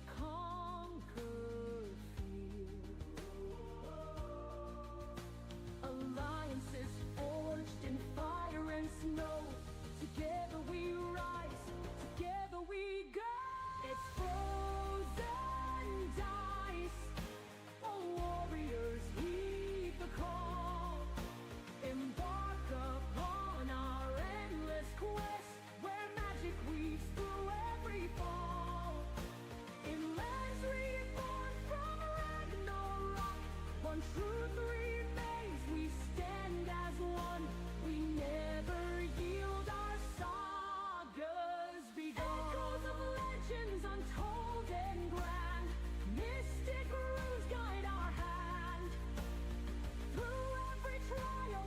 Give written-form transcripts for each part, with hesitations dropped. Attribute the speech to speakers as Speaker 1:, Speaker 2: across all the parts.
Speaker 1: conquer fear. Alliances forged in fire and snow. Together we rise, together we go. It's frozen dice. Oh, warriors, heed the call. Embark upon our endless quest, where magic weaves through every fall. In lands reborn from Ragnarok, one truth remains, we stand as one. We never yield, our sagas begun. Echoes of legends untold and grand, mystic runes guide our hand. Through every trial,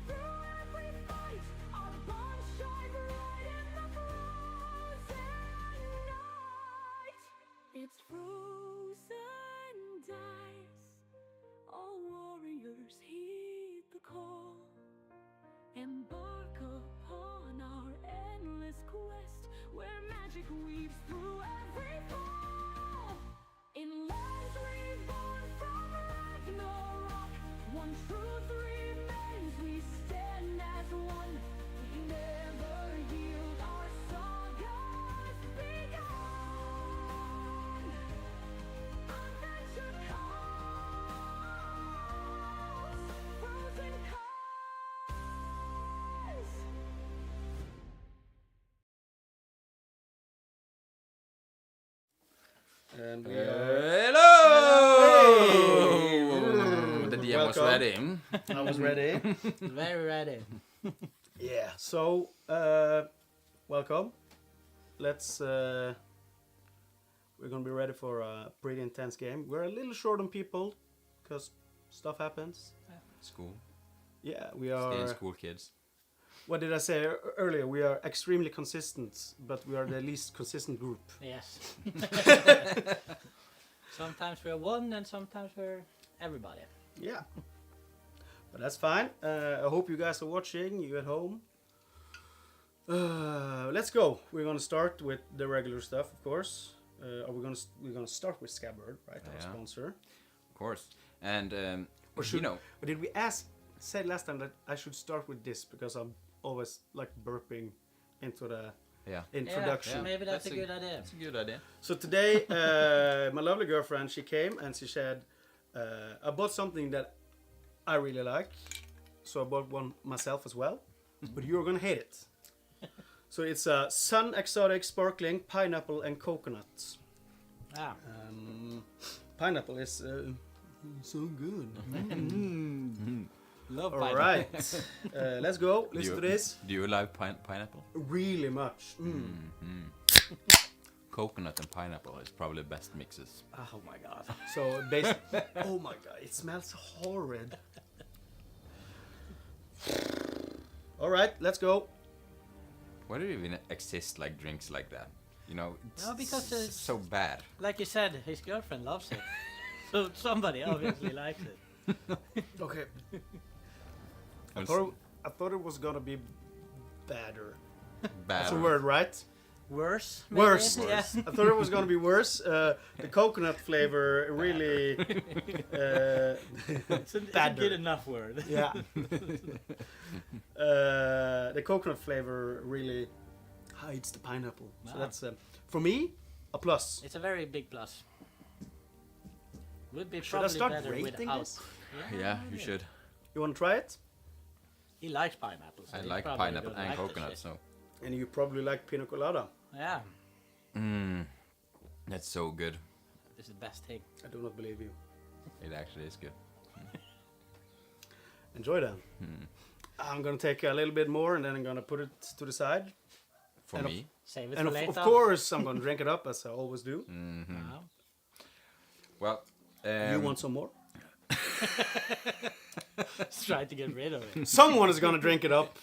Speaker 1: through every fight, our bonds shine bright in the frozen night. It's frozen dice. All warriors heed the call. Embark upon our endless quest, where magic weaves through every fall. In lands reborn from Ragnarok, one truth remains, we stand as one. We never yield, our sagas begun. Adventure calls, frozen calls.
Speaker 2: And we
Speaker 3: Hello! The DM was
Speaker 2: Welcome.
Speaker 3: ready.
Speaker 2: I was ready.
Speaker 4: Very ready.
Speaker 2: Yeah. So, welcome. Let's. We're gonna be ready for a pretty intense game. We're a little short on people because stuff happens.
Speaker 3: School.
Speaker 2: Yeah, we
Speaker 3: Stay in
Speaker 2: are.
Speaker 3: school, kids.
Speaker 2: What did I say earlier? We are extremely consistent, but we are the least consistent group.
Speaker 4: Yes. Sometimes we're one and sometimes we're everybody.
Speaker 2: Yeah. But that's fine. I hope you guys are watching. You at home. Let's go. We're gonna start with the regular stuff, of course. We're gonna start with Scabbard, right? Our
Speaker 3: Yeah.
Speaker 2: sponsor.
Speaker 3: Of course. And,
Speaker 2: Or should,
Speaker 3: you know,
Speaker 2: Or did we said last time that I should start with this because I'm always like burping into the
Speaker 3: yeah.
Speaker 2: introduction.
Speaker 4: Yeah, maybe that's a good idea.
Speaker 3: That's a good idea.
Speaker 2: So today, my lovely girlfriend, she came and she said, I bought something that I really like. So I bought one myself as well. But you're gonna hate it. So it's a Sun Exotic Sparkling Pineapple and Coconut.
Speaker 4: Ah.
Speaker 2: Pineapple is so good.
Speaker 4: Love
Speaker 2: All
Speaker 4: pineapple.
Speaker 2: right, let's go. Listen to this.
Speaker 3: Do you like pineapple?
Speaker 2: Really much.
Speaker 3: Coconut and pineapple is probably the best mixes.
Speaker 4: Oh my god.
Speaker 2: So basically, oh my god, it smells horrid. All right, let's go.
Speaker 3: Why do you even exist like drinks like that? You know, it's
Speaker 4: No, because it's-
Speaker 3: so bad.
Speaker 4: Like you said, his girlfriend loves it. So somebody obviously likes it.
Speaker 2: Okay. I
Speaker 3: It's
Speaker 2: thought it was gonna be better.
Speaker 3: bad.
Speaker 2: That's a word, right?
Speaker 4: Worse? Maybe?
Speaker 2: Worse.
Speaker 4: Yeah.
Speaker 2: I thought it was gonna be worse. The coconut flavor really.
Speaker 4: It's a
Speaker 2: Badder.
Speaker 4: good enough word.
Speaker 2: Yeah. The coconut flavor really hides the pineapple. So
Speaker 4: Wow.
Speaker 2: that's for me a plus.
Speaker 4: It's a very big plus. Would be
Speaker 2: Should I
Speaker 4: probably
Speaker 2: start
Speaker 4: better
Speaker 2: rating
Speaker 4: without.
Speaker 2: this?
Speaker 3: Yeah, you should.
Speaker 2: You want to try it?
Speaker 4: He likes pineapple. So
Speaker 3: I
Speaker 4: he
Speaker 3: like
Speaker 4: probably
Speaker 3: pineapple
Speaker 4: don't
Speaker 3: and
Speaker 4: like the
Speaker 3: coconut,
Speaker 4: shit.
Speaker 3: so.
Speaker 2: And you probably like pina colada.
Speaker 4: Yeah,
Speaker 3: That's so good.
Speaker 4: this is the best thing.
Speaker 2: I do not believe you.
Speaker 3: It actually is good.
Speaker 2: Enjoy then. I'm gonna take a little bit more and then I'm gonna put it to the side.
Speaker 3: For
Speaker 2: And
Speaker 3: me.
Speaker 4: Save it
Speaker 2: And
Speaker 4: for later.
Speaker 2: of course I'm gonna drink it up as I always do.
Speaker 4: Wow.
Speaker 3: Well,
Speaker 2: You want some more?
Speaker 4: Let's try to get rid of it.
Speaker 2: Someone is gonna drink it up.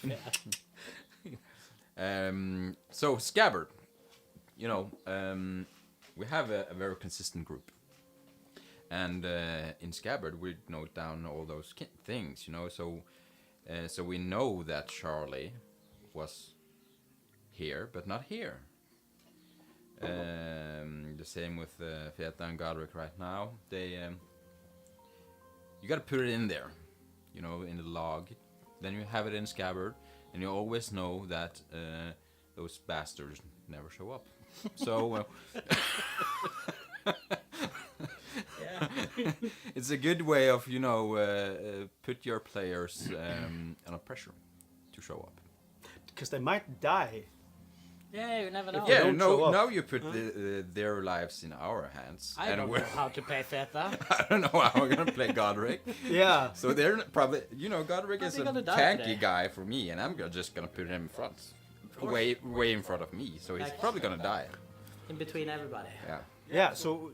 Speaker 3: So Scabbard, you know, we have a very consistent group, and in Scabbard we note down all those things, you know. So we know that Charlie was here, but not here. The the same with Feta and Godric right now. They you gotta put it in there, you know, in the log. Then you have it in Scabbard, and you always know that those bastards never show up. So
Speaker 4: Yeah.
Speaker 3: it's a good way of, you know, put your players under pressure to show up.
Speaker 2: Because they might die.
Speaker 4: Yeah, you never know.
Speaker 3: Yeah,
Speaker 2: don't show
Speaker 3: no,
Speaker 2: up.
Speaker 3: now you put their lives in our hands.
Speaker 4: I
Speaker 3: and
Speaker 4: don't
Speaker 3: we're-
Speaker 4: know how to play Feta.
Speaker 3: I don't know how we're gonna play Godric.
Speaker 2: Yeah.
Speaker 3: So they're probably, you know, Godric
Speaker 4: Are
Speaker 3: is
Speaker 4: they
Speaker 3: a
Speaker 4: gonna die
Speaker 3: tanky
Speaker 4: today?
Speaker 3: guy for me, and I'm just gonna put him in front,
Speaker 4: course.
Speaker 3: way in front of me. So he's
Speaker 4: Like-
Speaker 3: probably gonna die.
Speaker 4: In between everybody.
Speaker 3: Yeah.
Speaker 2: So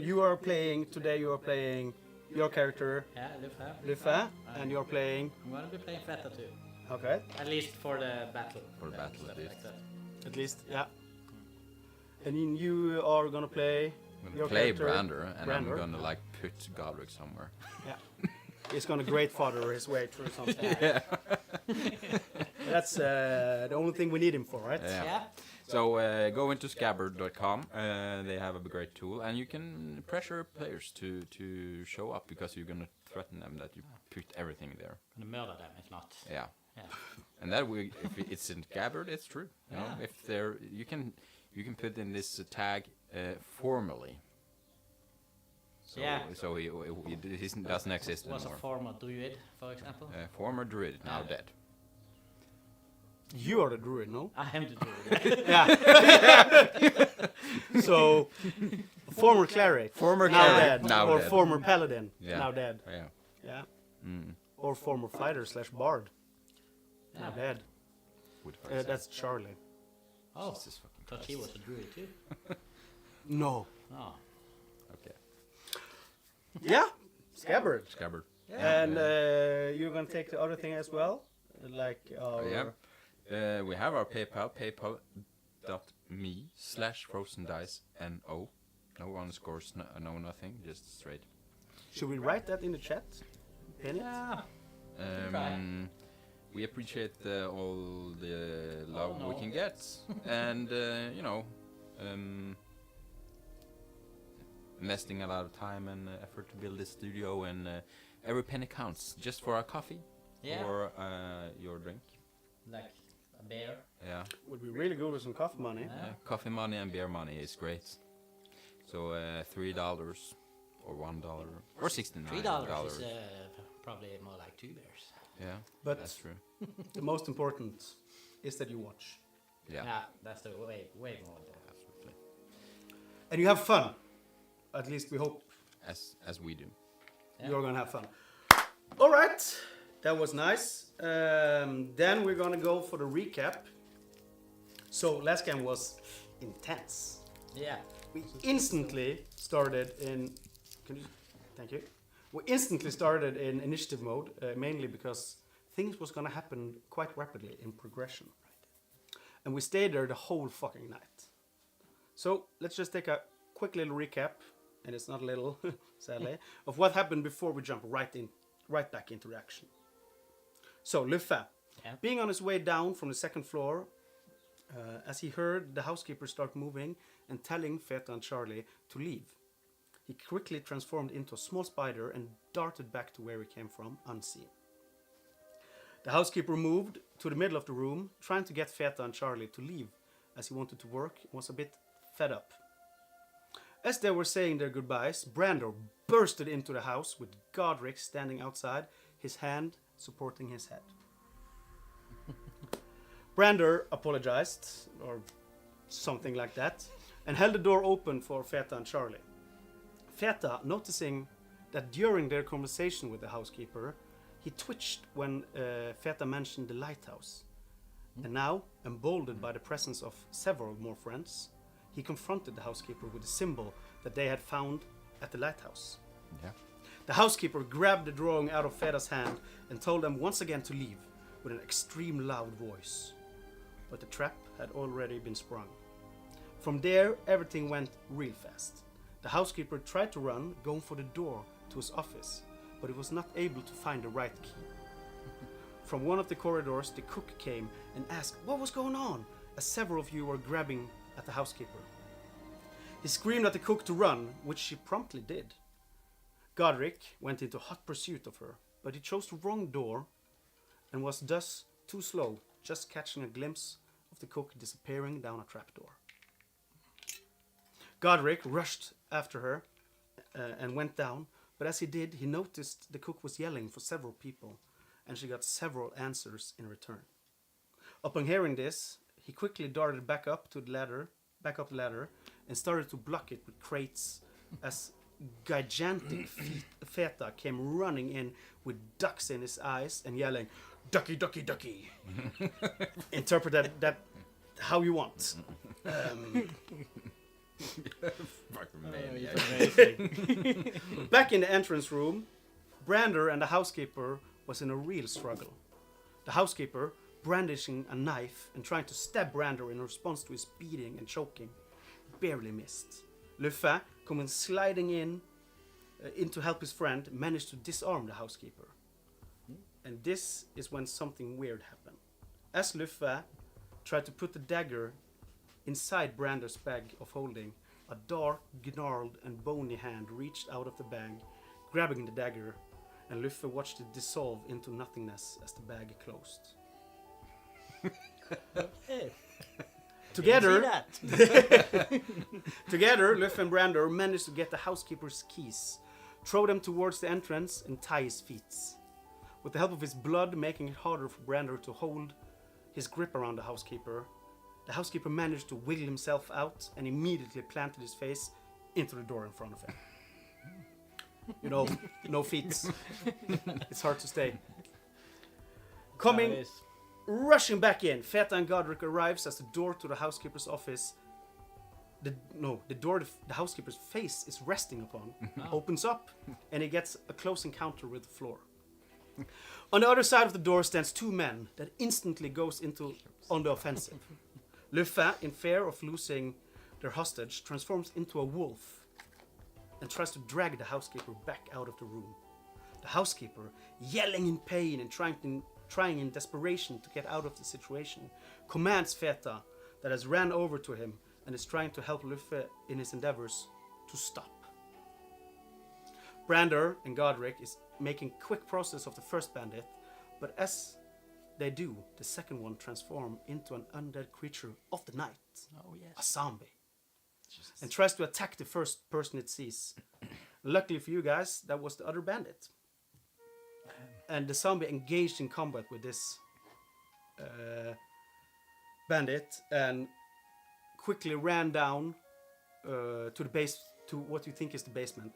Speaker 2: you are playing today. You are playing your character
Speaker 4: Yeah, Lufa.
Speaker 2: Lufa, and you're playing.
Speaker 4: I'm gonna be playing Feta too.
Speaker 2: Okay.
Speaker 4: At least for the battle.
Speaker 3: For the battle,
Speaker 4: Stuff
Speaker 3: at least.
Speaker 4: like that.
Speaker 2: At least, yeah. And then you are gonna play.
Speaker 3: I'm gonna
Speaker 2: your
Speaker 3: play
Speaker 2: character,
Speaker 3: Brander, and I'm
Speaker 2: Brander.
Speaker 3: gonna like put Godric somewhere.
Speaker 2: Yeah. He's gonna great father his way through something.
Speaker 3: Yeah.
Speaker 2: That's the only thing we need him for, right?
Speaker 3: Yeah.
Speaker 4: Yeah.
Speaker 3: So go into scabbard.com. They have a great tool, and you can pressure players to show up because you're gonna threaten them that you put everything there.
Speaker 4: Gonna murder them if not.
Speaker 3: Yeah.
Speaker 4: Yeah.
Speaker 3: And that we, if it's in Scabbard, it's true. You know,
Speaker 4: Yeah.
Speaker 3: if there, you can put in this tag formally. So,
Speaker 4: Yeah.
Speaker 3: So he doesn't exist
Speaker 4: Was a
Speaker 3: anymore.
Speaker 4: former druid, for example.
Speaker 3: Former druid, now
Speaker 4: Yeah.
Speaker 3: dead.
Speaker 2: You are the druid, no?
Speaker 4: I am the druid.
Speaker 2: Yeah. So, former cleric,
Speaker 3: Former
Speaker 2: now
Speaker 3: cleric,
Speaker 2: dead,
Speaker 3: now
Speaker 2: or
Speaker 3: dead.
Speaker 2: former paladin,
Speaker 3: Yeah.
Speaker 2: now dead.
Speaker 3: Yeah.
Speaker 2: Yeah.
Speaker 3: Mm.
Speaker 2: Or former fighter slash bard, now
Speaker 4: Yeah.
Speaker 2: dead.
Speaker 3: Would I say.
Speaker 2: That's Charlie.
Speaker 4: Oh,
Speaker 3: Jesus fucking
Speaker 4: thought she was a druid too.
Speaker 2: No.
Speaker 4: Oh.
Speaker 3: Okay.
Speaker 2: Yeah. Scabbard.
Speaker 3: Scabbard.
Speaker 2: And you're gonna take the other thing as well, like
Speaker 3: Yeah. We have our PayPal, paypal.me/frozendice.no. No underscores, no nothing, just straight.
Speaker 2: Should we write that in the chat? Pin it?
Speaker 4: Yeah.
Speaker 3: We appreciate all the love we
Speaker 4: no.
Speaker 3: can get, and you know, investing a lot of time and effort to build this studio, and every penny counts. Just for our coffee
Speaker 4: Yeah.
Speaker 3: or your drink.
Speaker 4: Like a bear.
Speaker 3: Yeah.
Speaker 2: Would be really good with some coffee money.
Speaker 4: Yeah.
Speaker 3: Coffee money and beer money is great. So $3 or $1 or $69.
Speaker 4: $3 is probably more like 2 bears.
Speaker 3: Yeah,
Speaker 2: But
Speaker 3: that's true.
Speaker 2: the most important is that you watch
Speaker 3: Yeah,
Speaker 4: Yeah, that's the way more important.
Speaker 3: absolutely.
Speaker 2: and you have fun. At least we hope
Speaker 3: As we do.
Speaker 4: Yeah.
Speaker 2: you're gonna have fun. All right, that was nice. Then we're gonna go for the recap. So last game was intense.
Speaker 4: Yeah.
Speaker 2: We instantly started in. Thank you. We instantly started in initiative mode, mainly because things was gonna happen quite rapidly in progression. And we stayed there the whole fucking night. So let's just take a quick little recap, and it's not little, sadly, of what happened before we jump right back into the action. So Lufin,
Speaker 4: Yeah.
Speaker 2: being on his way down from the second floor, as he heard the housekeeper start moving and telling Feta and Charlie to leave, he quickly transformed into a small spider and darted back to where he came from, unseen. The housekeeper moved to the middle of the room, trying to get Feta and Charlie to leave, as he wanted to work and was a bit fed up. As they were saying their goodbyes, Brando bursted into the house with Godric standing outside, his hand supporting his head. Brander apologized, or something like that, and held the door open for Feta and Charlie. Feta, noticing that during their conversation with the housekeeper, he twitched when Feta mentioned the lighthouse. And now, emboldened by the presence of several more friends, he confronted the housekeeper with the symbol that they had found at the lighthouse.
Speaker 3: Yeah.
Speaker 2: The housekeeper grabbed the drawing out of Feta's hand and told them once again to leave with an extreme loud voice. But the trap had already been sprung. From there, everything went real fast. The housekeeper tried to run, going for the door to his office, but he was not able to find the right key. From one of the corridors, the cook came and asked what was going on, as several of you were grabbing at the housekeeper. He screamed at the cook to run, which she promptly did. Godric went into hot pursuit of her, but he chose the wrong door and was thus too slow, just catching a glimpse of the cook disappearing down a trapdoor. Godric rushed after her and went down, but as he did, he noticed the cook was yelling for several people, and she got several answers in return. Upon hearing this, he quickly darted back up the ladder, and started to block it with crates as gigantic Feta came running in with ducks in his eyes and yelling, "Ducky, ducky, ducky!" Interpret that how you want.
Speaker 3: Fucking
Speaker 4: Amazing.
Speaker 2: Back in the entrance room, Brander and the housekeeper was in a real struggle. The housekeeper, brandishing a knife and trying to stab Brander in response to his beating and choking, barely missed. Luffa, coming sliding in to help his friend, managed to disarm the housekeeper. And this is when something weird happened. As Luffa tried to put the dagger inside Brander's bag of holding, a dark, gnarled and bony hand reached out of the bag, grabbing the dagger, and Luffa watched it dissolve into nothingness as the bag closed.
Speaker 4: Hey,
Speaker 2: Together,
Speaker 4: see that?
Speaker 2: Together, Luffa and Brander managed to get the housekeeper's keys, throw them towards the entrance, and tie his feet. With the help of his blood making it harder for Brander to hold his grip around the housekeeper managed to wiggle himself out and immediately planted his face into the door in front of him. You know, no feet. It's hard to stay. Coming,
Speaker 4: That is-
Speaker 2: rushing back in, Feta and Godric arrives as the door to the housekeeper's office, the door the housekeeper's face is resting upon, opens up, and he gets a close encounter with the floor. On the other side of the door stands two men that instantly goes on the offensive. Luffa, in fear of losing their hostage, transforms into a wolf and tries to drag the housekeeper back out of the room. The housekeeper, yelling in pain and trying in desperation to get out of the situation, commands Feta, that has ran over to him and is trying to help Luffa in his endeavors, to stop. Brander and Godric is making quick process of the first bandit, but as they do, the second one transforms into an undead creature of the night,
Speaker 4: Oh
Speaker 2: a
Speaker 4: yes.
Speaker 2: zombie, and tries to attack the first person it sees. Luckily for you guys, that was the other bandit. And the zombie engaged in combat with this bandit and quickly ran down to what you think is the basement.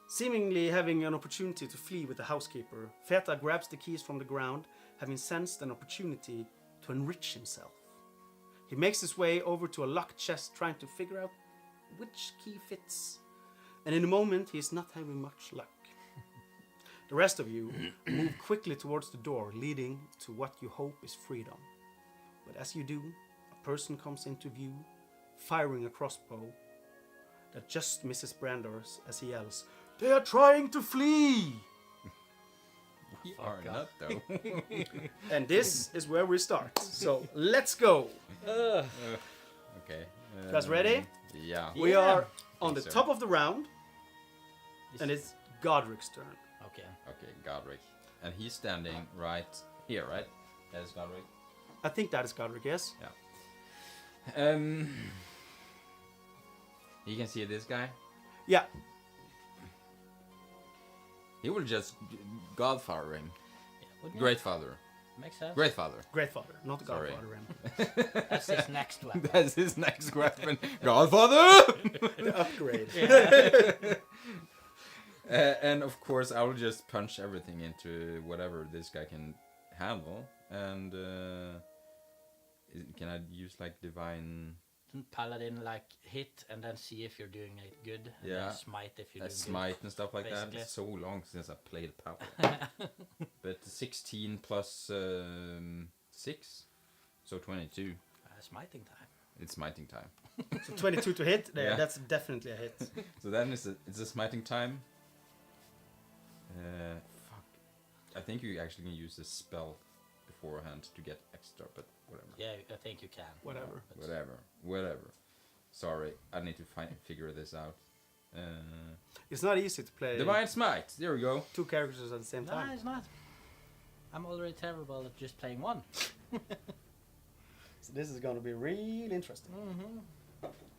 Speaker 2: Seemingly having an opportunity to flee with the housekeeper, Feta grabs the keys from the ground, having sensed an opportunity to enrich himself. He makes his way over to a locked chest, trying to figure out which key fits. And in a moment, he is not having much luck. The rest of you move quickly towards the door, leading to what you hope is freedom. But as you do, a person comes into view, firing a crossbow that just misses Brander's as he yells, "They are trying to flee!"
Speaker 3: We are not though.
Speaker 2: And this is where we start. So let's go.
Speaker 3: Okay.
Speaker 2: You guys ready?
Speaker 3: Yeah.
Speaker 2: We
Speaker 4: Yeah.
Speaker 2: are on the
Speaker 3: So-
Speaker 2: top of the round, and it's Godric's turn.
Speaker 4: Okay.
Speaker 3: Okay, Godric. And he's standing right here, right? That is Godric.
Speaker 2: I think that is Godric, yes?
Speaker 3: You can see this guy.
Speaker 2: Yeah.
Speaker 3: He will just Godfather him.
Speaker 4: Yeah, wouldn't
Speaker 3: Great father.
Speaker 4: it? Makes sense.
Speaker 3: Great father.
Speaker 2: Great father, not
Speaker 3: Sorry.
Speaker 2: Godfather. Ram.
Speaker 4: That's his next one.
Speaker 3: That's his next weapon. Godfather!
Speaker 2: The upgrade.
Speaker 3: And of course, I will just punch everything into whatever this guy can handle. And can I use like divine
Speaker 4: Paladin like hit and then see if you're doing it good. And
Speaker 3: Yeah.
Speaker 4: then smite if you're doing
Speaker 3: smite and stuff like
Speaker 4: basically.
Speaker 3: that? It's so long since I played Paladin. But 16 plus 6, so 22.
Speaker 4: good. Smiting time.
Speaker 3: It's smiting time.
Speaker 2: So 22 to hit, there,
Speaker 3: Yeah.
Speaker 2: that's definitely a hit.
Speaker 3: So then it's a smiting time. Fuck. I think you actually can use the spell beforehand to get extra, but whatever.
Speaker 4: Yeah, I think you can.
Speaker 2: Whatever.
Speaker 4: But
Speaker 3: Whatever. Sorry, I need to figure this out.
Speaker 2: It's not easy to play
Speaker 3: Divine Smite. There we go.
Speaker 2: 2 characters at the same
Speaker 4: No,
Speaker 2: time.
Speaker 4: it's not. I'm already terrible at just playing one.
Speaker 2: So this is going to be really interesting.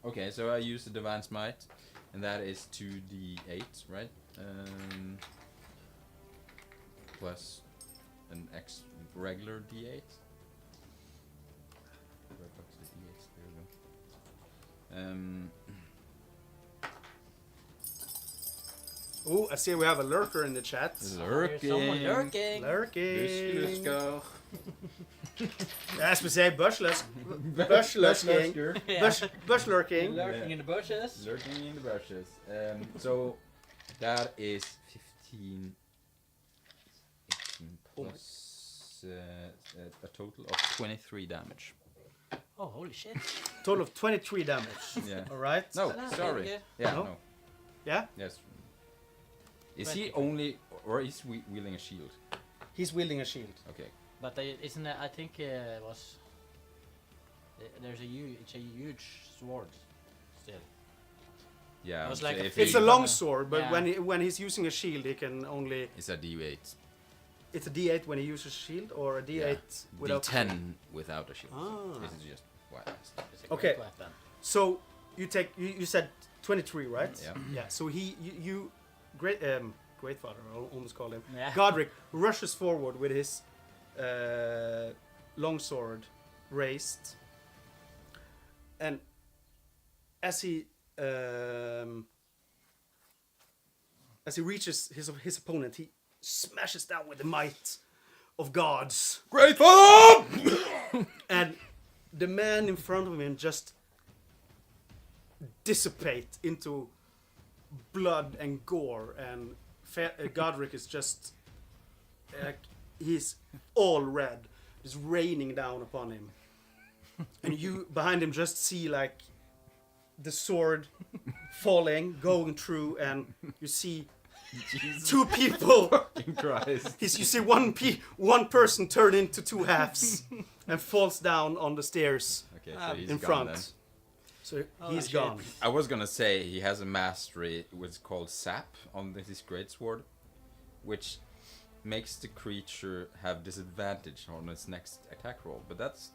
Speaker 3: Okay, so I use the Divine Smite, and that is 2d8, right? Plus an regular d8. Where the fuck's the d8s? There we go.
Speaker 2: Oh, I see we have a lurker in the chat.
Speaker 4: There's someone lurking.
Speaker 2: Lurking.
Speaker 3: Let's go.
Speaker 2: As we say, bush lurking.
Speaker 4: Yeah.
Speaker 2: Bush lurking.
Speaker 4: Lurking in the bushes.
Speaker 3: Lurking in the bushes. So that is 15, 18 plus a total of 23 damage.
Speaker 4: Oh, holy shit.
Speaker 2: Total of 23 damage.
Speaker 3: Yeah.
Speaker 2: All right.
Speaker 3: No,
Speaker 4: No,
Speaker 3: sorry.
Speaker 4: yeah.
Speaker 3: Yeah,
Speaker 2: No?
Speaker 3: no.
Speaker 2: Yeah.
Speaker 3: Yes. Is he only, or is he wielding a shield?
Speaker 2: He's wielding a shield.
Speaker 3: Okay.
Speaker 4: But isn't it, I think it was... There's it's a huge sword still.
Speaker 3: Yeah.
Speaker 4: It was
Speaker 3: so
Speaker 4: like a
Speaker 3: if
Speaker 4: big-
Speaker 2: It's a
Speaker 3: he-
Speaker 2: long sword, but
Speaker 4: Yeah.
Speaker 2: when he's using a shield, he can only.
Speaker 3: It's a d8.
Speaker 2: It's a D8 when he uses shield, or a D8 without.
Speaker 3: D10 without a shield.
Speaker 2: Ah.
Speaker 3: This is just wild.
Speaker 4: It's a
Speaker 2: Okay.
Speaker 4: great weapon.
Speaker 2: So you said 23, right?
Speaker 3: Yeah.
Speaker 2: Yeah. So you great father, I almost called him.
Speaker 4: Yeah.
Speaker 2: Godric rushes forward with his longsword raised, and as he reaches his opponent, he smashes down with the might of gods,
Speaker 3: Great father!
Speaker 2: and the man in front of him just dissipate into blood and gore, and Godric is just he's all red, it's raining down upon him, and you behind him just see like the sword falling, going through, and you see two people.
Speaker 3: Fucking Christ.
Speaker 2: You see one person turn into 2 halves and falls down on the stairs
Speaker 3: Okay, so he's
Speaker 2: in
Speaker 3: gone
Speaker 2: front.
Speaker 3: then.
Speaker 2: So
Speaker 4: Oh,
Speaker 2: he's
Speaker 4: shit.
Speaker 2: gone.
Speaker 3: I was gonna say he has a mastery what's called Sap on his greatsword, which makes the creature have disadvantage on its next attack roll, but that's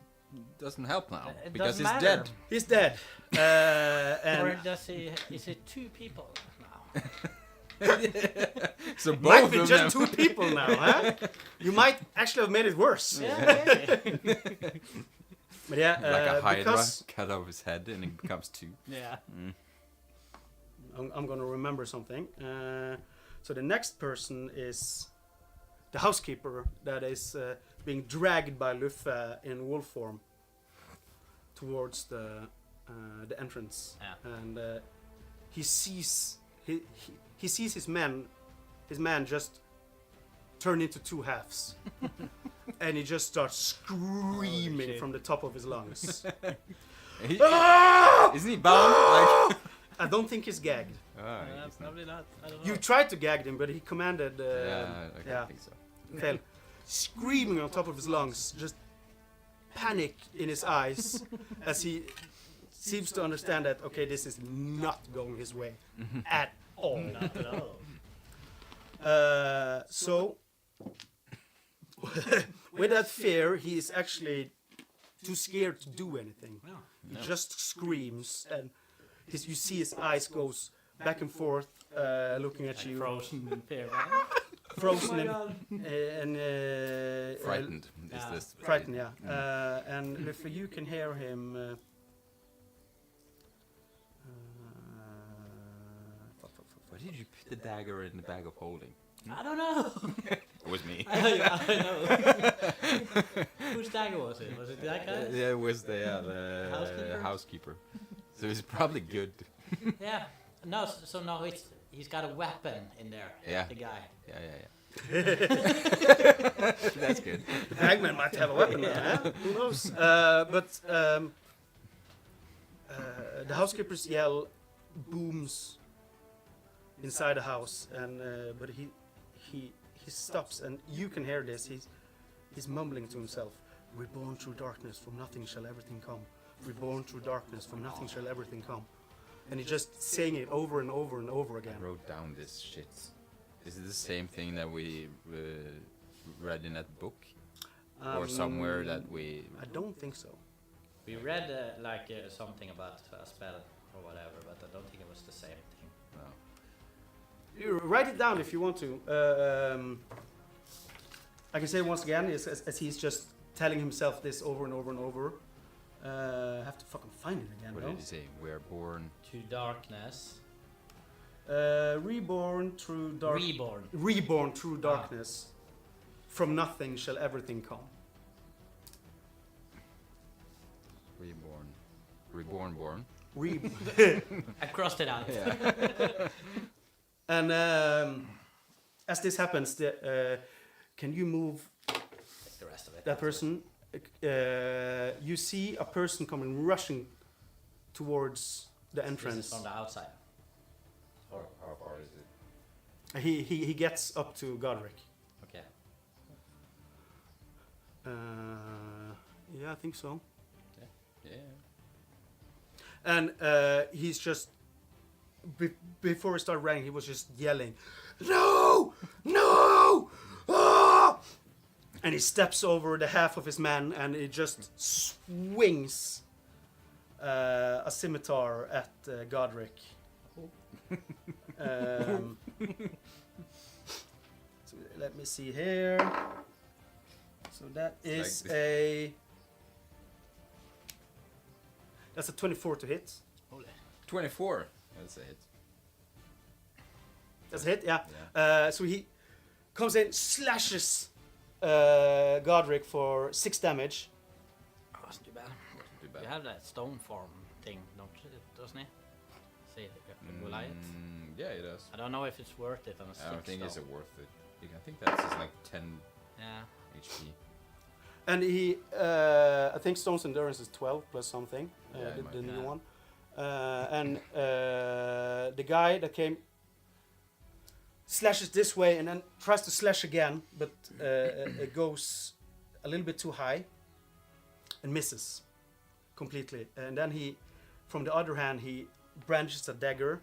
Speaker 3: doesn't help now
Speaker 4: It
Speaker 3: because
Speaker 4: doesn't
Speaker 3: he's
Speaker 4: matter.
Speaker 3: dead.
Speaker 2: He's dead.
Speaker 4: Or
Speaker 2: And
Speaker 4: does he? Is it 2 people now?
Speaker 3: So
Speaker 2: might
Speaker 3: both
Speaker 2: be
Speaker 3: of
Speaker 2: just
Speaker 3: them.
Speaker 2: 2 people now, huh? You might actually have made it worse.
Speaker 4: Yeah. Okay.
Speaker 2: But yeah,
Speaker 3: Like a hydra,
Speaker 2: because
Speaker 3: cut off his head and it becomes 2.
Speaker 4: Yeah.
Speaker 2: I'm gonna remember something. So the next person is the housekeeper that is being dragged by Luffe in wolf form towards the entrance,
Speaker 4: Yeah.
Speaker 2: and he sees he sees his man just turn into 2 halves, and he just starts screaming
Speaker 4: shit.
Speaker 2: from the top of his lungs.
Speaker 3: He-
Speaker 2: Ah!
Speaker 3: Isn't he bound? Like,
Speaker 2: I don't think he's gagged.
Speaker 3: he's not.
Speaker 4: Probably not. I don't know.
Speaker 2: You tried to gag him, but he commanded.
Speaker 3: Yeah, I
Speaker 2: yeah.
Speaker 3: think so.
Speaker 2: Fail. Screaming on top of his lungs, just panic in his eyes as he seems to understand that, okay, this is not going his way at all.
Speaker 4: Not at all.
Speaker 2: So, with that fear, he is actually too scared to do anything. He just screams, and you see his eyes goes back and forth, looking at you,
Speaker 4: Frozen in fear.
Speaker 2: frozen
Speaker 4: Oh
Speaker 2: and
Speaker 3: Frightened is
Speaker 4: yeah.
Speaker 3: this.
Speaker 2: frightened, yeah. And Luffe, you can hear him.
Speaker 3: Why did you put the dagger in the bag of holding?
Speaker 4: I don't know.
Speaker 3: It was me.
Speaker 4: I know. Whose dagger was it? Was it that guy?
Speaker 3: Yeah, it was the
Speaker 4: Housekeeper?
Speaker 3: housekeeper. So it's probably good.
Speaker 4: Yeah. No. So now he's got a weapon in there.
Speaker 3: Yeah.
Speaker 4: The guy.
Speaker 3: Yeah. That's good.
Speaker 2: Hagman might have a weapon now, huh? Who knows? But the housekeeper's yell booms inside the house, and but he stops, and you can hear this. He's mumbling to himself. We're born through darkness. From nothing shall everything come. reborn through darkness, from nothing shall everything come. And he's just saying it over and over and over again.
Speaker 3: I wrote down this shit. Is it the same thing that we read in that book? Or somewhere that we...
Speaker 2: I don't think so.
Speaker 4: We read something about a spell or whatever, but I don't think it was the same thing.
Speaker 3: No.
Speaker 2: You write it down if you want to. I can say once again, as he's just telling himself this over and over and over. I have to fucking find it again,
Speaker 3: What
Speaker 2: though.
Speaker 3: did he say? We're born...
Speaker 4: To darkness.
Speaker 2: Reborn through dark.
Speaker 4: Reborn.
Speaker 2: Reborn through darkness. From nothing shall everything come.
Speaker 3: Reborn. Reborn, born.
Speaker 4: I crossed it out.
Speaker 3: Yeah.
Speaker 2: And as this happens, can you move
Speaker 4: The rest of it.
Speaker 2: that person? You see a person coming rushing towards the
Speaker 4: This
Speaker 2: entrance.
Speaker 4: is from the outside. Or
Speaker 3: How far is it?
Speaker 2: He gets up to Godric.
Speaker 4: okay.
Speaker 2: Yeah, I think so.
Speaker 3: Yeah.
Speaker 2: And he's just before he started running, he was just yelling, "No! No! Ah!" And he steps over the half of his men, and he just swings a scimitar at Godric. So let me see here. So that is
Speaker 3: like
Speaker 2: that's a 24 to hit.
Speaker 4: Holy.
Speaker 3: 24. That's a hit.
Speaker 2: That's a hit, yeah.
Speaker 3: Yeah.
Speaker 2: So he comes in, slashes Godric for 6 damage.
Speaker 4: Oh, that's too bad.
Speaker 3: Too bad.
Speaker 4: You have that stone form thing, doesn't he? See, Goliath.
Speaker 3: Yeah, it does.
Speaker 4: I don't know if it's worth it on a 6.
Speaker 3: I don't think it's
Speaker 4: though.
Speaker 3: worth it. I think that's just like 10
Speaker 4: Yeah.
Speaker 3: HP.
Speaker 2: And he, I think Stone's Endurance is 12 plus something,
Speaker 3: Yeah, it might
Speaker 2: the
Speaker 3: be.
Speaker 2: new
Speaker 4: Yeah.
Speaker 2: one. And the guy that came slashes this way and then tries to slash again, but it goes a little bit too high and misses completely. And then he, from the other hand, he brandishes a dagger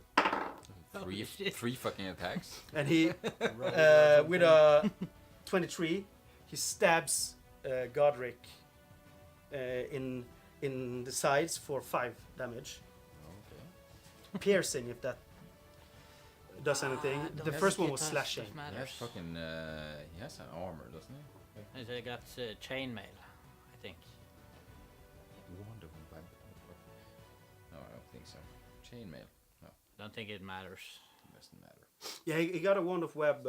Speaker 3: Three,
Speaker 4: Holy shit.
Speaker 3: 3 fucking attacks.
Speaker 2: and he,
Speaker 4: Roll
Speaker 2: with a 23, he stabs Godric in the sides for 5 damage.
Speaker 3: Okay.
Speaker 2: Piercing, if that does anything.
Speaker 4: don't
Speaker 2: The
Speaker 4: think
Speaker 2: first one
Speaker 4: it
Speaker 2: was
Speaker 4: does-
Speaker 2: slashing.
Speaker 4: does
Speaker 3: He has
Speaker 4: matters.
Speaker 3: fucking, he has an armor, doesn't he?
Speaker 4: They got chainmail, I think.
Speaker 3: Wonderful web. No, I don't think so. Chainmail. No,
Speaker 4: Don't think it matters.
Speaker 3: doesn't matter.
Speaker 2: Yeah, he got a wand of web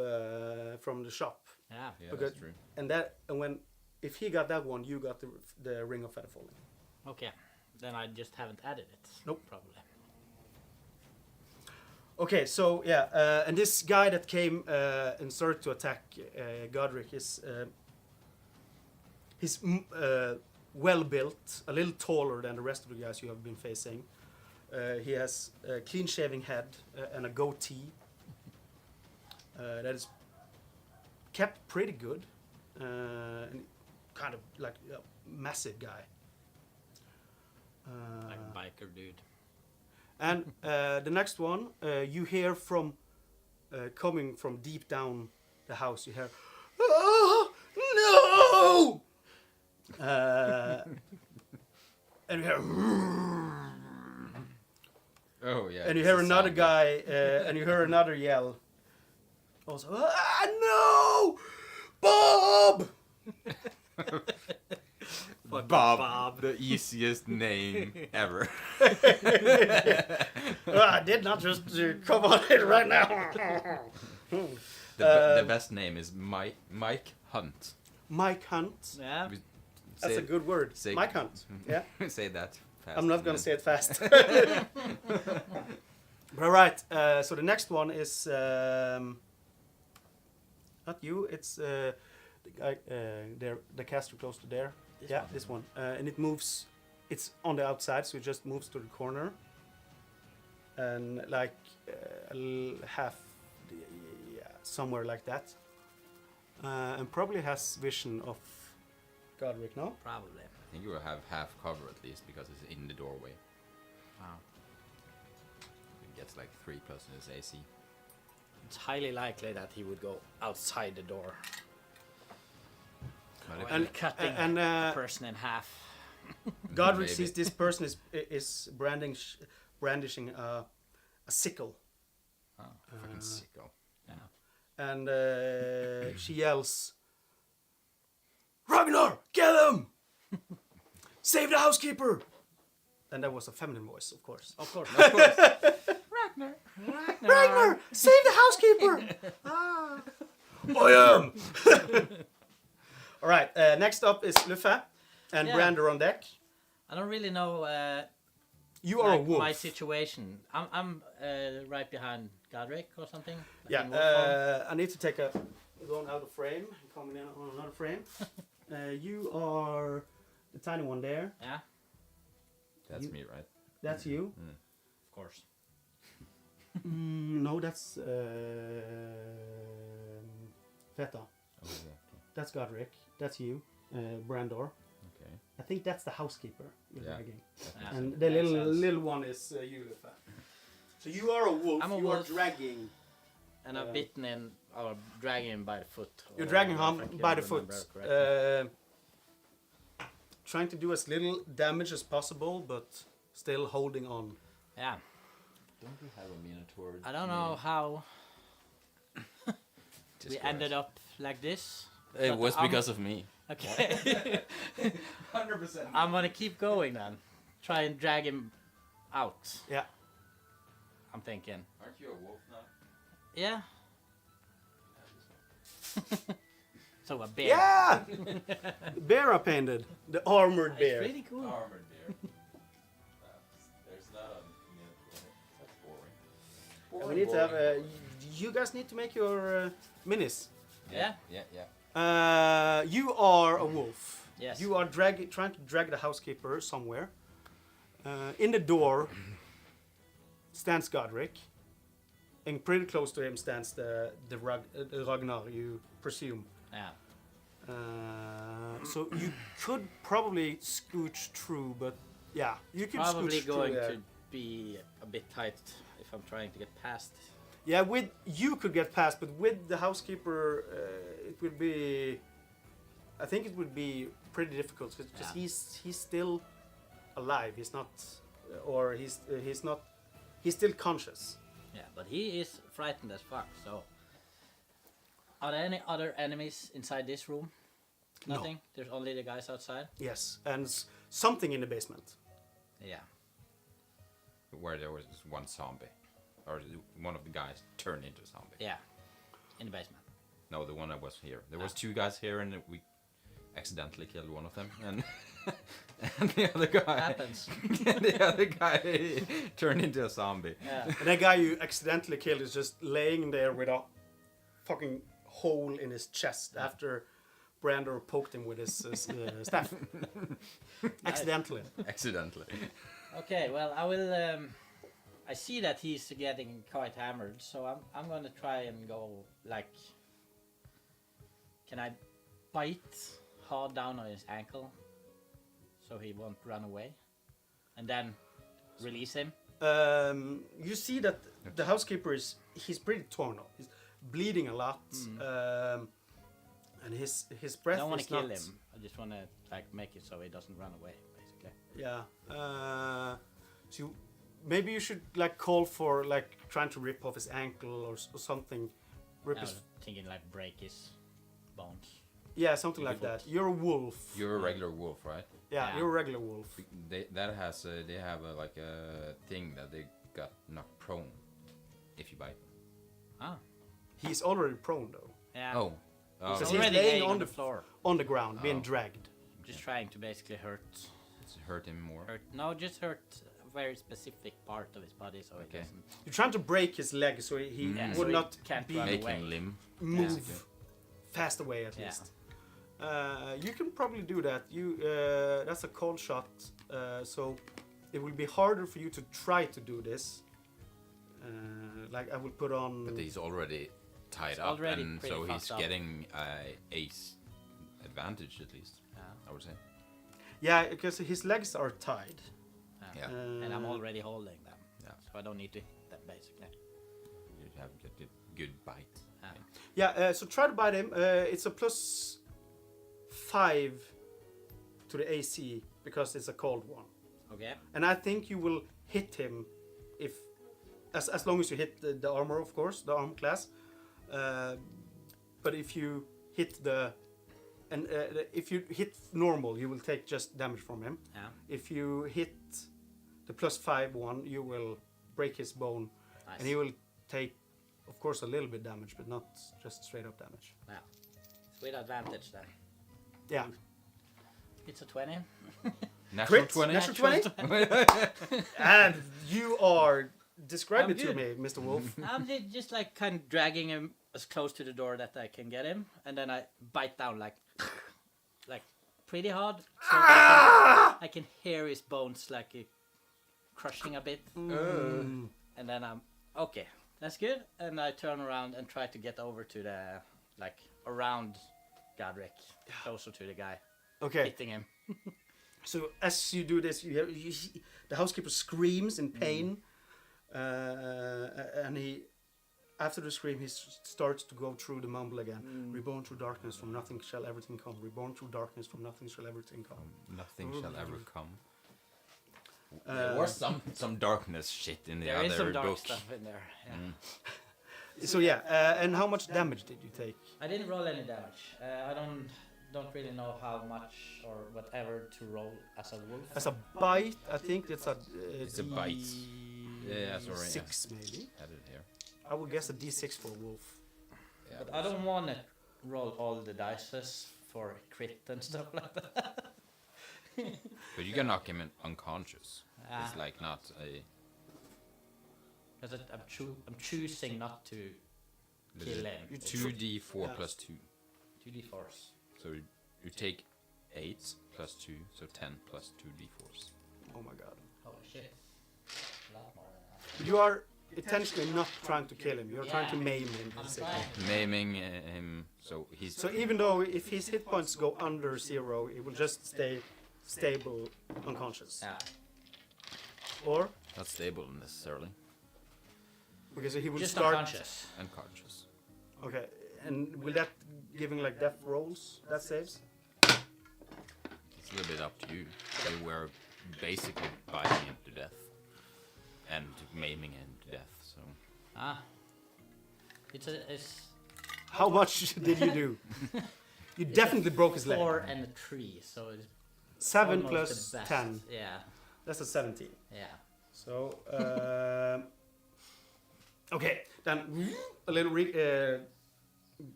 Speaker 2: from the shop,
Speaker 4: Yeah.
Speaker 3: Yeah,
Speaker 2: Okay.
Speaker 3: that's true.
Speaker 2: and if he got that one, you got the ring of feather falling.
Speaker 4: Okay. Then I just haven't added it.
Speaker 2: Nope.
Speaker 4: Probably.
Speaker 2: Okay, so yeah, and this guy that came and started to attack Godric is he's well built, a little taller than the rest of the guys you have been facing. He has a clean shaving head and a goatee that is kept pretty good, and kind of like a massive guy.
Speaker 4: Like a biker dude.
Speaker 2: And the next one, you hear from coming from deep down the house. You hear, "Oh no!" And you hear,
Speaker 3: Oh, yeah.
Speaker 2: and you
Speaker 3: it's
Speaker 2: hear
Speaker 3: a
Speaker 2: another
Speaker 3: zombie.
Speaker 2: guy, and you hear another yell. Also, no, Bob!
Speaker 3: Bob, the easiest name ever.
Speaker 2: I did not just come on it right now.
Speaker 3: The best name is Mike Hunt.
Speaker 2: Mike Hunt.
Speaker 4: Yeah.
Speaker 3: We
Speaker 2: That's
Speaker 3: say-
Speaker 2: a good word.
Speaker 3: say-
Speaker 2: Mike Hunt. Yeah.
Speaker 3: Say that fast.
Speaker 2: I'm not gonna say it fast. But all right. So the next one is not you. It's the guy there, the caster close to there.
Speaker 4: This
Speaker 2: Yeah,
Speaker 4: one.
Speaker 2: this one. And it moves. It's on the outside, so it just moves to the corner. And like half, yeah, somewhere like that. And probably has vision of Godric, no?
Speaker 4: Probably.
Speaker 3: think you will have half cover at least because it's in the doorway.
Speaker 4: Wow.
Speaker 3: It gets like 3+ in his AC.
Speaker 5: It's highly likely that he would go outside the door.
Speaker 3: But if
Speaker 2: And
Speaker 5: Cutting
Speaker 2: and
Speaker 5: a person in half.
Speaker 2: Godric
Speaker 3: Maybe.
Speaker 2: sees this person is brandishing a sickle,
Speaker 3: fucking sicko.
Speaker 5: Yeah.
Speaker 2: and she yells, "Ragnar, get him! Save the housekeeper!" And that was a feminine voice, of course.
Speaker 5: Of course. Of course.
Speaker 2: Ragnar, save the housekeeper! I am. All right. Next up is Lufa and
Speaker 4: Yeah.
Speaker 2: Brander on deck.
Speaker 4: I don't really know
Speaker 2: You are a
Speaker 4: like
Speaker 2: wolf.
Speaker 4: my situation. I'm right behind Godric or something. like
Speaker 2: Yeah.
Speaker 4: in wolf form.
Speaker 2: I need to take a going out of frame and coming in on another frame. You are the tiny one there.
Speaker 4: Yeah,
Speaker 3: That's
Speaker 2: You-
Speaker 3: me, right?
Speaker 2: That's you.
Speaker 4: of course.
Speaker 2: No, that's Feta.
Speaker 3: Oh, yeah.
Speaker 2: That's Godric. That's you, Brandor.
Speaker 3: Okay.
Speaker 2: I think that's the housekeeper you're
Speaker 3: Yeah.
Speaker 2: dragging.
Speaker 4: Yeah.
Speaker 2: And the
Speaker 4: Makes sense.
Speaker 2: little one is you, Lufa. So you are a wolf.
Speaker 4: I'm a
Speaker 2: you
Speaker 4: wolf.
Speaker 2: are dragging.
Speaker 4: And I've bitten in or dragging him by the foot.
Speaker 2: You're
Speaker 4: or
Speaker 2: dragging
Speaker 4: if
Speaker 2: him
Speaker 4: I can
Speaker 2: by the
Speaker 4: remember
Speaker 2: foot.
Speaker 4: correctly.
Speaker 2: Trying to do as little damage as possible, but still holding on.
Speaker 4: Yeah,
Speaker 3: Don't we have a minotaur?
Speaker 4: I don't know how we ended up like this.
Speaker 3: It
Speaker 4: but
Speaker 3: was
Speaker 4: I'm-
Speaker 3: because of me.
Speaker 4: Okay.
Speaker 2: 100%.
Speaker 4: I'm gonna keep going then. Try and drag him out.
Speaker 2: Yeah.
Speaker 4: I'm thinking.
Speaker 3: Aren't you a wolf now?
Speaker 4: Yeah. So a bear.
Speaker 2: Yeah! Bear are painted. The armored
Speaker 4: It's
Speaker 2: bear.
Speaker 4: really cool.
Speaker 3: Armored deer. There's not a minotaur. That's boring.
Speaker 2: We need to have. You guys need to make your minis.
Speaker 4: Yeah.
Speaker 3: Yeah.
Speaker 2: You are a wolf.
Speaker 4: Yes.
Speaker 2: You are trying to drag the housekeeper somewhere. In the door stands Godric, and pretty close to him stands the Ragnar. You presume.
Speaker 4: Yeah.
Speaker 2: So you could probably scooch through, but yeah, you can
Speaker 4: Probably
Speaker 2: scooch
Speaker 4: going
Speaker 2: through.
Speaker 4: to be a bit tight if I'm trying to get past.
Speaker 2: Yeah, with you could get past, but with the housekeeper, it would be. I think it would be pretty difficult because
Speaker 4: Yeah.
Speaker 2: he's still alive. He's not, or he's not. He's still conscious.
Speaker 4: Yeah, but he is frightened as fuck. So, are there any other enemies inside this room?
Speaker 2: No.
Speaker 4: Nothing. There's only the guys outside.
Speaker 2: Yes, and something in the basement.
Speaker 4: Yeah.
Speaker 3: Where there was one zombie. Or one of the guys turned into a zombie.
Speaker 4: Yeah. In the basement.
Speaker 3: No, the one that was here. There was 2 guys here and we accidentally killed one of them. And, and the other guy...
Speaker 4: Happens.
Speaker 3: the other guy turned into a zombie.
Speaker 4: Yeah.
Speaker 2: And that guy you accidentally killed is just laying there with a fucking hole in his chest after Brander poked him with his staff. Accidentally.
Speaker 3: Accidentally.
Speaker 4: Okay. Well, I will. I see that he's getting quite hammered, so I'm gonna try and go like. Can I bite hard down on his ankle, so he won't run away, and then release him?
Speaker 2: You see that the housekeeper he's pretty torn up. He's bleeding a lot, and his breath
Speaker 4: I don't want
Speaker 2: is
Speaker 4: to kill
Speaker 2: not.
Speaker 4: him. I just want to like make it so he doesn't run away, basically.
Speaker 2: Yeah. So maybe you should like call for like trying to rip off his ankle or something. Rip
Speaker 4: I
Speaker 2: his
Speaker 4: was thinking like break his bones.
Speaker 2: yeah, something like that. You're a wolf.
Speaker 3: You're a regular wolf, right?
Speaker 2: Yeah,
Speaker 4: Yeah.
Speaker 2: you're a regular wolf.
Speaker 3: They have like a thing that they got knocked prone if you bite.
Speaker 4: Ah.
Speaker 2: He's already prone though,
Speaker 4: Yeah.
Speaker 3: Oh.
Speaker 2: Because
Speaker 4: He's
Speaker 2: he's
Speaker 4: already
Speaker 2: laying
Speaker 4: laying
Speaker 2: on
Speaker 4: on
Speaker 2: the
Speaker 4: the floor.
Speaker 2: on the ground, being
Speaker 3: Oh.
Speaker 2: dragged.
Speaker 4: Just trying to basically hurt.
Speaker 3: It's hurt him more.
Speaker 4: No, just hurt a very specific part of his body, so it
Speaker 3: Okay.
Speaker 4: doesn't
Speaker 2: You're trying to break his leg so he
Speaker 4: Yeah,
Speaker 2: would
Speaker 4: so he
Speaker 2: not
Speaker 4: can't
Speaker 2: be
Speaker 4: run
Speaker 3: Make
Speaker 4: away.
Speaker 3: him limb.
Speaker 2: move
Speaker 3: basically.
Speaker 2: fast away at
Speaker 4: Yeah.
Speaker 2: least. You can probably do that. That's a cold shot, so it will be harder for you to try to do this. Like I will put on.
Speaker 3: But he's already tied
Speaker 4: He's
Speaker 3: up,
Speaker 4: already
Speaker 3: and
Speaker 4: pretty
Speaker 3: so he's
Speaker 4: fucked up.
Speaker 3: getting a ace advantage at least.
Speaker 4: Yeah.
Speaker 3: I would say.
Speaker 2: Yeah, because his legs are tied.
Speaker 3: Yeah.
Speaker 4: And I'm already holding them.
Speaker 3: Yeah.
Speaker 4: So I don't need to hit them basically.
Speaker 3: You have to get a good bite.
Speaker 2: Yeah, so try to bite him. It's a +5 to the AC because it's a cold one.
Speaker 4: Okay.
Speaker 2: And I think you will hit him if, as long as you hit the armor, of course, the arm class. But if you hit if you hit normal, you will take just damage from him.
Speaker 4: Yeah.
Speaker 2: If you hit the +5 one, you will break his bone,
Speaker 4: Nice.
Speaker 2: and he will take, of course, a little bit damage, but not just straight up damage.
Speaker 4: Yeah. With advantage then.
Speaker 2: Yeah.
Speaker 4: It's a 20.
Speaker 3: Natural
Speaker 2: Crit?
Speaker 3: 20.
Speaker 2: Natural 20? And you are... Describe
Speaker 4: I'm
Speaker 2: it to
Speaker 4: good.
Speaker 2: me, Mr. Wolf.
Speaker 4: I'm just like kind of dragging him as close to the door that I can get him, and then I bite down like pretty hard, so I can hear his bones like crushing a bit, and then I'm okay. That's good, and I turn around and try to get over to the around Godric, closer to the guy,
Speaker 2: Okay,
Speaker 4: hitting him.
Speaker 2: so as you do this, you see the housekeeper screams in pain, and he, after the scream, he starts to go through the mumble again. Reborn through darkness, from nothing shall everything come. Reborn through darkness, from nothing shall everything come.
Speaker 3: Nothing shall ever come. There was some darkness shit in the
Speaker 4: There
Speaker 3: other
Speaker 4: is some dark
Speaker 3: book.
Speaker 4: stuff in there. Yeah.
Speaker 2: So yeah, and how much damage did you take?
Speaker 4: I didn't roll any damage. I don't really know how much or whatever to roll as a wolf.
Speaker 2: As a bite, I think it's a...
Speaker 3: It's a bite. Yeah, sorry.
Speaker 2: 6 maybe.
Speaker 3: Had it here.
Speaker 2: I would guess a D6 for a wolf.
Speaker 3: Yeah,
Speaker 4: But I don't want to roll all the dices for crit and stuff like that.
Speaker 3: But you can knock him unconscious.
Speaker 4: Ah.
Speaker 3: It's like not a...
Speaker 4: Because I'm choosing not to kill him.
Speaker 3: 2d4
Speaker 2: Yeah.
Speaker 3: plus 2.
Speaker 4: 2d4s.
Speaker 3: So you take 8 plus 2, so 10 plus 2d4s.
Speaker 2: Oh my god.
Speaker 4: Oh shit. A lot more than that.
Speaker 2: You are intentionally not trying to kill him. You're trying to maim him,
Speaker 4: I'm
Speaker 2: basically.
Speaker 4: trying.
Speaker 3: Maiming him, so he's...
Speaker 2: So even though if his hit points go under 0, he will just stay stable, unconscious.
Speaker 4: Yeah.
Speaker 2: Or
Speaker 3: Not stable necessarily.
Speaker 2: because he will
Speaker 4: Just
Speaker 2: start.
Speaker 4: unconscious.
Speaker 3: Unconscious.
Speaker 2: Okay, and will that giving like death rolls that saves?
Speaker 3: It's a little bit up to you. They were basically biting him to death. And maiming him to death, so...
Speaker 4: Ah. It's
Speaker 2: How much did you do? You definitely broke his leg.
Speaker 4: 4 and a 3, so it's
Speaker 2: 7
Speaker 4: almost
Speaker 2: plus
Speaker 4: the best.
Speaker 2: 10.
Speaker 4: Yeah.
Speaker 2: That's a 17.
Speaker 4: Yeah.
Speaker 2: So, okay, then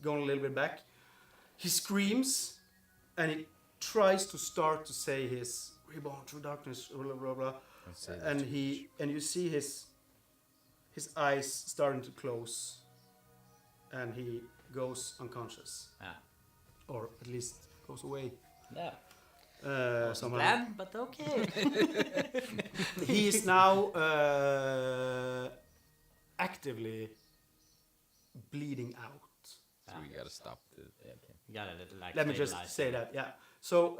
Speaker 2: going a little bit back. He screams, and he tries to start to say his reborn through darkness, blah blah blah, and you see his eyes starting to close, and he goes unconscious,
Speaker 4: Yeah.
Speaker 2: or at least goes away.
Speaker 4: Yeah.
Speaker 2: Somehow.
Speaker 4: Plan, but okay.
Speaker 2: He is now actively bleeding out.
Speaker 3: So we gotta stop the...
Speaker 4: You gotta like.
Speaker 2: Let me just
Speaker 4: stabilize
Speaker 2: say
Speaker 4: it.
Speaker 2: that, yeah. So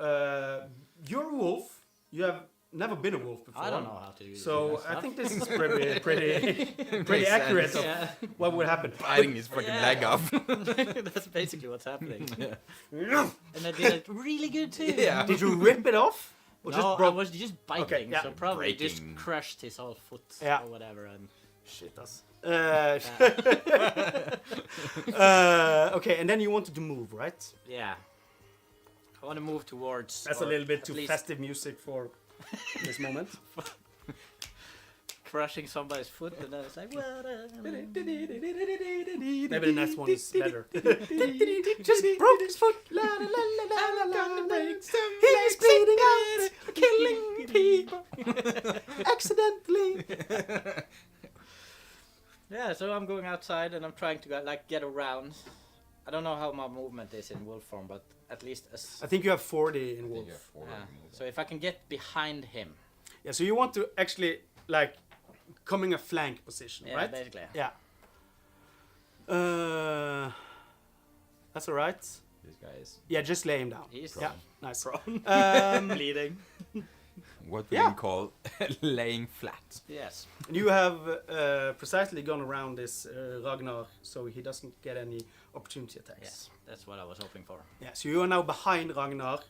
Speaker 2: you're a wolf. You have never been a wolf before.
Speaker 4: I don't know how to do
Speaker 2: So
Speaker 4: that
Speaker 2: I
Speaker 4: stuff.
Speaker 2: think this is pretty accurate of
Speaker 4: Yeah.
Speaker 2: what would happen.
Speaker 3: Biting his fucking
Speaker 4: Yeah.
Speaker 3: leg off.
Speaker 4: That's basically what's happening. And I did it really good too.
Speaker 3: Yeah.
Speaker 2: Did you rip it off? Or
Speaker 4: No,
Speaker 2: just
Speaker 4: I
Speaker 2: broke?
Speaker 4: was just biting,
Speaker 2: Okay, yeah.
Speaker 4: so probably just
Speaker 3: Breaking.
Speaker 4: crushed his whole foot
Speaker 2: Yeah.
Speaker 4: or whatever. And
Speaker 2: Shit does. Okay, and then you wanted to move, right?
Speaker 4: yeah, I want to move towards.
Speaker 2: That's a
Speaker 4: or
Speaker 2: little bit
Speaker 4: at
Speaker 2: too
Speaker 4: least
Speaker 2: festive music for this moment.
Speaker 4: crushing somebody's foot, and then it's like, well,
Speaker 2: Maybe the next one is better. Just broke his foot. La la la la la la la. He's bleeding out, killing people accidentally.
Speaker 4: yeah. So I'm going outside, and I'm trying to get around. I don't know how my movement is in wolf form, but at least as
Speaker 2: I think you have 40 in wolf.
Speaker 4: yeah. So if I can get behind him,
Speaker 2: Yeah, so you want to actually like coming a flank position,
Speaker 4: yeah,
Speaker 2: right?
Speaker 4: basically.
Speaker 2: Yeah. That's alright.
Speaker 3: this guy is.
Speaker 2: Yeah, just lay him down.
Speaker 4: He's
Speaker 2: Yeah, nice.
Speaker 4: bleeding.
Speaker 3: What we
Speaker 2: Yeah.
Speaker 3: can call laying flat.
Speaker 4: Yes.
Speaker 2: And you have precisely gone around this Ragnar, so he doesn't get any opportunity attacks.
Speaker 4: Yes. That's what I was hoping for.
Speaker 2: Yeah, so you are now behind Ragnar.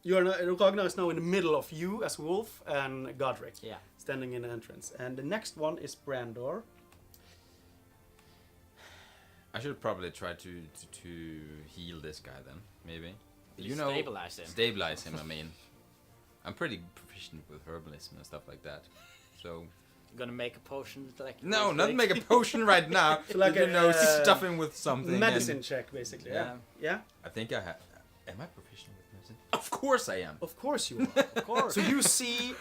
Speaker 2: Ragnar is now in the middle of you as Wolf and Godric,
Speaker 4: Yeah.
Speaker 2: standing in the entrance. And the next one is Brandor.
Speaker 3: I should probably try to heal this guy then, maybe.
Speaker 4: Stabilize him.
Speaker 3: Stabilize him. I mean, I'm pretty proficient with herbalism and stuff like that. So
Speaker 4: You're gonna make a potion like.
Speaker 3: no,
Speaker 4: real
Speaker 3: not
Speaker 4: quick?
Speaker 3: make a potion right now.
Speaker 2: So like
Speaker 3: Stuff him with something.
Speaker 2: Medicine
Speaker 3: and
Speaker 2: check, basically.
Speaker 4: Yeah.
Speaker 2: Yeah.
Speaker 3: I think I have. Am I proficient with medicine? Of course I am.
Speaker 2: Of course you are. Of course. So you see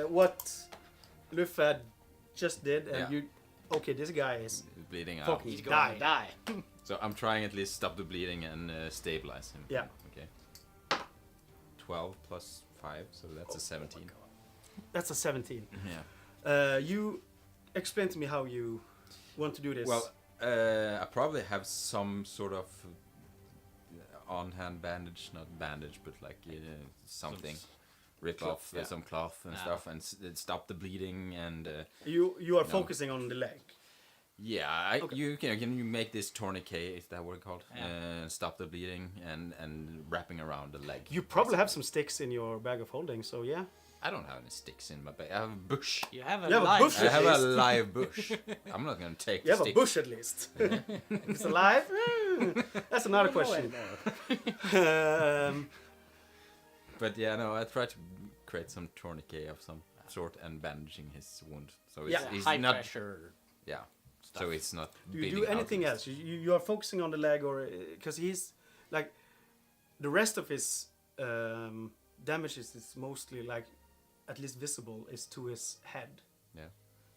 Speaker 2: what Lufad just did, and
Speaker 3: Yeah.
Speaker 2: you. Okay, this guy is
Speaker 3: Bleeding out.
Speaker 2: fucking
Speaker 4: He's gonna
Speaker 2: die.
Speaker 4: die.
Speaker 3: So I'm trying at least stop the bleeding and stabilize him.
Speaker 2: Yeah.
Speaker 3: Okay. 12 plus 5, so that's a 17.
Speaker 2: That's a 17.
Speaker 3: Yeah.
Speaker 2: You explain to me how you want to do this.
Speaker 3: Well, I probably have some sort of on-hand bandage, not bandage, but like something. Rip
Speaker 2: Cloth,
Speaker 3: off
Speaker 2: yeah.
Speaker 3: some cloth and
Speaker 4: Ah.
Speaker 3: stuff and stop the bleeding and
Speaker 2: you are
Speaker 3: no.
Speaker 2: focusing on the leg.
Speaker 3: yeah,
Speaker 2: Okay.
Speaker 3: you can you make this tourniquet, is that what it's called?
Speaker 4: Yeah.
Speaker 3: Stop the bleeding and wrapping around the leg.
Speaker 2: You probably have some sticks in your bag of holding, so yeah.
Speaker 3: I don't have any sticks in my bag. I have a bush.
Speaker 4: You have a
Speaker 2: You have a
Speaker 4: life.
Speaker 2: bush.
Speaker 3: I have a
Speaker 2: least.
Speaker 3: live bush. I'm not gonna take
Speaker 2: You
Speaker 3: the
Speaker 2: have a
Speaker 3: stick.
Speaker 2: bush at least. If it's alive, that's another question.
Speaker 3: But yeah, no, I try to create some tourniquet of some sort and bandaging his wound. So it's,
Speaker 2: Yeah.
Speaker 3: he's
Speaker 4: High
Speaker 3: not.
Speaker 4: pressure.
Speaker 3: Yeah.
Speaker 4: stuff.
Speaker 3: So it's not.
Speaker 2: Do you do
Speaker 3: bleeding out
Speaker 2: anything
Speaker 3: and
Speaker 2: else? You are focusing on the leg, or because he's like the rest of his damages is mostly like at least visible is to his head.
Speaker 3: Yeah.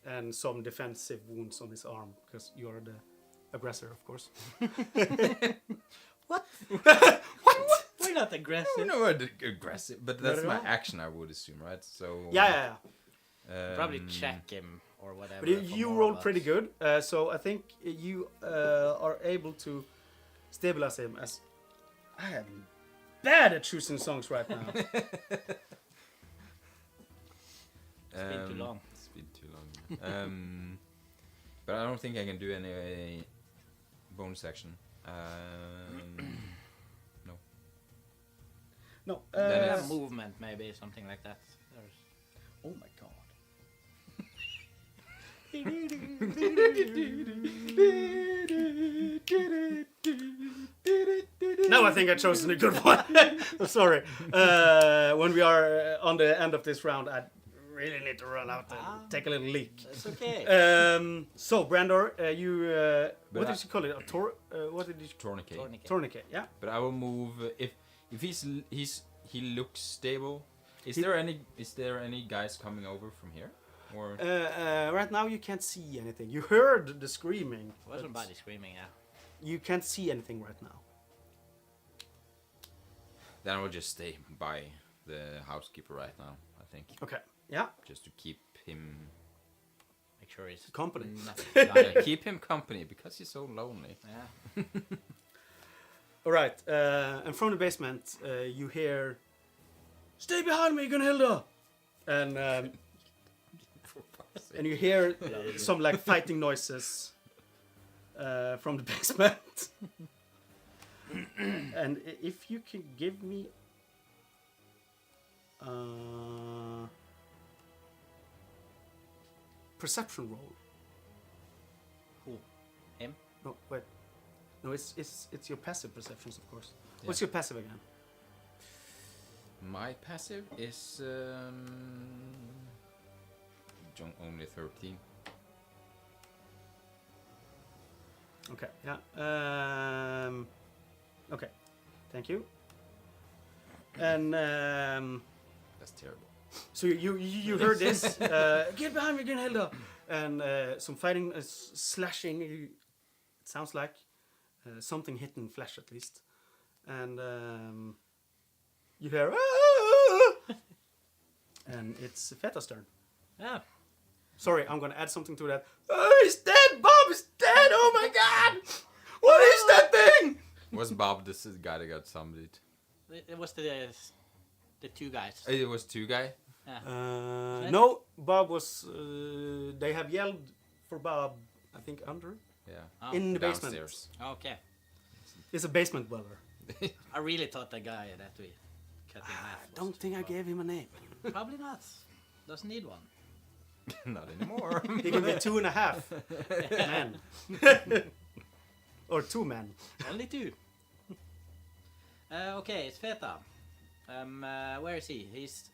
Speaker 2: And some defensive wounds on his arm because you're the aggressor, of course.
Speaker 4: What? We're not aggressive.
Speaker 3: You know, aggressive, but that's
Speaker 2: at
Speaker 3: my
Speaker 2: all.
Speaker 3: action, I would assume, right? So.
Speaker 2: Yeah.
Speaker 4: Probably
Speaker 3: um,
Speaker 4: check him or whatever.
Speaker 2: But
Speaker 4: for
Speaker 2: you
Speaker 4: more,
Speaker 2: rolled
Speaker 4: but-
Speaker 2: pretty good, so I think you are able to stabilize him. As I am bad at choosing songs right now.
Speaker 4: It's been too long.
Speaker 3: It's been too long. But I don't think I can do any bonus action. No.
Speaker 2: No.
Speaker 3: Then
Speaker 4: Yeah,
Speaker 3: it's-
Speaker 4: movement, maybe something like that. There's...
Speaker 2: Oh my god. No, I think I chosen a good one. I'm sorry. When we are on the end of this round, I really need to run out and take a little leak.
Speaker 4: It's okay.
Speaker 2: So, Brandor, you what
Speaker 3: But
Speaker 2: did you call it? What did you
Speaker 3: Tourniquet.
Speaker 4: Tourniquet.
Speaker 2: tourniquet? Yeah.
Speaker 3: But I will move if he looks stable. Is there any guys coming over from here? Or
Speaker 2: Right now, you can't see anything. You heard the screaming.
Speaker 4: Was
Speaker 2: but
Speaker 4: somebody screaming? Yeah.
Speaker 2: You can't see anything right now.
Speaker 3: then I will just stay by the housekeeper right now, I think.
Speaker 2: Okay. Yeah.
Speaker 3: Just to keep him
Speaker 4: Make sure he's
Speaker 2: Company.
Speaker 4: not
Speaker 3: keep him company because he's so lonely.
Speaker 4: Yeah.
Speaker 2: All right. And from the basement, you hear, "Stay behind me, Gunhilda!" And you hear some like fighting noises from the basement. And if you can give me perception roll.
Speaker 4: Who? Him?
Speaker 2: No, wait. No, it's your passive perceptions, of course. What's your passive again?
Speaker 3: My passive is only 13.
Speaker 2: Okay. Yeah. Okay. Thank you. And
Speaker 3: That's terrible.
Speaker 2: so you heard this? Get behind me, Gunhilda! And some fighting, slashing. It sounds like something hitting flesh at least. And you hear, "Ah!" And it's Feta's turn.
Speaker 4: Yeah.
Speaker 2: Sorry, I'm gonna add something to that. Oh, he's dead! Bob is dead! Oh my god! What is that thing?
Speaker 3: Was Bob this guy that got somebody?
Speaker 4: It was the two guys.
Speaker 3: It was two guy.
Speaker 4: Yeah.
Speaker 2: No, Bob was. They have yelled for Bob. I think under
Speaker 3: Yeah.
Speaker 4: Oh.
Speaker 2: in the basement.
Speaker 3: Downstairs.
Speaker 4: Okay.
Speaker 2: It's a basement dweller.
Speaker 4: I really thought the guy that we cut in half.
Speaker 2: I don't think I gave him a name.
Speaker 4: Probably not. Doesn't need one.
Speaker 3: Not anymore.
Speaker 2: He can be 2.5 men. Or 2 men.
Speaker 4: Only 2. Okay, it's Feta. Where is he? He's.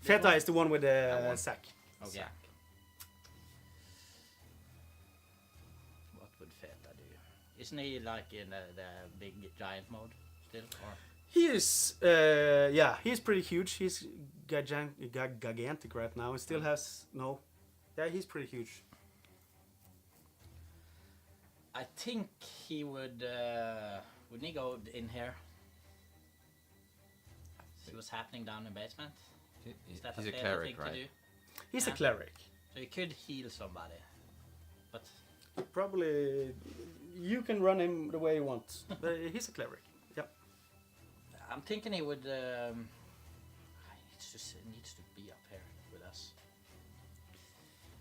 Speaker 2: Feta is the one with
Speaker 3: That
Speaker 2: the
Speaker 3: one.
Speaker 2: sack.
Speaker 4: Okay. What would Feta do? Isn't he like in the big giant mode still? Or?
Speaker 2: He is, he's pretty huge. He's gigantic right now. He still has, yeah, he's pretty huge.
Speaker 4: I think he would he go in here? See what's happening down in the basement? Is that
Speaker 3: He's a
Speaker 4: fair
Speaker 3: cleric,
Speaker 4: thing to
Speaker 3: right?
Speaker 4: do?
Speaker 2: He's
Speaker 4: Yeah.
Speaker 2: a cleric.
Speaker 4: So he could heal somebody. But
Speaker 2: Probably, you can run him the way you want. But he's a cleric. Yep.
Speaker 4: I'm thinking he would he needs to be up here with us.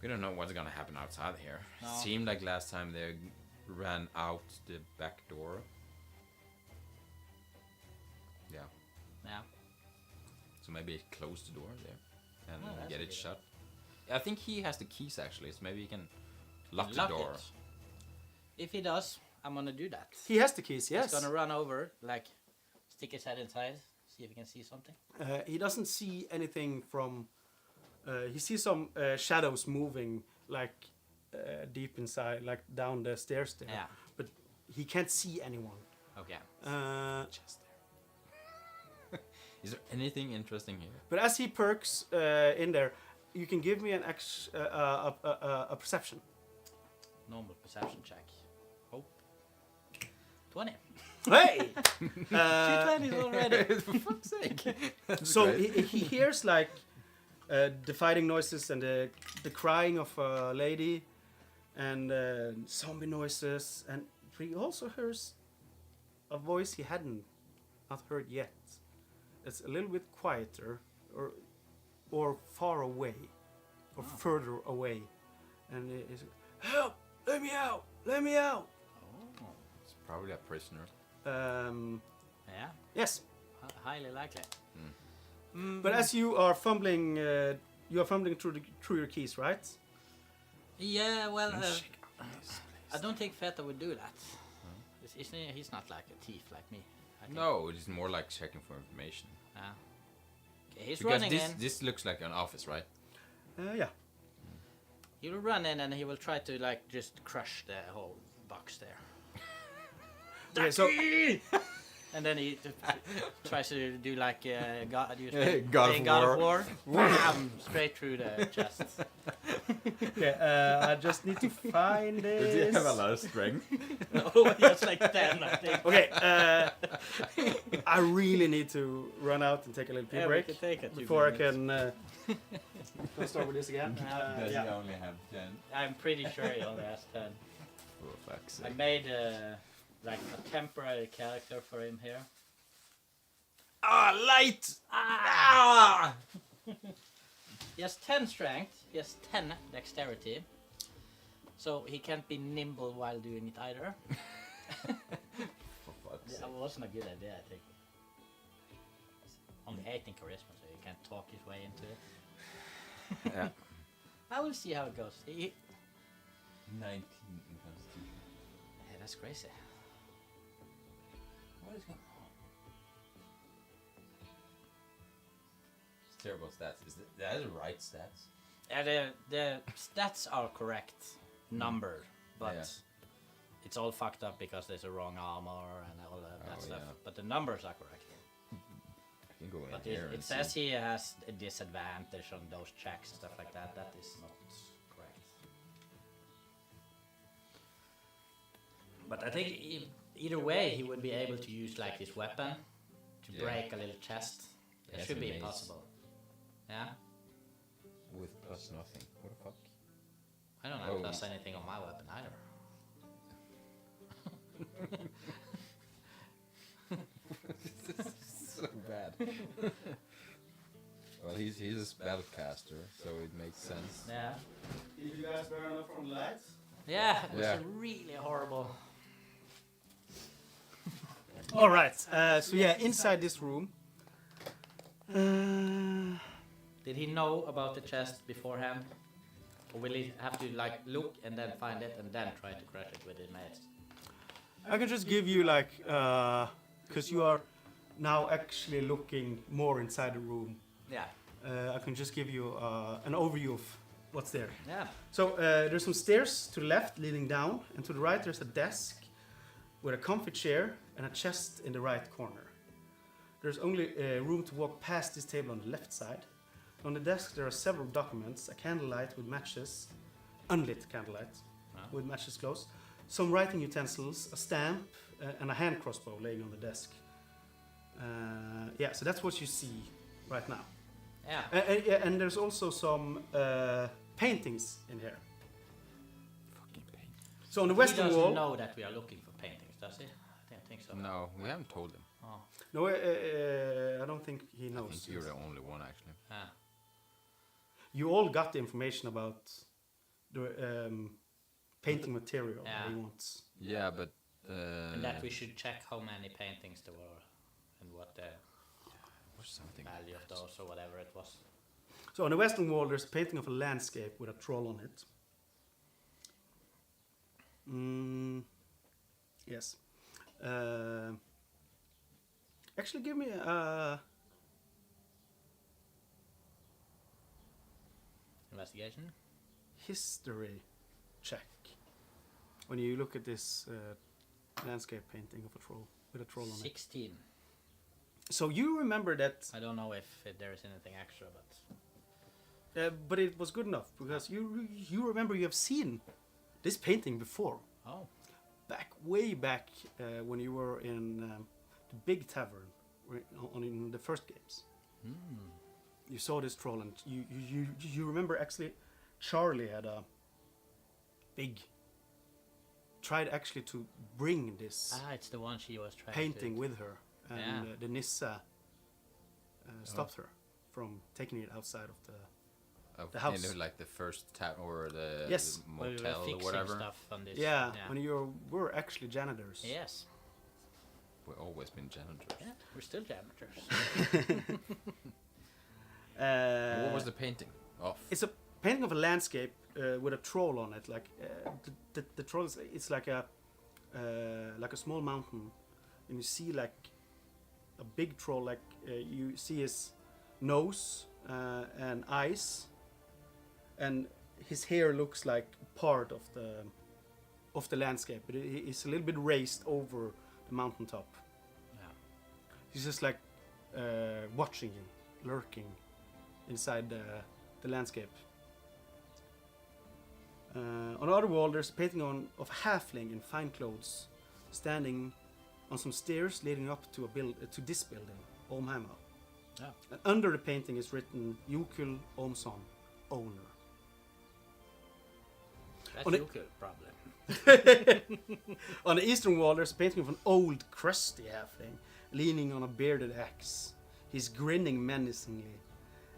Speaker 3: We don't know what's gonna happen outside here.
Speaker 4: No.
Speaker 3: Seemed like last time they ran out the back door. Yeah.
Speaker 4: Yeah.
Speaker 3: So maybe close the door there and
Speaker 4: Oh, that's
Speaker 3: get
Speaker 4: a
Speaker 3: it
Speaker 4: good
Speaker 3: shut. I think he has the keys actually, so maybe he can lock the
Speaker 4: Lock
Speaker 3: door.
Speaker 4: it. If he does, I'm gonna do that.
Speaker 2: He has the keys, yes.
Speaker 4: He's gonna run over, like stick his head inside, see if he can see something.
Speaker 2: He doesn't see anything from. He sees some shadows moving, like deep inside, like down the stairs there.
Speaker 4: Yeah.
Speaker 2: But he can't see anyone.
Speaker 4: Okay.
Speaker 3: Just there. Is there anything interesting here?
Speaker 2: But as he perks in there, you can give me an a perception.
Speaker 4: Normal perception check. Hope. 20.
Speaker 2: Hey!
Speaker 4: 220s already.
Speaker 3: For fuck's sake. That's
Speaker 2: So
Speaker 3: great.
Speaker 2: he hears like the fighting noises and the crying of a lady and zombie noises, and he also hears a voice he hadn't not heard yet. It's a little bit quieter or far away or further away, and it's help! Let me out! Let me out!
Speaker 4: Oh.
Speaker 3: It's probably a prisoner.
Speaker 4: Yeah.
Speaker 2: Yes.
Speaker 4: Highly likely.
Speaker 2: But as you are fumbling through your keys, right?
Speaker 4: Yeah, well,
Speaker 3: Shake up this
Speaker 4: I don't think Feta would do that. He's not like a thief like me. I think.
Speaker 3: No, it's more like checking for information.
Speaker 4: Yeah. Okay, he's
Speaker 3: Because
Speaker 4: running in.
Speaker 3: this looks like an office, right?
Speaker 2: Yeah.
Speaker 4: He will run in and he will try to like just crush the whole box there.
Speaker 2: Okay, so
Speaker 4: And then he tries to do like God,
Speaker 3: God of
Speaker 4: War. Bam! Straight through the chest.
Speaker 2: okay, I just need to find this.
Speaker 3: lot of strength?
Speaker 4: Oh, just like 10, I think.
Speaker 2: Okay, I really need to run out and take a little pee
Speaker 4: Yeah, we
Speaker 2: break
Speaker 4: can take a 2
Speaker 2: before
Speaker 4: minutes.
Speaker 2: I can start with this again. Yeah.
Speaker 3: only have 10?
Speaker 4: I'm pretty sure he only has 10.
Speaker 3: For fuck's
Speaker 4: I
Speaker 3: sake.
Speaker 4: made like a temporary character for him here.
Speaker 3: Ah, light! Ah!
Speaker 4: He has 10 strength, he has 10 dexterity, so he can't be nimble while doing it either.
Speaker 3: For fuck's sake.
Speaker 4: That wasn't a good idea, I think. Only 8 in charisma, so he can't talk his way into it.
Speaker 3: Yeah.
Speaker 4: I will see how it goes.
Speaker 3: 19 in constitution.
Speaker 4: Yeah, that's crazy.
Speaker 3: What is going on? It's terrible stats. Is that the right stats?
Speaker 4: The stats are correct, numbered, but
Speaker 3: Yeah.
Speaker 4: it's all fucked up because there's a wrong armor and all that
Speaker 3: Oh,
Speaker 4: stuff.
Speaker 3: yeah.
Speaker 4: But the numbers are correct.
Speaker 3: I can go in
Speaker 4: But
Speaker 3: here
Speaker 4: it
Speaker 3: and
Speaker 4: says
Speaker 3: see.
Speaker 4: he has a disadvantage on those checks and stuff like that. That is not correct. But I think either way, he would be able to use like his weapon to
Speaker 3: Yeah.
Speaker 4: break a little chest. It
Speaker 3: That's
Speaker 4: should be
Speaker 3: amazing.
Speaker 4: possible. Yeah,
Speaker 3: With plus nothing. What the fuck?
Speaker 4: I don't
Speaker 3: Oh.
Speaker 4: have plus anything on my weapon either.
Speaker 3: Well, he's a spellcaster, so it makes sense.
Speaker 4: Yeah.
Speaker 2: Did you guys burn up from the lights?
Speaker 4: Yeah, it was
Speaker 3: Yeah.
Speaker 4: really horrible.
Speaker 2: All right. So yeah, inside this room.
Speaker 4: Did he know about the chest beforehand? Or will he have to like look and then find it and then try to crush it with his mace?
Speaker 2: I can just give you like, because you are now actually looking more inside the room.
Speaker 4: Yeah.
Speaker 2: I can just give you an overview of what's there.
Speaker 4: Yeah.
Speaker 2: So there's some stairs to the left leading down, and to the right there's a desk with a comfy chair and a chest in the right corner. There's only room to walk past this table on the left side. On the desk there are several documents, a candlelight with matches, unlit candlelight with matches close, some writing utensils, a stamp, and a hand crossbow laying on the desk. Yeah, so that's what you see right now.
Speaker 4: Yeah.
Speaker 2: And there's also some paintings in here.
Speaker 3: Fucking pain.
Speaker 2: So on the
Speaker 4: He
Speaker 2: western
Speaker 4: doesn't
Speaker 2: wall,
Speaker 4: know that we are looking for paintings, does he? I don't think so.
Speaker 3: No, we haven't told him.
Speaker 4: Oh.
Speaker 2: no, I don't think he
Speaker 3: I
Speaker 2: knows.
Speaker 3: think you're the only one, actually.
Speaker 4: Ah.
Speaker 2: You all got the information about the painting material that he
Speaker 4: Yeah.
Speaker 2: wants.
Speaker 3: Yeah, but...
Speaker 4: And that we should check how many paintings there were and what the
Speaker 3: or something.
Speaker 4: value of those or whatever it was.
Speaker 2: So on the western wall, there's a painting of a landscape with a troll on it. Yes. Actually, give me a...
Speaker 4: Investigation?
Speaker 2: history check when you look at this landscape painting of a troll with a troll on it.
Speaker 4: 16.
Speaker 2: So you remember that,
Speaker 4: I don't know if there is anything extra, but
Speaker 2: but it was good enough because you remember you have seen this painting before,
Speaker 4: oh,
Speaker 2: way back when you were in the big tavern in the first games. You saw this troll, and you remember actually Charlie had a big tried actually to bring this
Speaker 4: it's the one she was trying
Speaker 2: painting
Speaker 4: to.
Speaker 2: with her, and
Speaker 4: Yeah.
Speaker 2: the Nissa stopped her from taking it outside of the the house.
Speaker 3: You know, like the first tab or the,
Speaker 2: Yes.
Speaker 3: the
Speaker 4: Well, we were
Speaker 3: motel or
Speaker 4: fixing
Speaker 3: whatever.
Speaker 4: stuff on this.
Speaker 2: yeah, when you were actually janitors.
Speaker 4: Yes.
Speaker 3: We've always been janitors.
Speaker 4: Yeah, we're still janitors.
Speaker 3: What was the painting of?
Speaker 2: It's a painting of a landscape with a troll on it. Like the troll is, it's like a small mountain, and you see like a big troll. Like you see his nose and eyes, and his hair looks like part of the landscape, but it's a little bit raised over the mountaintop.
Speaker 4: Yeah.
Speaker 2: He's just like watching you, lurking inside the landscape. On the other wall, there's a painting of a halfling in fine clothes, standing on some stairs leading up to to this building, Ormhammer.
Speaker 4: Yeah.
Speaker 2: And under the painting is written Jokul Omson, owner.
Speaker 4: That's
Speaker 2: On the-
Speaker 4: your good problem.
Speaker 2: On the eastern wall, there's a painting of an old, crusty halfling leaning on a bearded axe. He's grinning menacingly,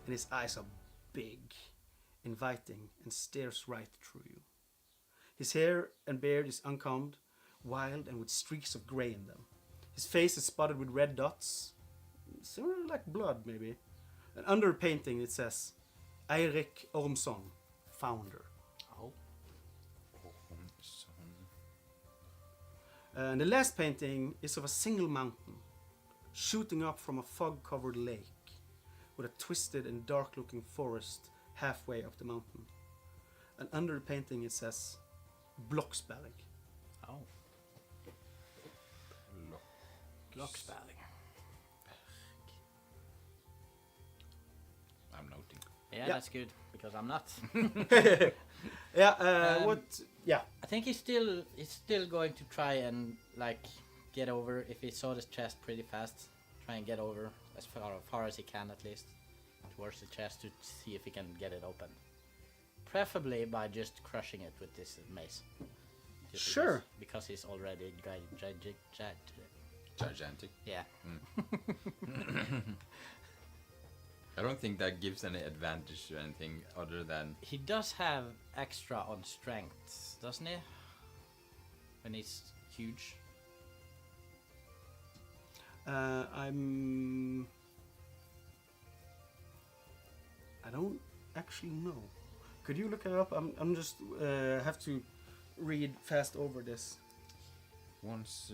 Speaker 2: and his eyes are big, inviting, and stares right through you. His hair and beard is uncombed, wild, and with streaks of grey in them. His face is spotted with red dots, similar like blood, maybe. And under the painting, it says, Eirik Ormson, founder.
Speaker 4: Oh.
Speaker 2: And the last painting is of a single mountain, shooting up from a fog-covered lake, with a twisted and dark-looking forest halfway up the mountain. And under the painting it says, Blockspelling.
Speaker 4: Oh. Blockspelling.
Speaker 3: I'm noting.
Speaker 4: Yeah,
Speaker 2: Yeah.
Speaker 4: that's good because I'm not.
Speaker 2: Yeah, what? Yeah,
Speaker 4: I think he's still going to try and like get over if he saw this chest pretty fast. Try and get over as far as he can at least towards the chest to see if he can get it open. Preferably by just crushing it with this mace. Just
Speaker 2: Sure.
Speaker 4: Because he's already
Speaker 3: Gigantic.
Speaker 4: Yeah.
Speaker 3: I don't think that gives any advantage to anything other than
Speaker 4: He does have extra on strength, doesn't he? When he's huge.
Speaker 2: I don't actually know. Could you look it up? I'm just have to read fast over this.
Speaker 3: once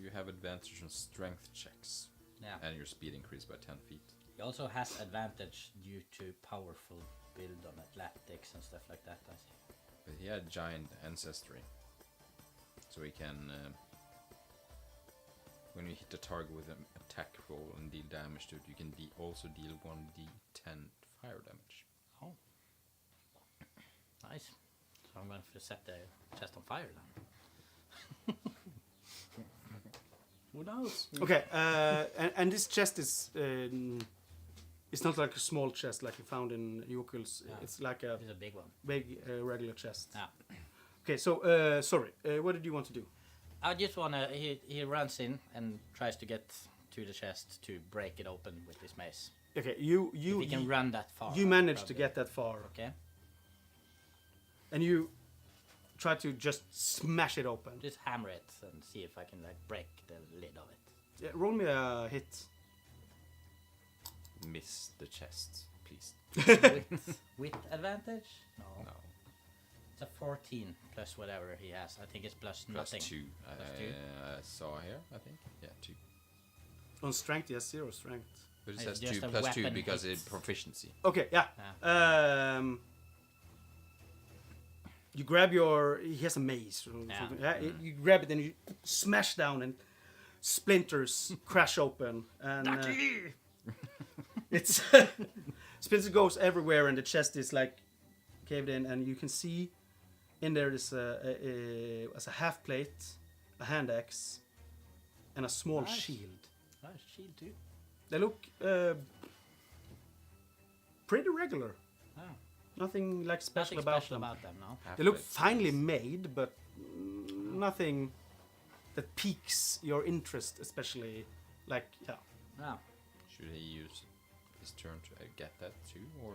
Speaker 3: you have advantage on strength checks,
Speaker 4: Yeah.
Speaker 3: and your speed increased by 10 feet.
Speaker 4: He also has advantage due to powerful build on athletics and stuff like that, I think.
Speaker 3: But he had giant ancestry, so he can. When you hit a target with an attack roll and deal damage to it, you can also deal 1d10 fire damage.
Speaker 4: Oh. Nice. So I'm going to set the chest on fire then. Who knows?
Speaker 2: Okay, and this chest is it's not like a small chest like you found in Jokul's.
Speaker 4: Yeah.
Speaker 2: It's like a
Speaker 4: It's a big one.
Speaker 2: big regular chest.
Speaker 4: Yeah.
Speaker 2: Okay, so sorry, what did you want to do?
Speaker 4: I just wanna. He runs in and tries to get to the chest to break it open with his mace.
Speaker 2: Okay,
Speaker 4: If he can run that far.
Speaker 2: you managed to
Speaker 4: probably.
Speaker 2: get that far,
Speaker 4: Okay.
Speaker 2: and you try to just smash it open.
Speaker 4: Just hammer it and see if I can like break the lid of it.
Speaker 2: Yeah, roll me a hit.
Speaker 3: Miss the chest, please.
Speaker 4: with advantage? No.
Speaker 3: No.
Speaker 4: It's a 14 plus whatever he has. I think it's plus
Speaker 3: Plus
Speaker 4: nothing.
Speaker 3: 2.
Speaker 4: Plus two.
Speaker 3: I saw here, I think. Yeah, 2.
Speaker 2: On strength, he has 0 strength.
Speaker 3: But it
Speaker 4: It's
Speaker 3: says
Speaker 4: just
Speaker 3: 2
Speaker 4: a
Speaker 3: plus 2
Speaker 4: weapon
Speaker 3: because
Speaker 4: hit.
Speaker 3: it's proficiency.
Speaker 2: Okay, yeah. You grab your. He has a mace. Or
Speaker 4: Yeah.
Speaker 2: something. Yeah. You grab it and you smash down, and splinters crash open, and it's splinter goes everywhere, and the chest is like caved in, and you can see in there is a half plate, a hand axe, and a small
Speaker 4: Nice.
Speaker 2: shield.
Speaker 4: Nice shield too.
Speaker 2: They look pretty regular.
Speaker 4: Oh.
Speaker 2: Nothing like special
Speaker 4: Nothing
Speaker 2: about
Speaker 4: special
Speaker 2: them.
Speaker 4: about them, no.
Speaker 2: They look
Speaker 3: Half-blades.
Speaker 2: finely made, but nothing that piques your interest, especially like yeah.
Speaker 4: No.
Speaker 3: Should he use his turn to get that too, or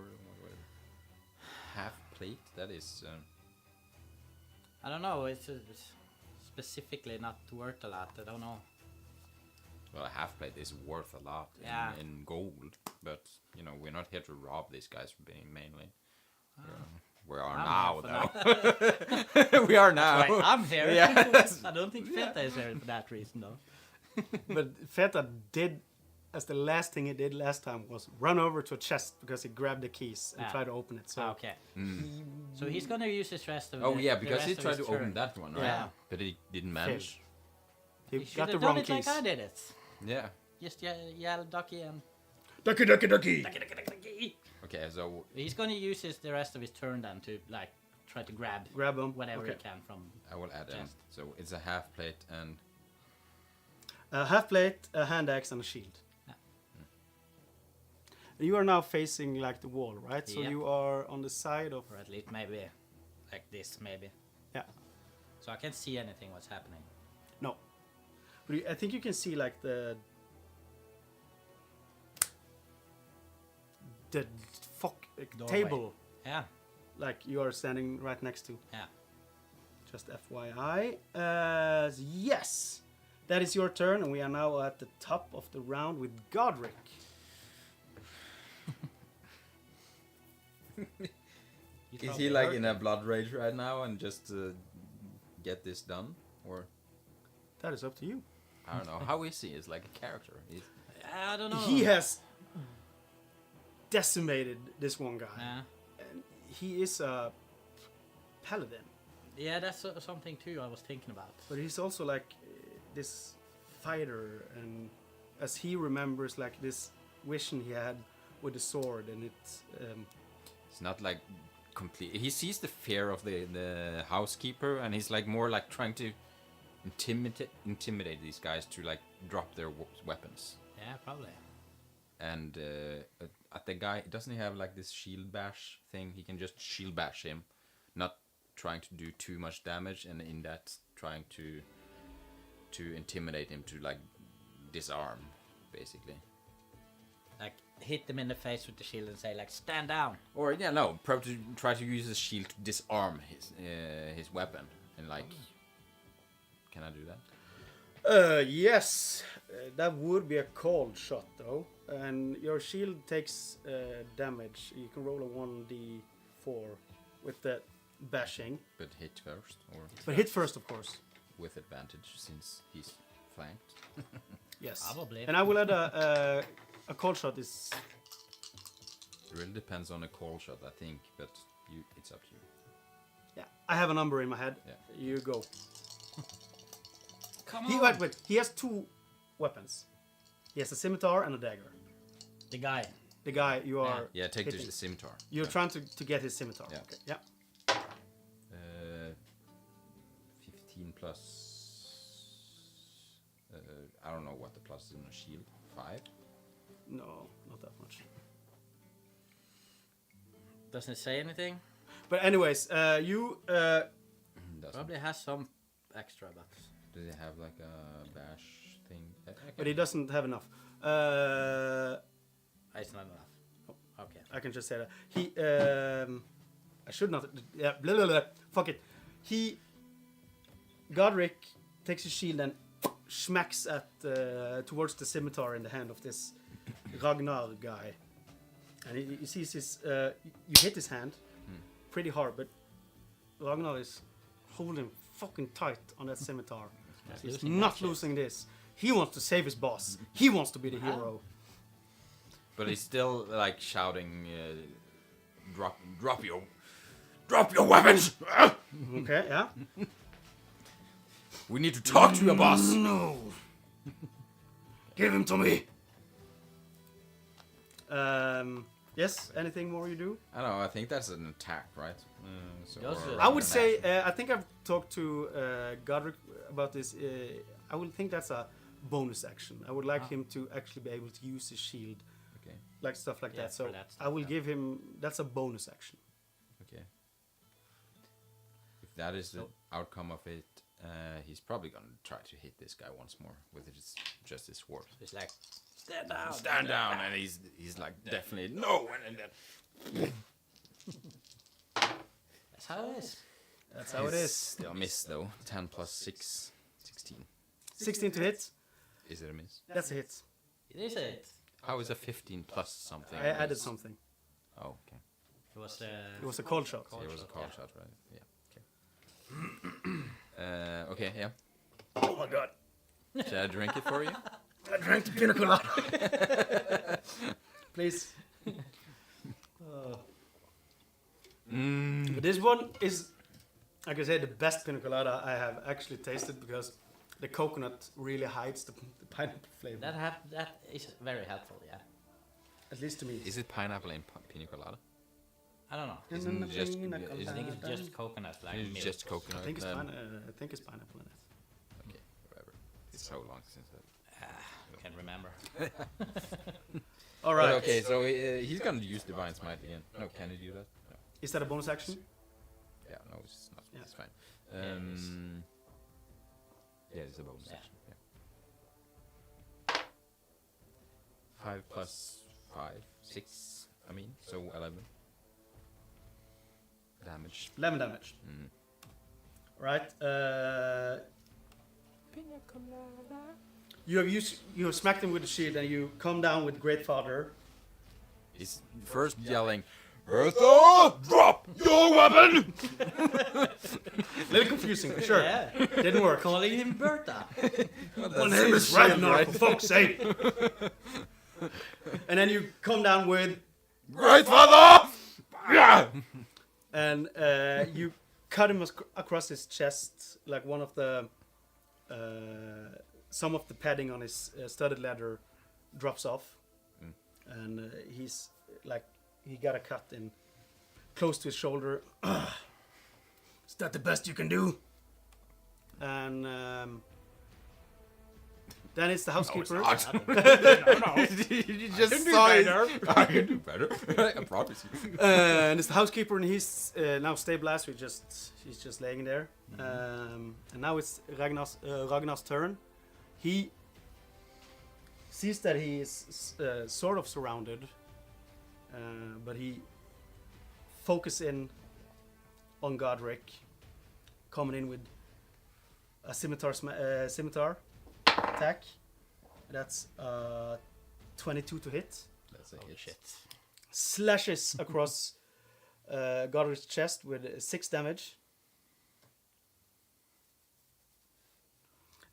Speaker 3: half plate? That is.
Speaker 4: I don't know. It's specifically not worth a lot. I don't know.
Speaker 3: Well, a half plate is worth a lot
Speaker 4: Yeah.
Speaker 3: in gold, but you know we're not here to rob these guys for being mainly. We are
Speaker 4: I'm
Speaker 3: now,
Speaker 4: here
Speaker 3: though. We are now.
Speaker 4: Right, I'm here.
Speaker 3: Yes.
Speaker 4: I don't think Feta is here for that reason, though.
Speaker 2: But Feta did, as the last thing he did last time was run over to a chest because he grabbed the keys and
Speaker 4: Ah.
Speaker 2: tried to open it. So
Speaker 4: Okay. So he's gonna use his rest of
Speaker 3: Oh
Speaker 4: the,
Speaker 3: yeah,
Speaker 4: the
Speaker 3: because
Speaker 4: rest
Speaker 3: he
Speaker 4: of
Speaker 3: tried
Speaker 4: his
Speaker 3: to open
Speaker 4: turn.
Speaker 3: that one, right?
Speaker 4: Yeah.
Speaker 3: But he didn't manage.
Speaker 2: he
Speaker 4: He should
Speaker 2: got the
Speaker 4: have done
Speaker 2: wrong
Speaker 4: it
Speaker 2: keys.
Speaker 4: like I did it.
Speaker 3: Yeah.
Speaker 4: Just yell ducky and
Speaker 2: Ducky, ducky, ducky.
Speaker 3: Okay, so
Speaker 4: he's gonna use the rest of his turn then to like try to grab
Speaker 2: Grab him.
Speaker 4: whatever
Speaker 2: Okay.
Speaker 4: he can from.
Speaker 3: I will add in.
Speaker 4: Chest.
Speaker 3: So it's a half plate and
Speaker 2: A half plate, a hand axe, and a shield.
Speaker 4: Yeah.
Speaker 2: You are now facing like the wall, right? So
Speaker 4: Yep.
Speaker 2: you are on the side of.
Speaker 4: Or at least maybe like this, maybe.
Speaker 2: Yeah.
Speaker 4: So I can't see anything what's happening.
Speaker 2: No. But I think you can see like the
Speaker 4: Doorway.
Speaker 2: table,
Speaker 4: Yeah.
Speaker 2: like you are standing right next to.
Speaker 4: Yeah.
Speaker 2: Just FYI. Yes, that is your turn, and we are now at the top of the round with Godric.
Speaker 3: is he like in a blood rage right now and just get this done, or
Speaker 2: That is up to you.
Speaker 3: I don't know how is he? Is like a character. He's,
Speaker 4: I don't know.
Speaker 2: He has decimated this one guy.
Speaker 4: Yeah.
Speaker 2: And he is a paladin,
Speaker 4: Yeah, that's something too I was thinking about.
Speaker 2: but he's also like this fighter, and as he remembers like this vision he had with the sword, and it's
Speaker 3: it's not like complete. He sees the fear of the housekeeper, and he's like more like trying to intimidate these guys to like drop their weapons.
Speaker 4: Yeah, probably.
Speaker 3: And at the guy, doesn't he have like this shield bash thing? He can just shield bash him, not trying to do too much damage, and in that trying to to intimidate him to like disarm, basically.
Speaker 4: Like hit them in the face with the shield and say like stand down.
Speaker 3: Or yeah, no, probably try to use the shield to disarm his weapon and like. Can I do that?
Speaker 2: Yes, that would be a cold shot though, and your shield takes damage. You can roll a 1d4 with the bashing,
Speaker 3: But hit first, or
Speaker 2: but hit first, of course.
Speaker 3: with advantage since he's flanked.
Speaker 2: Yes,
Speaker 4: Probably.
Speaker 2: And I will add a cold shot is
Speaker 3: It really depends on a call shot, I think, but it's up to you.
Speaker 2: yeah. I have a number in my head.
Speaker 3: Yeah.
Speaker 2: You go.
Speaker 4: Come
Speaker 2: Wait. He has two weapons. He has a scimitar and a dagger.
Speaker 4: The guy.
Speaker 2: The guy you are.
Speaker 3: Yeah, take
Speaker 2: hitting.
Speaker 3: the scimitar.
Speaker 2: You're
Speaker 3: Yeah.
Speaker 2: trying to get his scimitar.
Speaker 3: Yeah.
Speaker 2: Okay. Yeah.
Speaker 3: 15 plus. I don't know what the plus is on a shield. 5.
Speaker 2: No, not that much.
Speaker 4: Doesn't it say anything?
Speaker 2: But anyways, you.
Speaker 3: Doesn't.
Speaker 4: Probably has some extra, but
Speaker 3: Do they have like a bash thing?
Speaker 2: But he doesn't have enough.
Speaker 4: it's not enough. Okay.
Speaker 2: I can just say that he. I should not. Yeah. Blah, blah, blah. Fuck it. Godric takes his shield and smacks at towards the scimitar in the hand of this Ragnar guy, and he sees his. You hit his hand pretty hard, but Ragnar is holding fucking tight on that scimitar. He's
Speaker 4: losing
Speaker 2: not
Speaker 4: that shit.
Speaker 2: losing this. He wants to save his boss. He wants to be the hero.
Speaker 3: But he's still like shouting, drop your weapons!
Speaker 2: Okay, yeah.
Speaker 3: We need to talk to your boss.
Speaker 2: No. Give him to me. Yes. Anything more you do?
Speaker 3: I don't know. I think that's an attack, right? So,
Speaker 4: Does
Speaker 3: or
Speaker 4: it?
Speaker 2: I would
Speaker 3: an
Speaker 2: say
Speaker 3: action.
Speaker 2: I think I've talked to Godric about this. I would think that's a bonus action. I would like him to actually be able to use his shield,
Speaker 3: Okay.
Speaker 2: like stuff like
Speaker 4: Yeah,
Speaker 2: that. So
Speaker 4: for that stuff,
Speaker 2: I will
Speaker 4: yeah.
Speaker 2: give him. That's a bonus action.
Speaker 3: Okay. If that is the outcome of it, he's probably gonna try to hit this guy once more with just his sword.
Speaker 4: It's like stand down.
Speaker 3: Stand down, and he's like definitely no, and then
Speaker 4: That's how it is.
Speaker 2: That's how it is.
Speaker 3: Still miss though. 10 plus 6, 16.
Speaker 2: 16 to hit.
Speaker 3: Is it a miss?
Speaker 2: That's a hit.
Speaker 4: It is it.
Speaker 3: How is a 15 plus something?
Speaker 2: I added
Speaker 3: miss?
Speaker 2: something.
Speaker 3: Oh, okay.
Speaker 4: It was
Speaker 2: It was a cold shot.
Speaker 3: So it was a call shot, right? Yeah. Okay. Okay. Yeah.
Speaker 2: Oh my god!
Speaker 3: Should I drink it for you?
Speaker 2: I drank the pina colada. Please. But this one is, like I said, the best pina colada I have actually tasted because the coconut really hides the pineapple flavor.
Speaker 4: That is very helpful. Yeah.
Speaker 2: At least to me.
Speaker 3: Is it pineapple in pina colada?
Speaker 4: I don't know.
Speaker 3: Isn't it just-
Speaker 2: Pina
Speaker 3: isn't
Speaker 4: I think it's
Speaker 2: colada.
Speaker 4: just coconut, like
Speaker 3: It's
Speaker 4: milk.
Speaker 3: just coconut.
Speaker 2: I think it's pineapple in it.
Speaker 3: Okay, whatever. It's so long since that.
Speaker 4: Can't remember.
Speaker 2: All
Speaker 3: But
Speaker 2: right.
Speaker 3: okay, so he's gonna use Divine Smite again. No, can he do that? No.
Speaker 2: Is that a bonus action?
Speaker 3: Yeah, no, it's not.
Speaker 2: Yeah.
Speaker 3: It's fine.
Speaker 4: Yeah, it is.
Speaker 3: Yeah, it's a bonus
Speaker 4: Yeah.
Speaker 3: action. Yeah. 5 plus 5, 6. I mean, so 11 damage.
Speaker 2: 11 damage.
Speaker 3: Mm.
Speaker 2: Right. You have smacked him with the shield and you come down with Great Father.
Speaker 3: He's first yelling, "Bertha, drop your weapon!"
Speaker 2: Little confusing, for sure.
Speaker 4: Yeah.
Speaker 2: Didn't work.
Speaker 4: Calling him Bertha.
Speaker 2: My name is Ragnar, for fuck's sake. And then you come down with,
Speaker 3: Great father! Yeah!
Speaker 2: and you cut him across his chest, like one of the, some of the padding on his studded leather drops off, and he's like, he got a cut in close to his shoulder. Is that the best you can do? And Then it's the housekeeper.
Speaker 3: No, it's not.
Speaker 4: No.
Speaker 3: You just
Speaker 4: can do
Speaker 3: saw it.
Speaker 4: better.
Speaker 3: I can do better. I promise you.
Speaker 2: And it's the housekeeper, and he's now stabilized. He's just laying there. And now it's Ragnar's turn. He sees that he is sort of surrounded, but he focuses in on Godric, coming in with a scimitar attack. That's 22 to hit.
Speaker 3: That's a
Speaker 4: Holy
Speaker 3: hit.
Speaker 4: shit.
Speaker 2: Slashes across Godric's chest with 6 damage.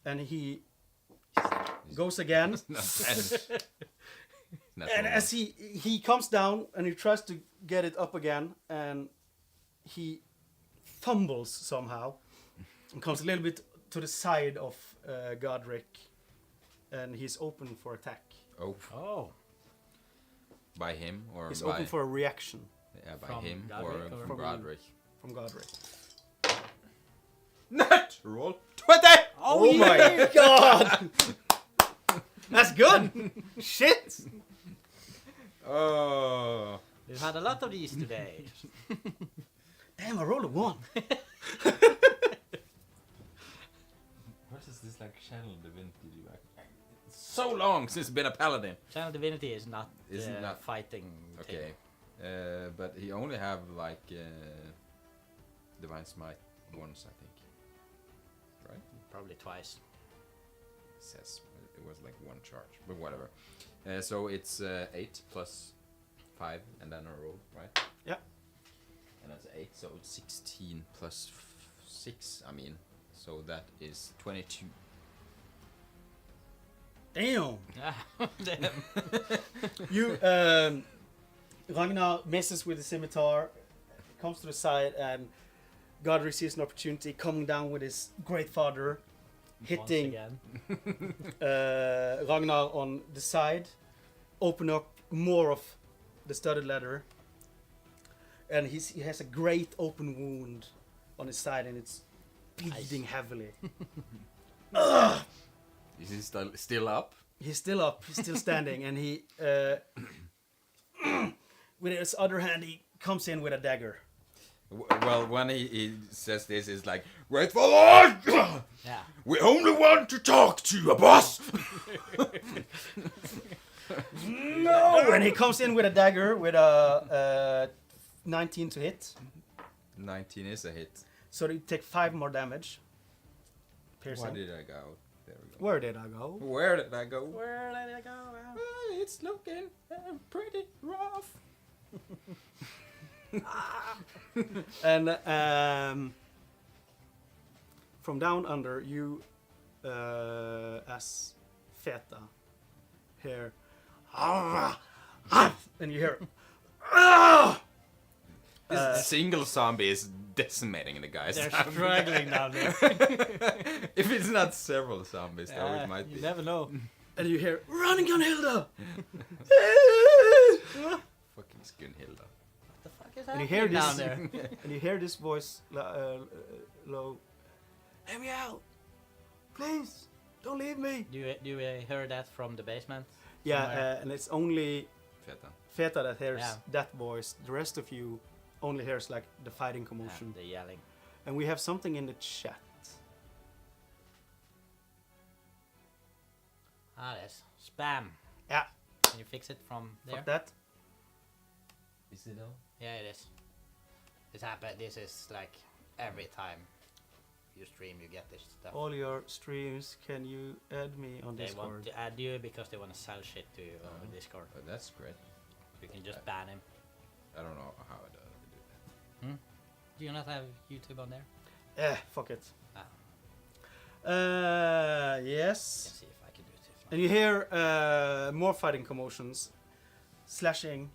Speaker 2: And he goes again. And as he comes down and he tries to get it up again, and he fumbles somehow and comes a little bit to the side of Godric, and he's open for attack.
Speaker 3: Oh,
Speaker 4: Oh.
Speaker 3: by him or
Speaker 2: He's
Speaker 3: by
Speaker 2: open for a reaction
Speaker 3: yeah, by
Speaker 4: From
Speaker 3: him
Speaker 4: Godric
Speaker 3: or
Speaker 4: or-
Speaker 3: from Godric.
Speaker 2: from Godric.
Speaker 3: Natural 20.
Speaker 2: Oh my god! That's good! Shit!
Speaker 3: Oh.
Speaker 4: We've had a lot of these today.
Speaker 2: Damn, I rolled a 1.
Speaker 3: What is this like channel divinity? It's so long since it's been a paladin.
Speaker 4: Channel Divinity is not
Speaker 3: Isn't not-
Speaker 4: fighting.
Speaker 3: Okay, but he only have like divine smite once, I think. Right?
Speaker 4: Probably twice.
Speaker 3: It says it was like 1 charge, but whatever. So it's 8 plus 5 and then a roll, right?
Speaker 2: Yeah.
Speaker 3: And that's 8, so it's 16 plus 6. I mean, so that is 22.
Speaker 2: Damn!
Speaker 4: Damn.
Speaker 2: You, Ragnar messes with the scimitar, comes to the side, and Godric sees an opportunity, coming down with his great father, hitting
Speaker 4: Once again.
Speaker 2: Ragnar on the side, open up more of the studded leather, and he has a great open wound on his side, and it's bleeding heavily.
Speaker 3: Is he still up?
Speaker 2: He's still up, he's still standing, and he, with his other hand, he comes in with a dagger.
Speaker 3: Well, when he says this, it's like, wait for Lord!
Speaker 4: Yeah.
Speaker 3: We only want to talk to you, boss!
Speaker 2: No! And he comes in with a dagger with a 19 to hit.
Speaker 3: 19 is a hit.
Speaker 2: So you take 5 more damage. Piercing.
Speaker 3: Where did I go? There we go.
Speaker 2: Where did I go?
Speaker 3: Where did I go?
Speaker 4: Where did I go?
Speaker 3: It's looking pretty rough.
Speaker 2: And from down under, you, as Feta, hear, and you hear,
Speaker 3: This single zombie is decimating the guys.
Speaker 4: They're struggling down there.
Speaker 3: If it's not several zombies, though, it might
Speaker 4: you
Speaker 3: be.
Speaker 4: never know.
Speaker 2: and you hear, running Gunhilda!
Speaker 3: Fucking Gunhilda.
Speaker 4: What the fuck is
Speaker 2: And you
Speaker 4: happening
Speaker 2: hear this,
Speaker 4: down there?
Speaker 2: and you hear this voice low. Let me out, please. Don't leave me.
Speaker 4: Do we hear that from the basement?
Speaker 2: Yeah,
Speaker 4: Somewhere?
Speaker 2: and it's only
Speaker 3: Feta.
Speaker 2: Feta that hears
Speaker 4: Yeah.
Speaker 2: that voice. The rest of you only hears like the fighting commotion.
Speaker 4: And the yelling.
Speaker 2: And we have something in the chat.
Speaker 4: Ah, yes. Spam.
Speaker 2: Yeah,
Speaker 4: Can you fix it from there?
Speaker 2: fuck that.
Speaker 3: Is it all?
Speaker 4: Yeah, it is. This happen. This is like every time you stream, you get this stuff.
Speaker 2: All your streams, can you add me on
Speaker 4: They
Speaker 2: Discord?
Speaker 4: want to add you because they want to sell shit to you on Discord.
Speaker 3: Oh, that's great.
Speaker 4: You can just ban him.
Speaker 3: I don't know how I do that.
Speaker 4: Do you not have YouTube on there?
Speaker 2: Fuck it.
Speaker 4: Ah.
Speaker 2: Yes.
Speaker 4: Let's see if I can do it. If not.
Speaker 2: And you hear more fighting commotions, slashing.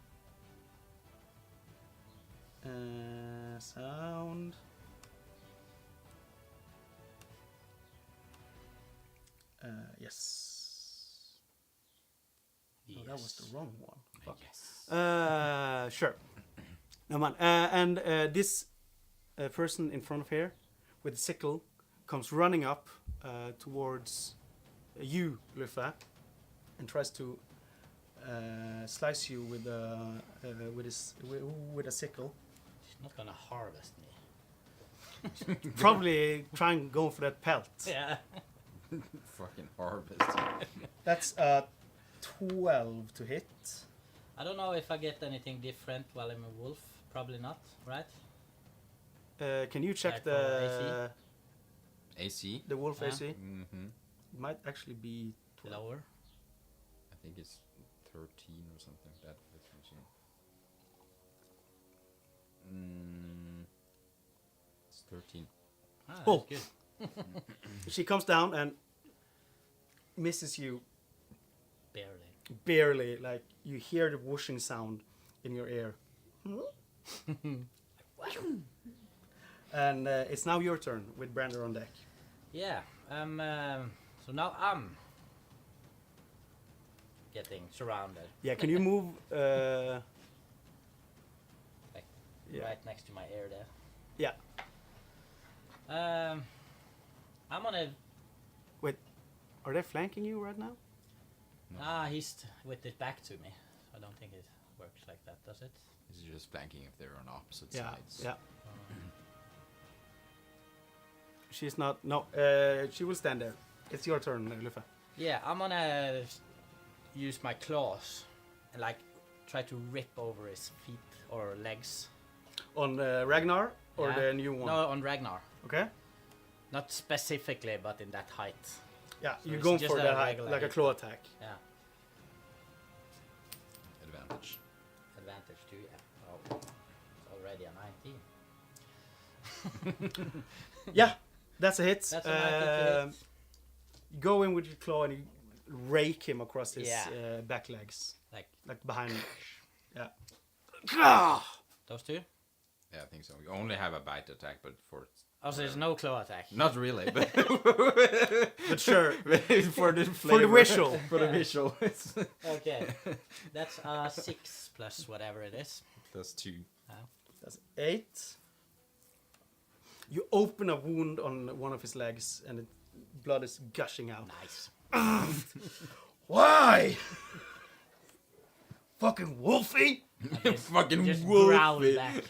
Speaker 2: Sound. Yes. No, that was the wrong one. Fuck. Sure. No man. And this person in front of here with the sickle comes running up towards you, Lufa, and tries to slice you with with a sickle.
Speaker 4: He's not gonna harvest me.
Speaker 2: Probably trying going for that pelt.
Speaker 4: Yeah.
Speaker 3: Fucking harvest.
Speaker 2: That's 12 to hit.
Speaker 4: I don't know if I get anything different while I'm a wolf. Probably not, right?
Speaker 2: Can you check
Speaker 4: Like for
Speaker 3: AC.
Speaker 2: the wolf
Speaker 4: Yeah.
Speaker 2: AC?
Speaker 3: Mm-hmm.
Speaker 2: Might actually be 12.
Speaker 4: Lower.
Speaker 3: I think it's 13 or something like that. Let's see. It's 13.
Speaker 4: Ah, that's
Speaker 2: Oh.
Speaker 4: good.
Speaker 2: She comes down and misses you
Speaker 4: Barely.
Speaker 2: barely. Like you hear the whooshing sound in your ear. And it's now your turn with Brander on deck.
Speaker 4: Yeah. So now I'm getting surrounded.
Speaker 2: Yeah, can you move?
Speaker 4: Like
Speaker 2: Yeah.
Speaker 4: right next to my ear there.
Speaker 2: Yeah.
Speaker 4: I'm gonna.
Speaker 2: Wait, are they flanking you right now?
Speaker 3: No.
Speaker 4: He's with his back to me. I don't think it works like that, does it?
Speaker 3: It's just flanking if they're on opposite
Speaker 2: Yeah.
Speaker 3: sides.
Speaker 2: Yeah. She's not. No. She will stand there. It's your turn, Lufa.
Speaker 4: Yeah, I'm gonna use my claws and like try to rip over his feet or legs.
Speaker 2: On Ragnar or
Speaker 4: Yeah.
Speaker 2: the new one?
Speaker 4: No, on Ragnar.
Speaker 2: Okay.
Speaker 4: Not specifically, but in that height.
Speaker 2: Yeah,
Speaker 4: So
Speaker 2: you're
Speaker 4: it's
Speaker 2: going
Speaker 4: just
Speaker 2: for
Speaker 4: a
Speaker 2: the
Speaker 4: regular
Speaker 2: like a
Speaker 4: hit.
Speaker 2: claw attack.
Speaker 4: Yeah,
Speaker 3: Advantage.
Speaker 4: advantage too. Yeah. Oh, it's already a 19.
Speaker 2: Yeah, that's a hit.
Speaker 4: That's a 19 to hit.
Speaker 2: Go in with your claw and you rake him across his
Speaker 4: Yeah.
Speaker 2: back legs,
Speaker 4: Like
Speaker 2: like behind him. Yeah.
Speaker 4: those two.
Speaker 3: Yeah, I think so. You only have a bite attack, but for
Speaker 4: Oh, so there's no claw attack.
Speaker 3: not really, but
Speaker 2: But sure,
Speaker 3: for the
Speaker 2: for the visual.
Speaker 3: for the visual, it's
Speaker 4: Okay, that's 6 plus whatever it is.
Speaker 3: +2.
Speaker 2: That's 8. You open a wound on one of his legs and blood is gushing out.
Speaker 4: Nice.
Speaker 2: Why? Fucking Wolfie!
Speaker 3: Fucking
Speaker 4: Just growl
Speaker 3: wolfy.
Speaker 4: back.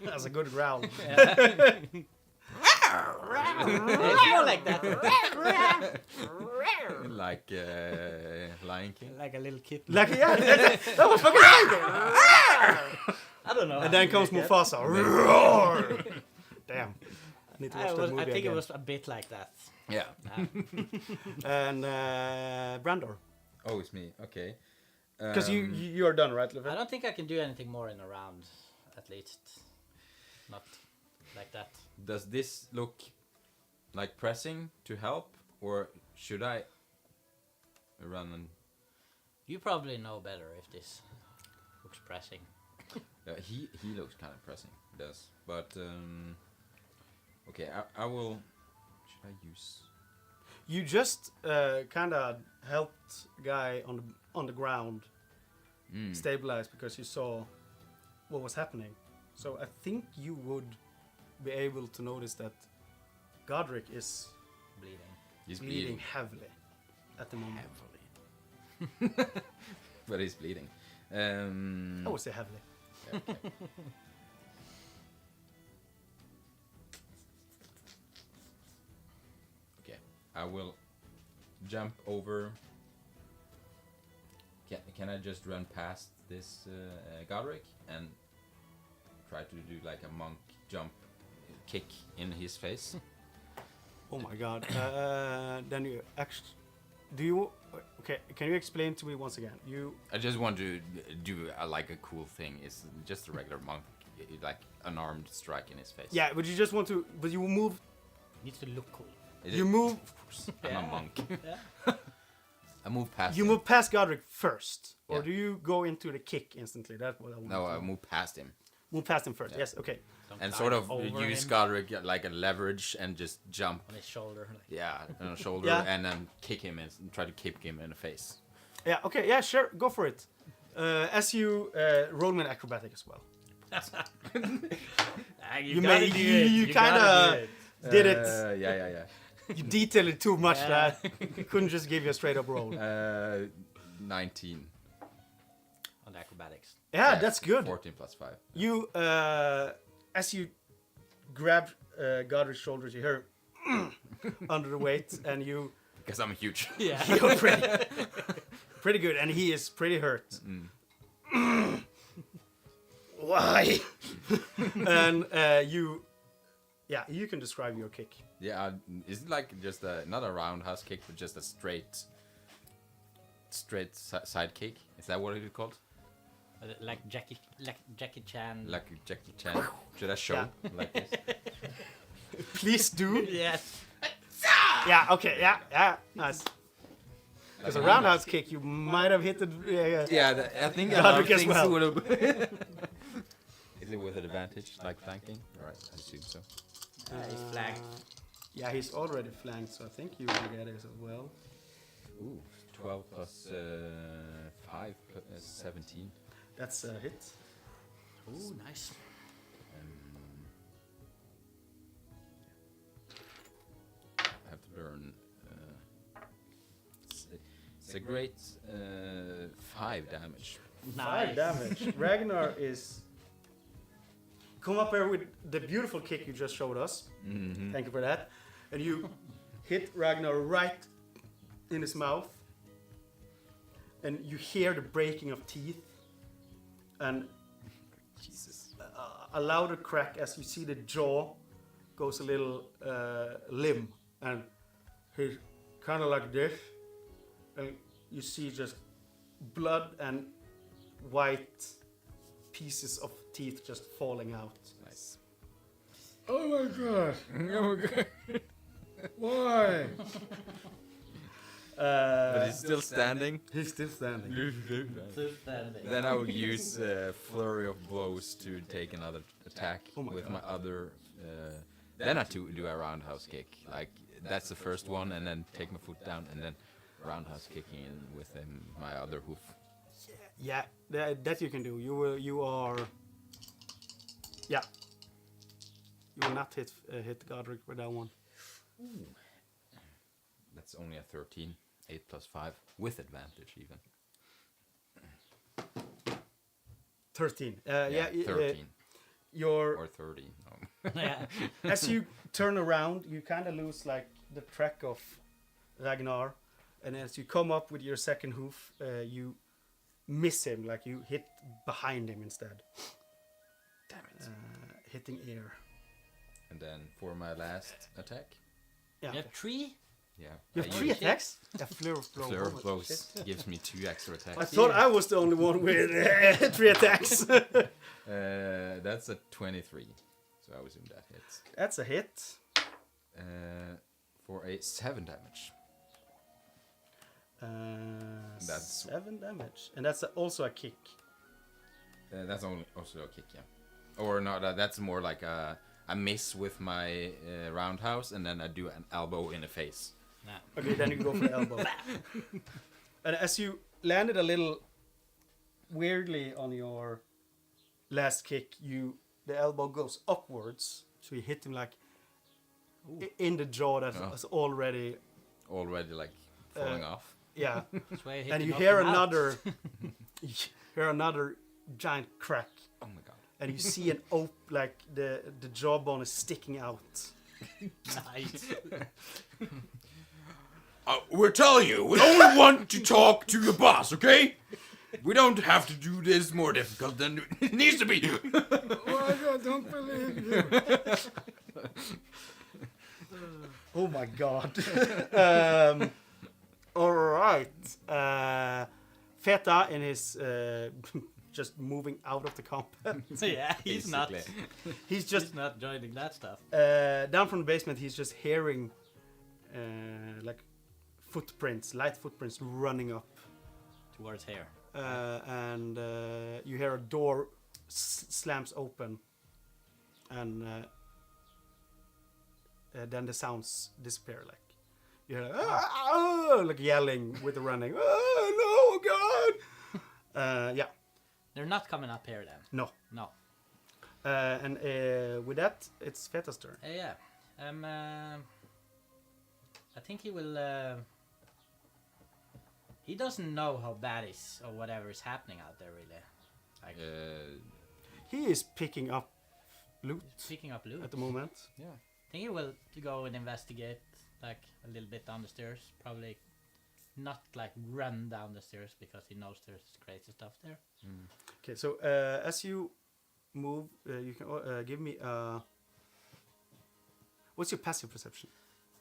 Speaker 2: That's a good growl.
Speaker 4: It's more like that.
Speaker 3: Like Lion King.
Speaker 4: Like a little kitten.
Speaker 2: Like, yeah, that was fucking right.
Speaker 4: I don't know.
Speaker 2: And then comes Mufasa. Roar! Damn. I need to watch that movie
Speaker 4: I think
Speaker 2: again.
Speaker 4: it was a bit like that.
Speaker 3: Yeah.
Speaker 2: And Brandor.
Speaker 3: Oh, it's me. Okay.
Speaker 2: Because you are done, right,
Speaker 4: I
Speaker 2: Levin?
Speaker 4: don't think I can do anything more in a round, at least. Not like that.
Speaker 3: Does this look like pressing to help, or should I run and?
Speaker 4: You probably know better if this looks pressing.
Speaker 3: He looks kind of pressing. He does, but okay. I will. Should I use?
Speaker 2: You just kind of helped a guy on the ground stabilize because you saw what was happening. So I think you would be able to notice that Godric is
Speaker 4: Bleeding.
Speaker 3: He's
Speaker 2: bleeding
Speaker 3: bleeding.
Speaker 2: heavily at the moment.
Speaker 3: But he's bleeding.
Speaker 2: I would say heavily.
Speaker 3: Okay. Okay, I will jump over. Can I just run past this Godric and try to do like a monk jump kick in his face?
Speaker 2: Oh my god. Then you actually... Do you... Okay, can you explain to me once again? You...
Speaker 3: I just want to do like a cool thing. It's just a regular monk, like unarmed strike in his face.
Speaker 2: Yeah, but you just want to... But you move...
Speaker 4: Needs to look cool.
Speaker 2: You move...
Speaker 3: I'm
Speaker 4: Yeah.
Speaker 3: a monk.
Speaker 4: Yeah.
Speaker 3: I move past.
Speaker 2: You
Speaker 3: him.
Speaker 2: move past Godric first. Or
Speaker 3: Yeah.
Speaker 2: do you go into the kick instantly? That's what I want
Speaker 3: No,
Speaker 2: to
Speaker 3: I
Speaker 2: know.
Speaker 3: move past him
Speaker 2: Move past him first.
Speaker 3: Yeah.
Speaker 2: Yes, okay.
Speaker 4: Don't
Speaker 3: and
Speaker 4: dive
Speaker 3: sort of
Speaker 4: over
Speaker 3: use
Speaker 4: him
Speaker 3: Godric like a leverage and just jump.
Speaker 4: on his shoulder. Like,
Speaker 3: Yeah, on the shoulder
Speaker 2: Yeah.
Speaker 3: and then kick him and try to kick him in the face.
Speaker 2: Yeah, okay, yeah, sure, go for it. As you roll me an acrobatic as well.
Speaker 4: ah,
Speaker 2: You
Speaker 4: gotta
Speaker 2: may-
Speaker 4: do
Speaker 2: you-
Speaker 4: it.
Speaker 2: you
Speaker 4: gotta
Speaker 2: kinda-
Speaker 4: do it.
Speaker 2: Did it.
Speaker 3: Yeah.
Speaker 2: You detailed it too much. That you couldn't just give you a straight up roll.
Speaker 3: 19.
Speaker 5: On acrobatics.
Speaker 2: Yeah, that's good.
Speaker 3: 14 plus 5.
Speaker 2: You, as you grab Godric's shoulders, you hear under the weight, and you
Speaker 3: Because I'm huge.
Speaker 5: Yeah.
Speaker 2: feel pretty good, and he is pretty hurt. Why? And you can describe your kick.
Speaker 3: Yeah, is it like just not a roundhouse kick, but just a straight side kick? Is that what it is called?
Speaker 5: Like Jackie Chan.
Speaker 3: Like Jackie Chan? Should I show like this?
Speaker 2: Please do.
Speaker 5: Yes.
Speaker 2: Yeah. Okay. Yeah. Nice. Because a roundhouse kick, you might have hit the.
Speaker 3: Yeah, I think
Speaker 2: Godric as well.
Speaker 3: would have. Is it with an advantage, like flanking? Right, I assume so.
Speaker 5: He's flanked.
Speaker 2: Yeah, he's already flanked, so I think you will get it as well.
Speaker 3: Ooh, 12 plus 5 plus 17.
Speaker 2: That's a hit.
Speaker 5: Ooh, nice.
Speaker 3: I have to burn. It's a great 5 damage.
Speaker 2: 5 damage. Ragnar is. Come up here with the beautiful kick you just showed us.
Speaker 3: Mm-hmm.
Speaker 2: Thank you for that. And you hit Ragnar right in his mouth. And you hear the breaking of teeth. And
Speaker 3: Jesus.
Speaker 2: a louder crack as you see the jaw goes a little limb. And he's kind of like this. And you see just blood and white pieces of teeth just falling out.
Speaker 3: Nice.
Speaker 2: Oh my god! Why?
Speaker 3: But he's still standing.
Speaker 2: He's still standing.
Speaker 3: Then I will use flurry of blows to take another attack
Speaker 2: Oh my
Speaker 3: with
Speaker 2: God.
Speaker 3: my other. Then I do a roundhouse kick. Like that's the first one, and then take my foot down, and then roundhouse kicking in with my other hoof.
Speaker 2: Yeah, that you can do. You are. Yeah. You will not hit Godric with that one.
Speaker 3: That's only a 13. 8 plus 5 with advantage even.
Speaker 2: 13.
Speaker 3: 13
Speaker 2: Your
Speaker 3: or 30. No.
Speaker 5: Yeah.
Speaker 2: as you turn around, you kind of lose like the track of Ragnar, and as you come up with your second hoof, you miss him. Like you hit behind him instead.
Speaker 3: Damn it.
Speaker 2: Hitting air.
Speaker 3: And then for my last attack,
Speaker 2: Yeah.
Speaker 5: You have 3?
Speaker 3: yeah.
Speaker 2: You have
Speaker 3: I
Speaker 2: 3
Speaker 3: use
Speaker 2: attacks? Yeah, fleur of blows.
Speaker 3: Fleur
Speaker 2: Oh
Speaker 3: of
Speaker 2: my
Speaker 3: blows
Speaker 2: shit.
Speaker 3: gives me 2 extra attacks.
Speaker 2: I thought I was the only one with 3 attacks.
Speaker 3: That's a 23. So I assume that hits.
Speaker 2: That's a hit.
Speaker 3: For a 7 damage. That's-
Speaker 2: 7 damage. And that's also a kick.
Speaker 3: That's also a kick, yeah. Or no, that's more like a miss with my roundhouse, and then I do an elbow in the face.
Speaker 5: Nah.
Speaker 2: Okay, then you go for the elbow. And as you landed a little weirdly on your last kick, the elbow goes upwards, so you hit him like in the jaw that was already
Speaker 3: Already like falling off.
Speaker 2: yeah.
Speaker 5: That's why I hit
Speaker 2: And
Speaker 5: him
Speaker 2: you
Speaker 5: up
Speaker 2: hear
Speaker 5: and out.
Speaker 2: another giant crack,
Speaker 3: Oh my god.
Speaker 2: and you see like the jawbone is sticking out.
Speaker 5: Nice.
Speaker 3: We're telling you, we only want to talk to your boss, okay? We don't have to do this more difficult than it needs to be.
Speaker 2: Oh, I don't believe you. Oh my god. All right. Feta in his just moving out of the compound.
Speaker 5: Yeah, he's not.
Speaker 3: Basically.
Speaker 2: He's just
Speaker 5: He's not joining that stuff.
Speaker 2: down from the basement. He's just hearing like footprints, light footprints running up,
Speaker 5: Towards here.
Speaker 2: and you hear a door slams open, and then the sounds disappear. Like you hear like yelling with the running. Oh no, God! Yeah,
Speaker 5: They're not coming up here then.
Speaker 2: no.
Speaker 5: No.
Speaker 2: And with that, it's Feta's turn.
Speaker 5: Yeah.
Speaker 4: I think he will. He doesn't know how bad is or whatever is happening out there, really. Like
Speaker 2: He is picking up loot
Speaker 4: picking up loot.
Speaker 2: at the moment.
Speaker 3: Yeah.
Speaker 4: I think he will go and investigate like a little bit down the stairs. Probably not like run down the stairs because he knows there's crazy stuff there.
Speaker 2: Okay, so as you move, you can give me what's your passive perception?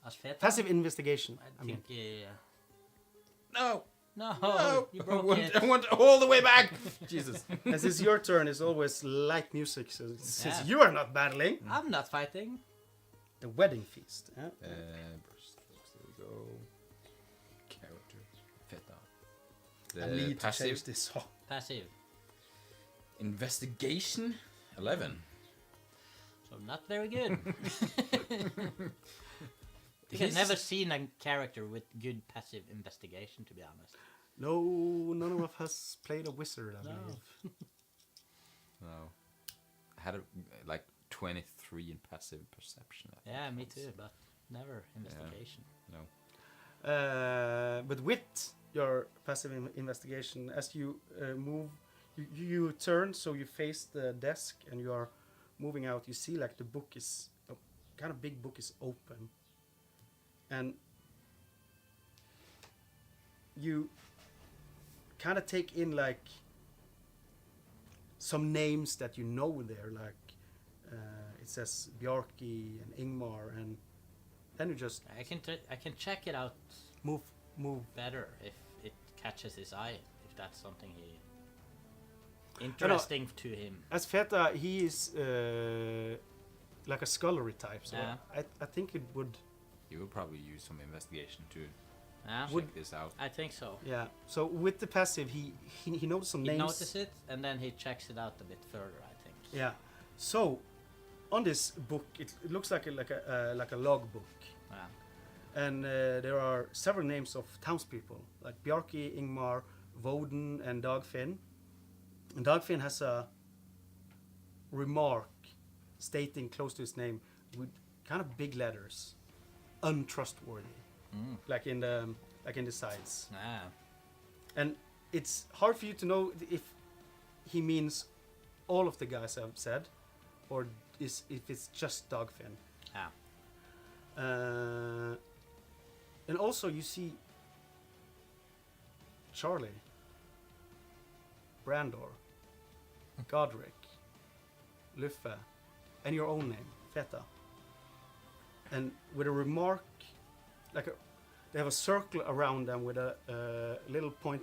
Speaker 4: As Feta,
Speaker 2: Passive investigation.
Speaker 4: I
Speaker 2: I mean,
Speaker 4: think.
Speaker 3: No.
Speaker 4: No,
Speaker 3: No.
Speaker 4: you
Speaker 3: I
Speaker 4: broke
Speaker 3: want,
Speaker 4: it.
Speaker 3: I want all the way back. Jesus.
Speaker 2: and since your turn is always light music, so since
Speaker 4: Yeah.
Speaker 2: you are not battling,
Speaker 4: I'm not fighting.
Speaker 2: the wedding feast. Yeah?
Speaker 3: Brushstrokes, there we go. Character. Feta.
Speaker 2: I need to
Speaker 3: passive
Speaker 2: change this song.
Speaker 4: Passive.
Speaker 3: investigation 11.
Speaker 4: So not very good. I have
Speaker 3: His-
Speaker 4: never seen a character with good passive investigation, to be honest.
Speaker 2: No, none of us has played a wizard, I
Speaker 4: No.
Speaker 2: believe.
Speaker 3: No. I had like 23 in passive perception. I think
Speaker 4: Yeah,
Speaker 3: it
Speaker 4: me
Speaker 3: was.
Speaker 4: too, but never investigation.
Speaker 3: No.
Speaker 2: But with your passive investigation, as you move, you turn, so you face the desk, and you are moving out. You see, like the book is a kind of big book is open, and you kind of take in like some names that you know there, like it says Bjarki and Ingmar, and then you just
Speaker 4: I can check it out
Speaker 2: move.
Speaker 4: better if it catches his eye, if that's something interesting to him.
Speaker 2: As Feta, he is like a scholarly type, so
Speaker 4: Yeah.
Speaker 2: I think it would,
Speaker 3: You will probably use some investigation to
Speaker 4: Yeah,
Speaker 3: check this out.
Speaker 4: I think so.
Speaker 2: yeah. So with the passive, he knows some
Speaker 4: He
Speaker 2: names.
Speaker 4: notices it and then he checks it out a bit further, I think.
Speaker 2: Yeah. So on this book, it looks like a log book,
Speaker 4: Yeah.
Speaker 2: and there are several names of townspeople like Bjarki, Ingmar, Voden, and Dagfinn. And Dagfinn has a remark stating close to his name with kind of big letters, untrustworthy, like in the sides.
Speaker 4: Yeah.
Speaker 2: And it's hard for you to know if he means all of the guys I've said, or if it's just Dagfinn.
Speaker 4: Yeah.
Speaker 2: And also you see Charlie, Brandor, Godric, Luffe, and your own name, Feta. And with a remark, they have a circle around them with a little point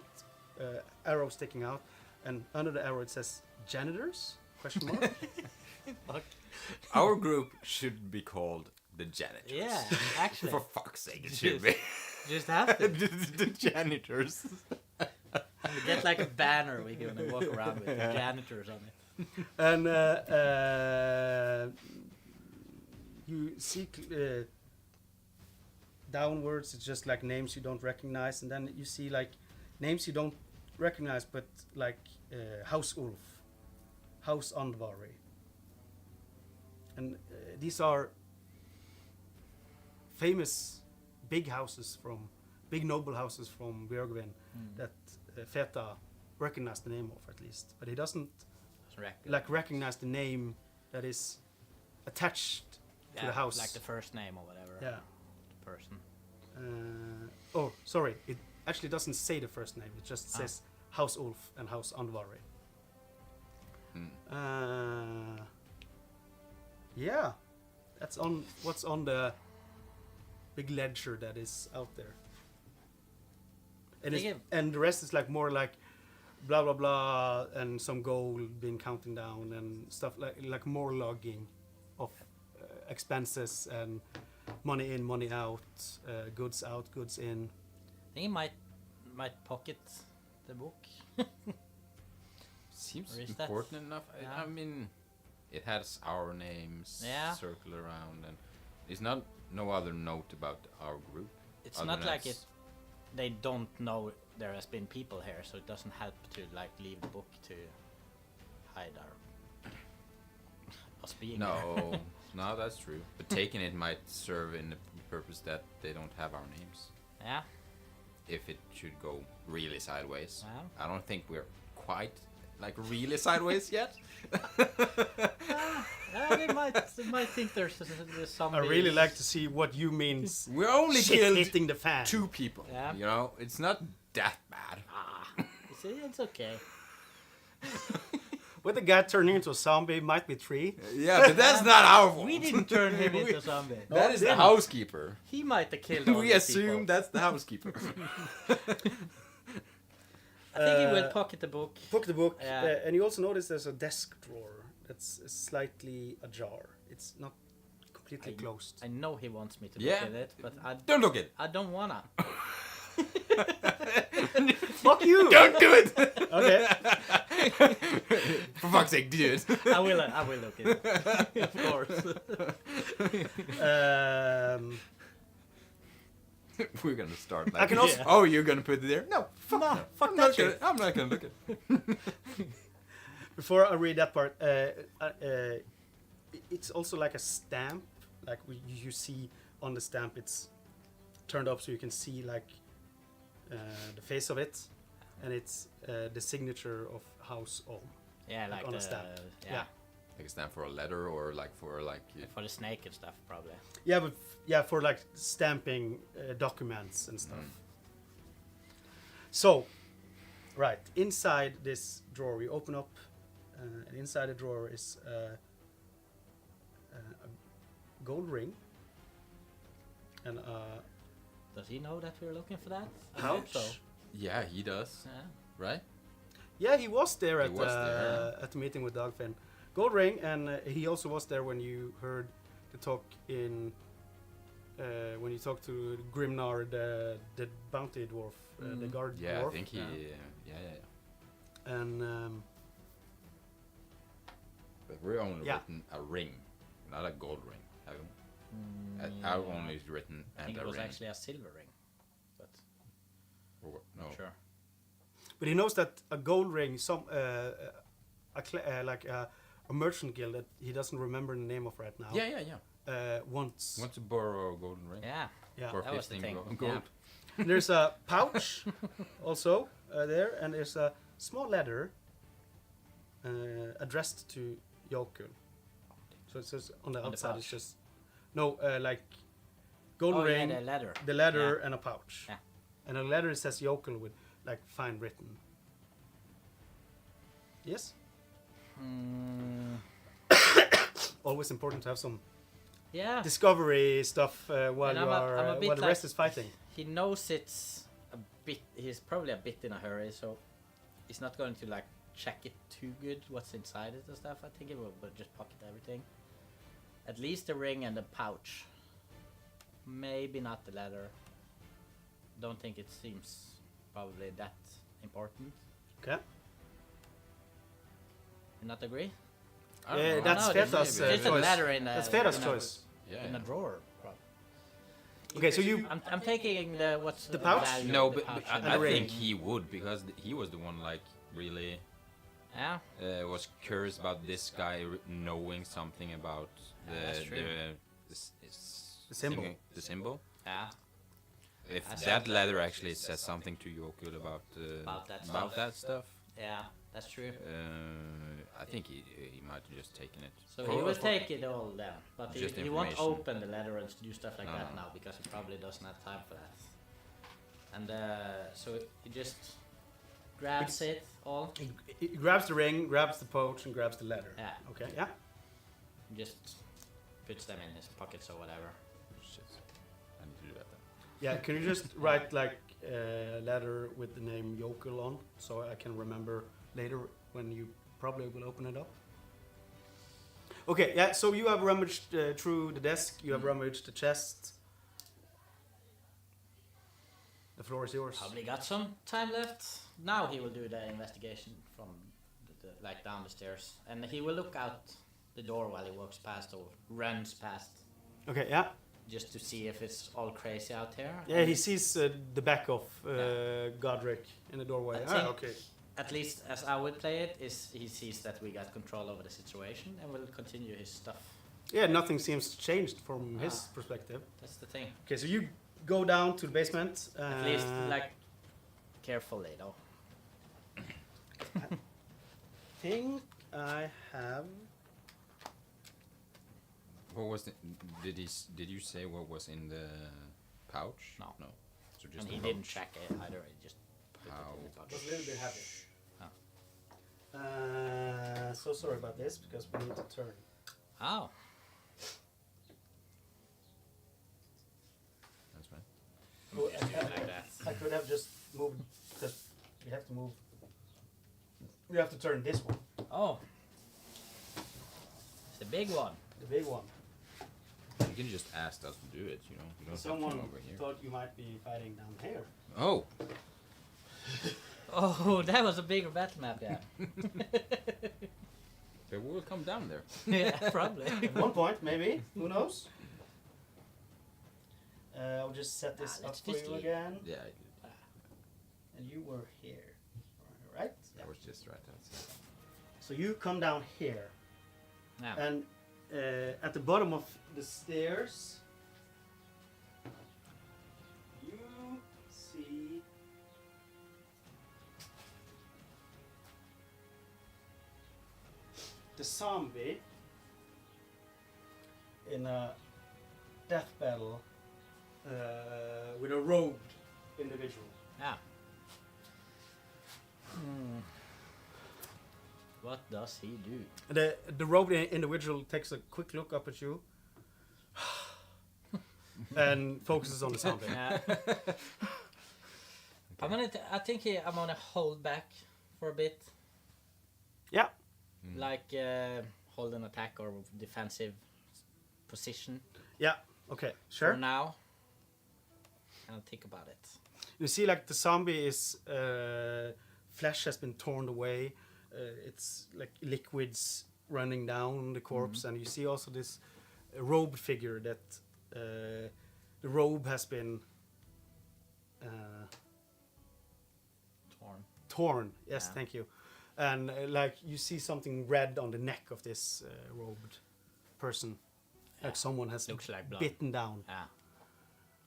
Speaker 2: arrow sticking out, and under the arrow it says janitors? Question mark.
Speaker 3: Our group should be called the janitors.
Speaker 4: Yeah, actually.
Speaker 3: For fuck's sake, it should be.
Speaker 4: Just have to.
Speaker 3: The janitors.
Speaker 4: We get like a banner we can walk around with the janitors on it.
Speaker 2: And you see downwards, it's just like names you don't recognize, and then you see like names you don't recognize, but like House Ulf, House Andvari, and these are famous big houses from big noble houses from Björgvin that Feta recognized the name of, at least, but he doesn't recognize the name that is attached to the house.
Speaker 4: Like the first name or whatever.
Speaker 2: Yeah.
Speaker 4: The person.
Speaker 2: Oh, sorry. It actually doesn't say the first name. It just says House Ulf and House Andvari. Yeah, that's on what's on the big ledger that is out there. And and the rest is like more like blah blah blah, and some gold being counting down and stuff like more logging of expenses and money in, money out, goods out, goods in.
Speaker 4: I think he might pocket the book.
Speaker 3: Seems
Speaker 4: Or is that-
Speaker 3: important enough.
Speaker 4: Yeah.
Speaker 3: I mean, it has our names
Speaker 4: Yeah.
Speaker 3: circled around, and it's not no other note about our group.
Speaker 4: It's
Speaker 3: other
Speaker 4: not
Speaker 3: than
Speaker 4: like
Speaker 3: that's-
Speaker 4: they don't know there has been people here, so it doesn't help to like leave the book to hide us being there.
Speaker 3: No, no, that's true. But taking it might serve in the purpose that they don't have our names.
Speaker 4: Yeah.
Speaker 3: If it should go really sideways.
Speaker 4: Yeah.
Speaker 3: I don't think we're quite like really sideways yet.
Speaker 4: They might think there's some.
Speaker 2: I really like to see what you means.
Speaker 3: We only
Speaker 2: Shit
Speaker 3: killed
Speaker 2: hitting the fan.
Speaker 3: 2 people.
Speaker 4: Yeah.
Speaker 3: You know, it's not that bad.
Speaker 4: You see, it's okay.
Speaker 2: With the guy turning into a zombie, might be 3.
Speaker 3: Yeah, but that's not our fault.
Speaker 4: We didn't turn him into a zombie.
Speaker 3: That is the housekeeper.
Speaker 4: He might have killed all
Speaker 3: We
Speaker 4: the
Speaker 3: assume
Speaker 4: people.
Speaker 3: that's the housekeeper.
Speaker 4: I think he will pocket the book.
Speaker 2: Book the book,
Speaker 4: Yeah.
Speaker 2: and you also notice there's a desk drawer that's slightly ajar. It's not completely closed.
Speaker 4: I know he wants me to
Speaker 3: Yeah.
Speaker 4: look at it, but
Speaker 3: Don't look it.
Speaker 4: I don't wanna.
Speaker 2: Fuck you!
Speaker 3: Don't do it.
Speaker 2: Okay.
Speaker 3: For fuck's sake, do it.
Speaker 4: I will look at it. Of course.
Speaker 3: We're gonna start like
Speaker 2: I can also-
Speaker 3: this. Oh, you're gonna put it there? No, fuck
Speaker 4: No,
Speaker 3: no.
Speaker 4: fuck
Speaker 3: I'm
Speaker 4: that
Speaker 3: not gonna,
Speaker 4: shit.
Speaker 3: I'm not gonna look at it.
Speaker 2: Before I read that part, it's also like a stamp. Like you see on the stamp, it's turned up so you can see like the face of it, and it's the signature of House Olm.
Speaker 4: Yeah, like
Speaker 2: on a
Speaker 4: the
Speaker 2: stamp.
Speaker 4: yeah,
Speaker 2: Yeah.
Speaker 3: Like a stamp for a letter or like for like.
Speaker 4: for the snake and stuff probably.
Speaker 2: Yeah, but for like stamping documents and stuff. So, right inside this drawer, we open up, and inside the drawer is a gold ring and a
Speaker 4: Does he know that we're looking for that? I hope
Speaker 2: pouch.
Speaker 4: so.
Speaker 3: Yeah, he does.
Speaker 4: Yeah.
Speaker 3: Right?
Speaker 2: Yeah, he was there
Speaker 3: He
Speaker 2: at
Speaker 3: was there.
Speaker 2: at the meeting with Dogfin. Gold ring, and he also was there when you heard the talk in when you talked to Grimnar, the bounty dwarf, the guard
Speaker 3: Yeah,
Speaker 2: dwarf.
Speaker 3: I think he.
Speaker 2: Yeah.
Speaker 3: Yeah.
Speaker 2: And
Speaker 3: But we're only
Speaker 2: Yeah.
Speaker 3: written a ring, not a gold ring. Have we? I've only written
Speaker 4: I
Speaker 3: and
Speaker 4: think
Speaker 3: a
Speaker 4: it was
Speaker 3: ring.
Speaker 4: actually a silver ring. But
Speaker 3: No.
Speaker 4: sure.
Speaker 2: but he knows that a gold ring, like a merchant guild that he doesn't remember the name of right now.
Speaker 3: Yeah.
Speaker 2: Wants.
Speaker 3: Want to borrow a golden ring?
Speaker 4: Yeah.
Speaker 2: Yeah.
Speaker 3: For
Speaker 4: That was the
Speaker 3: 15
Speaker 4: thing.
Speaker 3: gold.
Speaker 4: Yeah.
Speaker 2: There's a pouch also there, and there's a small letter addressed to Jokul. So it says on the
Speaker 4: On the
Speaker 2: outside, it's
Speaker 4: pouch.
Speaker 2: just like golden
Speaker 4: Oh,
Speaker 2: ring,
Speaker 4: yeah, the letter.
Speaker 2: the letter,
Speaker 4: Yeah.
Speaker 2: and a pouch.
Speaker 4: Yeah.
Speaker 2: And the letter says Jokul with like fine written. Yes. Always important to have some
Speaker 4: Yeah.
Speaker 2: discovery stuff while
Speaker 4: And
Speaker 2: you are
Speaker 4: I'm a bit
Speaker 2: while the
Speaker 4: like-
Speaker 2: rest is fighting.
Speaker 4: He knows it's a bit. He's probably a bit in a hurry, so he's not going to like check it too good. What's inside it and stuff. I think he will just pocket everything. At least the ring and the pouch. Maybe not the letter. Don't think it seems probably that important.
Speaker 2: Okay.
Speaker 4: You not agree?
Speaker 3: I don't know.
Speaker 2: That's
Speaker 4: No, there's-
Speaker 2: Feta's
Speaker 3: maybe.
Speaker 4: There's a
Speaker 2: choice.
Speaker 4: letter in a.
Speaker 2: That's Feta's
Speaker 4: in a-
Speaker 2: choice.
Speaker 3: Yeah.
Speaker 4: In a drawer. Probably.
Speaker 2: Okay, so you
Speaker 4: I'm taking the what's
Speaker 2: The pouch?
Speaker 4: value
Speaker 3: No,
Speaker 4: of the
Speaker 3: but
Speaker 4: pouch
Speaker 3: I,
Speaker 4: and
Speaker 3: I
Speaker 4: the
Speaker 2: ring.
Speaker 3: think he would because he was the one like really
Speaker 4: Yeah.
Speaker 3: was curious about this guy knowing something about
Speaker 4: that's
Speaker 3: the
Speaker 4: true.
Speaker 2: The symbol.
Speaker 3: The symbol.
Speaker 4: Yeah.
Speaker 3: If
Speaker 4: That's
Speaker 3: that
Speaker 4: right.
Speaker 3: letter actually says something to Jokul about
Speaker 4: About that stuff.
Speaker 3: stuff,
Speaker 4: Yeah, that's true.
Speaker 3: I think he might have just taken it.
Speaker 4: So
Speaker 3: For-
Speaker 4: he will
Speaker 3: for-
Speaker 4: take it all then, but
Speaker 3: Just
Speaker 4: he won't
Speaker 3: information.
Speaker 4: open the letter and do stuff like
Speaker 3: No,
Speaker 4: that
Speaker 3: no.
Speaker 4: now because he probably doesn't have time for that. And so he just grabs it all,
Speaker 2: he grabs the ring, grabs the pouch, and grabs the letter.
Speaker 4: Yeah.
Speaker 2: Okay. Yeah.
Speaker 4: and just puts them in his pockets or whatever.
Speaker 3: Shit. I need to do that then.
Speaker 2: Yeah. Can you just write like a letter with the name Jokul on, so I can remember later when you probably will open it up? Okay. Yeah. So you have rummaged through the desk. You have rummaged the chest. The floor is yours.
Speaker 4: Probably got some time left. Now he will do the investigation from like down the stairs, and he will look out the door while he walks past or runs past,
Speaker 2: Okay. Yeah.
Speaker 4: just to see if it's all crazy out here.
Speaker 2: Yeah.
Speaker 4: And
Speaker 2: He sees the back of Godric in the doorway.
Speaker 4: I
Speaker 2: Ah,
Speaker 4: think-
Speaker 2: okay.
Speaker 4: At least as I would play it, is he sees that we got control over the situation and will continue his stuff.
Speaker 2: Yeah, nothing seems changed from his perspective.
Speaker 4: That's the thing.
Speaker 2: Okay, so you go down to the basement.
Speaker 4: At least, like, carefully, though.
Speaker 2: Think I have.
Speaker 3: What was the? Did you say what was in the pouch?
Speaker 4: No.
Speaker 3: No. So just
Speaker 4: And
Speaker 3: the
Speaker 4: he didn't
Speaker 3: pouch.
Speaker 4: check it either. He just put it in the pouch.
Speaker 2: Was a little bit heavy.
Speaker 4: Oh.
Speaker 2: So sorry about this because we need to turn.
Speaker 4: Oh.
Speaker 3: That's fine.
Speaker 2: Well,
Speaker 4: Like that.
Speaker 2: I could have just moved because we have to move. We have to turn this one,
Speaker 4: Oh. It's the big one.
Speaker 2: the big one.
Speaker 3: You can just ask us to do it. You know. You don't have to
Speaker 2: Someone
Speaker 3: come over here.
Speaker 2: thought you might be fighting down here.
Speaker 3: Oh.
Speaker 4: Oh, that was a bigger battle map, yeah.
Speaker 3: But we'll come down there.
Speaker 4: Yeah, probably.
Speaker 2: At one point, maybe. Who knows? I'll just set this up
Speaker 4: let's
Speaker 2: for you
Speaker 4: just leave.
Speaker 2: again.
Speaker 3: Yeah.
Speaker 2: And you were here, right?
Speaker 3: That was just right outside.
Speaker 2: So you come down here,
Speaker 4: Now,
Speaker 2: and at the bottom of the stairs, you see the zombie in a death battle with a robed individual.
Speaker 4: now. What does he do?
Speaker 2: The robed individual takes a quick look up at you and focuses on the zombie.
Speaker 4: Yeah. I think I'm gonna hold back for a bit,
Speaker 2: Yeah.
Speaker 4: like hold an attack or defensive position
Speaker 2: Yeah. Okay.
Speaker 4: for
Speaker 2: Sure.
Speaker 4: now. And think about it.
Speaker 2: You see, like the zombie is flesh has been torn away. It's like liquids running down the corpse, and you see also this robed figure that the robe has been torn. Yes,
Speaker 4: Yeah.
Speaker 2: thank you. And like you see something red on the neck of this robed person, like someone has
Speaker 4: Looks like blood.
Speaker 2: bitten down.
Speaker 4: Yeah.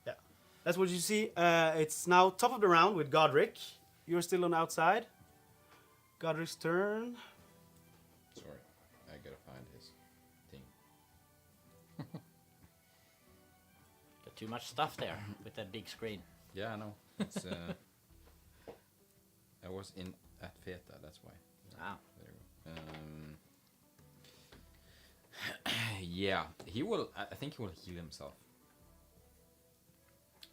Speaker 2: Yeah, that's what you see. It's now top of the round with Godric. You're still on the outside. Godric's turn.
Speaker 3: Sorry, I gotta find his thing.
Speaker 4: Got too much stuff there with that big screen.
Speaker 3: Yeah, I know. It's I was at Feta, that's why.
Speaker 4: Wow.
Speaker 3: There you go. Yeah, he will. I think he will heal himself.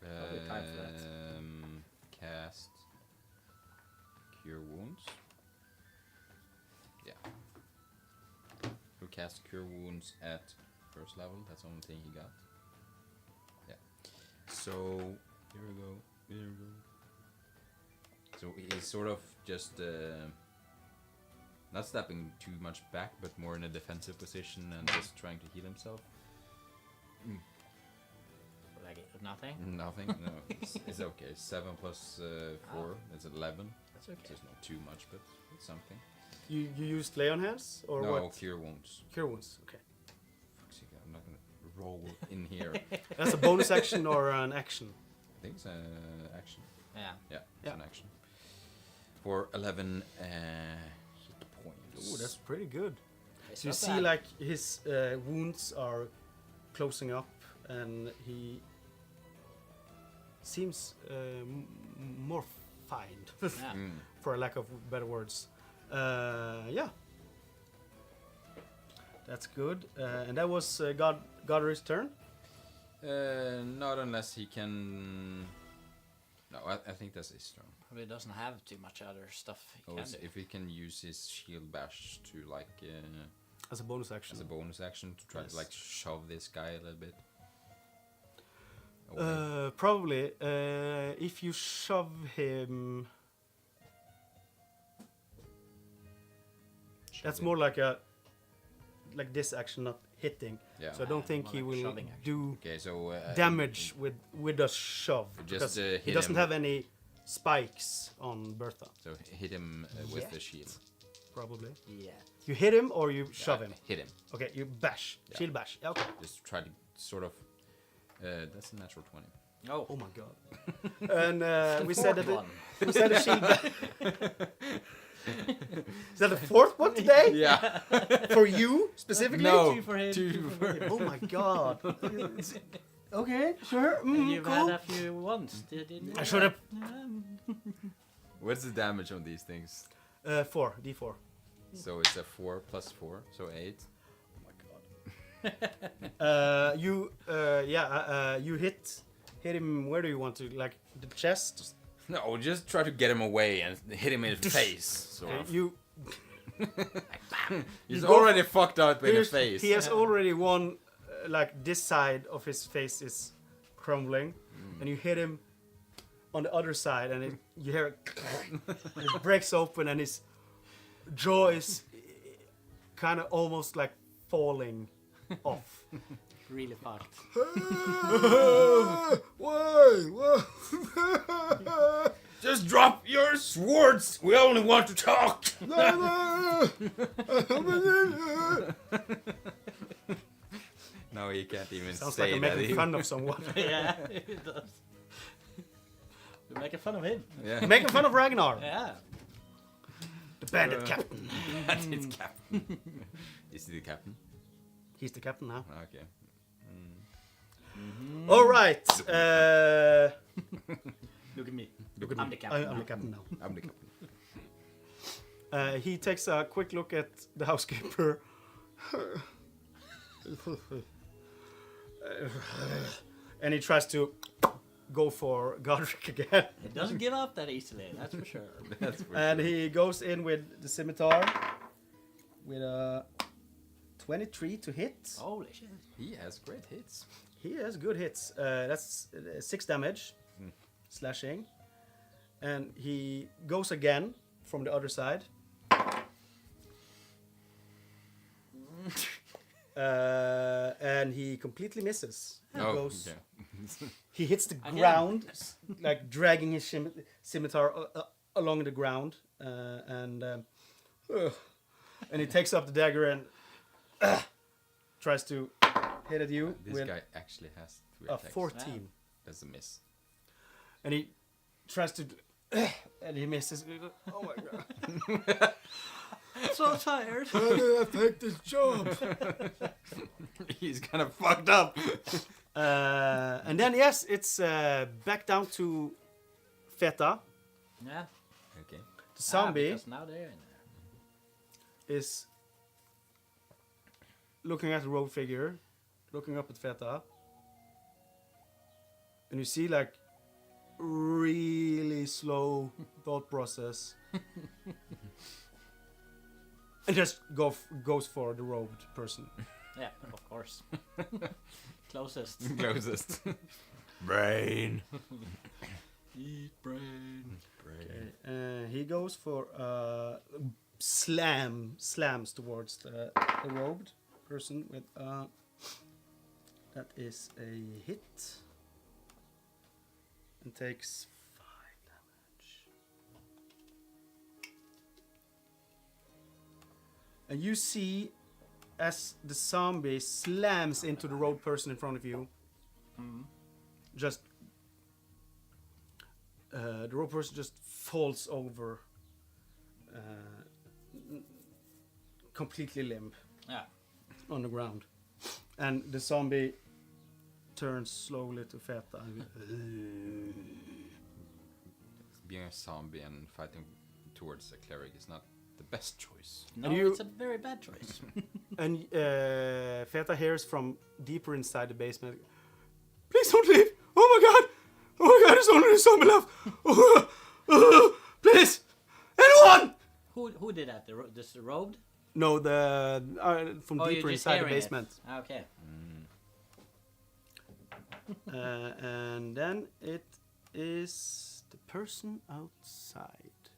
Speaker 4: Probably time for that.
Speaker 3: Cast Cure Wounds. Yeah. He'll cast Cure Wounds at first level. That's the only thing he got. Yeah. So here we go. Here we go. So he's sort of just not stepping too much back, but more in a defensive position and just trying to heal himself.
Speaker 4: Like nothing.
Speaker 3: Nothing. No, it's okay. 7 plus 4. It's 11.
Speaker 4: That's okay.
Speaker 3: So it's not too much, but it's something.
Speaker 2: You used lay on hands or
Speaker 3: No,
Speaker 2: what?
Speaker 3: Cure Wounds.
Speaker 2: Cure wounds. Okay.
Speaker 3: Fuck's sake, I'm not gonna roll in here.
Speaker 2: That's a bonus action or an action.
Speaker 3: I think it's an action.
Speaker 4: Yeah.
Speaker 3: Yeah, it's
Speaker 2: Yeah.
Speaker 3: an action. For 11 hit points.
Speaker 2: Ooh, that's pretty good.
Speaker 4: It's
Speaker 2: So you
Speaker 4: not
Speaker 2: see,
Speaker 4: bad.
Speaker 2: like his wounds are closing up, and he seems more fine,
Speaker 4: Yeah.
Speaker 2: for a lack of better words. Yeah, that's good. And that was Godric's turn.
Speaker 3: Not unless he can. No, I think that's his turn.
Speaker 4: Probably doesn't have too much other stuff he
Speaker 3: Oh,
Speaker 4: can do.
Speaker 3: if he can use his shield bash to like
Speaker 2: As a bonus action.
Speaker 3: as a bonus action to try
Speaker 2: Yes.
Speaker 3: to like shove this guy a little bit. away.
Speaker 2: Probably. If you shove him, that's more like this action, not hitting.
Speaker 3: Yeah.
Speaker 2: So I don't think
Speaker 4: more
Speaker 2: he
Speaker 4: like a
Speaker 2: will
Speaker 4: shoving action.
Speaker 2: do
Speaker 3: Okay, so
Speaker 2: damage with a shove,
Speaker 3: Just,
Speaker 2: because
Speaker 3: hit
Speaker 2: he doesn't
Speaker 3: him.
Speaker 2: have any spikes on Bertha.
Speaker 3: So hit him with the shield.
Speaker 2: probably.
Speaker 4: Yeah.
Speaker 2: You hit him or you shove him?
Speaker 3: Hit him.
Speaker 2: Okay, you bash.
Speaker 3: Yeah.
Speaker 2: Shield bash. Yeah, okay.
Speaker 3: Just try to sort of. That's a natural 20.
Speaker 4: Oh.
Speaker 2: Oh my god. And we said that
Speaker 4: one.
Speaker 2: we said a shield bash. Is that the fourth one today?
Speaker 3: Yeah.
Speaker 2: For you specifically?
Speaker 3: No.
Speaker 4: Two for him.
Speaker 3: Two for him.
Speaker 2: Oh my god. Okay, sure.
Speaker 4: And you've
Speaker 2: Cool.
Speaker 4: had a few once, didn't you?
Speaker 2: I should have.
Speaker 3: What's the damage on these things?
Speaker 2: 4, D4.
Speaker 3: So it's a 4 plus 4, so 8.
Speaker 2: Oh my god. You hit him. Where do you want to? Like the chest?
Speaker 3: No, just try to get him away and hit him in the face. Sort
Speaker 2: Okay,
Speaker 3: of.
Speaker 2: you.
Speaker 3: He's
Speaker 2: go
Speaker 3: already fucked up in the
Speaker 2: Here's-
Speaker 3: face.
Speaker 2: He has already one. Like this side of his face is crumbling, and you hit him on the other side, and you hear it, and it breaks open, and his jaw is kind of almost like falling off.
Speaker 4: Really fucked.
Speaker 2: Why?
Speaker 3: Just drop your swords. We only want to talk. No, he can't even
Speaker 2: Sounds
Speaker 3: say
Speaker 2: like I'm
Speaker 3: that.
Speaker 2: making fun of someone.
Speaker 4: Yeah, it does. We're making fun of him.
Speaker 3: Yeah.
Speaker 2: Making fun of Ragnar,
Speaker 4: Yeah.
Speaker 2: the bandit captain.
Speaker 3: That's his captain. Is he the captain?
Speaker 2: He's the captain now.
Speaker 3: Okay.
Speaker 2: All right.
Speaker 4: Look at me.
Speaker 2: Look at
Speaker 4: I'm
Speaker 2: me.
Speaker 4: the captain
Speaker 2: I'm
Speaker 4: now.
Speaker 2: the captain now.
Speaker 3: I'm the captain.
Speaker 2: He takes a quick look at the housekeeper. And he tries to go for Godric again.
Speaker 4: It doesn't give up that easily, that's for sure.
Speaker 3: That's for
Speaker 2: And
Speaker 3: sure.
Speaker 2: he goes in with the scimitar with a 23 to hit.
Speaker 4: Holy shit.
Speaker 3: He has great hits.
Speaker 2: He has good hits. That's 6 damage, slashing. And he goes again from the other side. And he completely misses. He goes.
Speaker 3: okay.
Speaker 2: He hits the
Speaker 4: Again.
Speaker 2: ground, like dragging his scimitar along the ground, and he takes up the dagger and tries to hit at you
Speaker 3: This
Speaker 2: with
Speaker 3: guy actually has 3
Speaker 2: a
Speaker 3: attacks.
Speaker 2: 14,
Speaker 3: That's a miss.
Speaker 2: and he tries to, and he misses. Oh my god!
Speaker 4: So tired.
Speaker 2: How did I take this job?
Speaker 3: He's kind of fucked up.
Speaker 2: And then yes, it's back down to Feta.
Speaker 4: Yeah.
Speaker 3: Okay.
Speaker 2: The zombie
Speaker 4: because now they're in there.
Speaker 2: is looking at the rogue figure, looking up at Feta, and you see like really slow thought process, and just goes for the robed person.
Speaker 4: Yeah, of course. Closest.
Speaker 3: Closest. Brain.
Speaker 4: Eat brain.
Speaker 3: Brain.
Speaker 2: He goes for slams towards the robed person with that is a hit and takes 5 damage. And you see as the zombie slams into the robed person in front of you, just the robed person just falls over, completely limp
Speaker 4: Yeah.
Speaker 2: on the ground, and the zombie turns slowly to Feta.
Speaker 3: Being a zombie and fighting towards a cleric is not the best choice.
Speaker 4: No,
Speaker 2: you-
Speaker 4: it's a very bad choice.
Speaker 2: And Feta hears from deeper inside the basement, "Please don't leave! Oh my god! Oh my god, there's only a zombie left! Please! Anyone!"
Speaker 4: Who did that? The robed?
Speaker 2: No, the from
Speaker 4: Oh, you're
Speaker 2: deeper
Speaker 4: just
Speaker 2: inside the
Speaker 4: hearing it.
Speaker 2: basement.
Speaker 4: Okay.
Speaker 2: And then it is the person outside.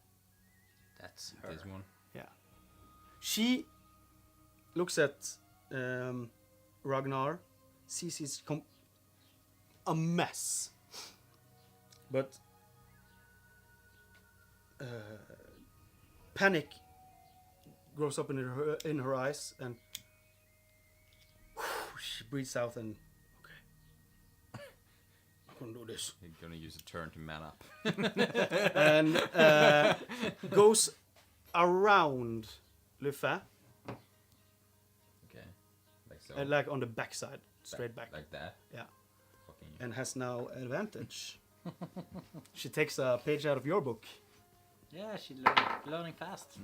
Speaker 4: That's her.
Speaker 3: This one.
Speaker 2: Yeah. She looks at Ragnar, sees he's a mess. But panic grows up in her eyes, and she breathes out and I'm gonna do this.
Speaker 3: You're gonna use a turn to man up.
Speaker 2: And goes around Luffy,
Speaker 3: Okay. Like so.
Speaker 2: like on the backside, straight back.
Speaker 3: Like that.
Speaker 2: Yeah.
Speaker 3: Fucking.
Speaker 2: And has now advantage. She takes a page out of your book.
Speaker 4: Yeah, she's learning fast.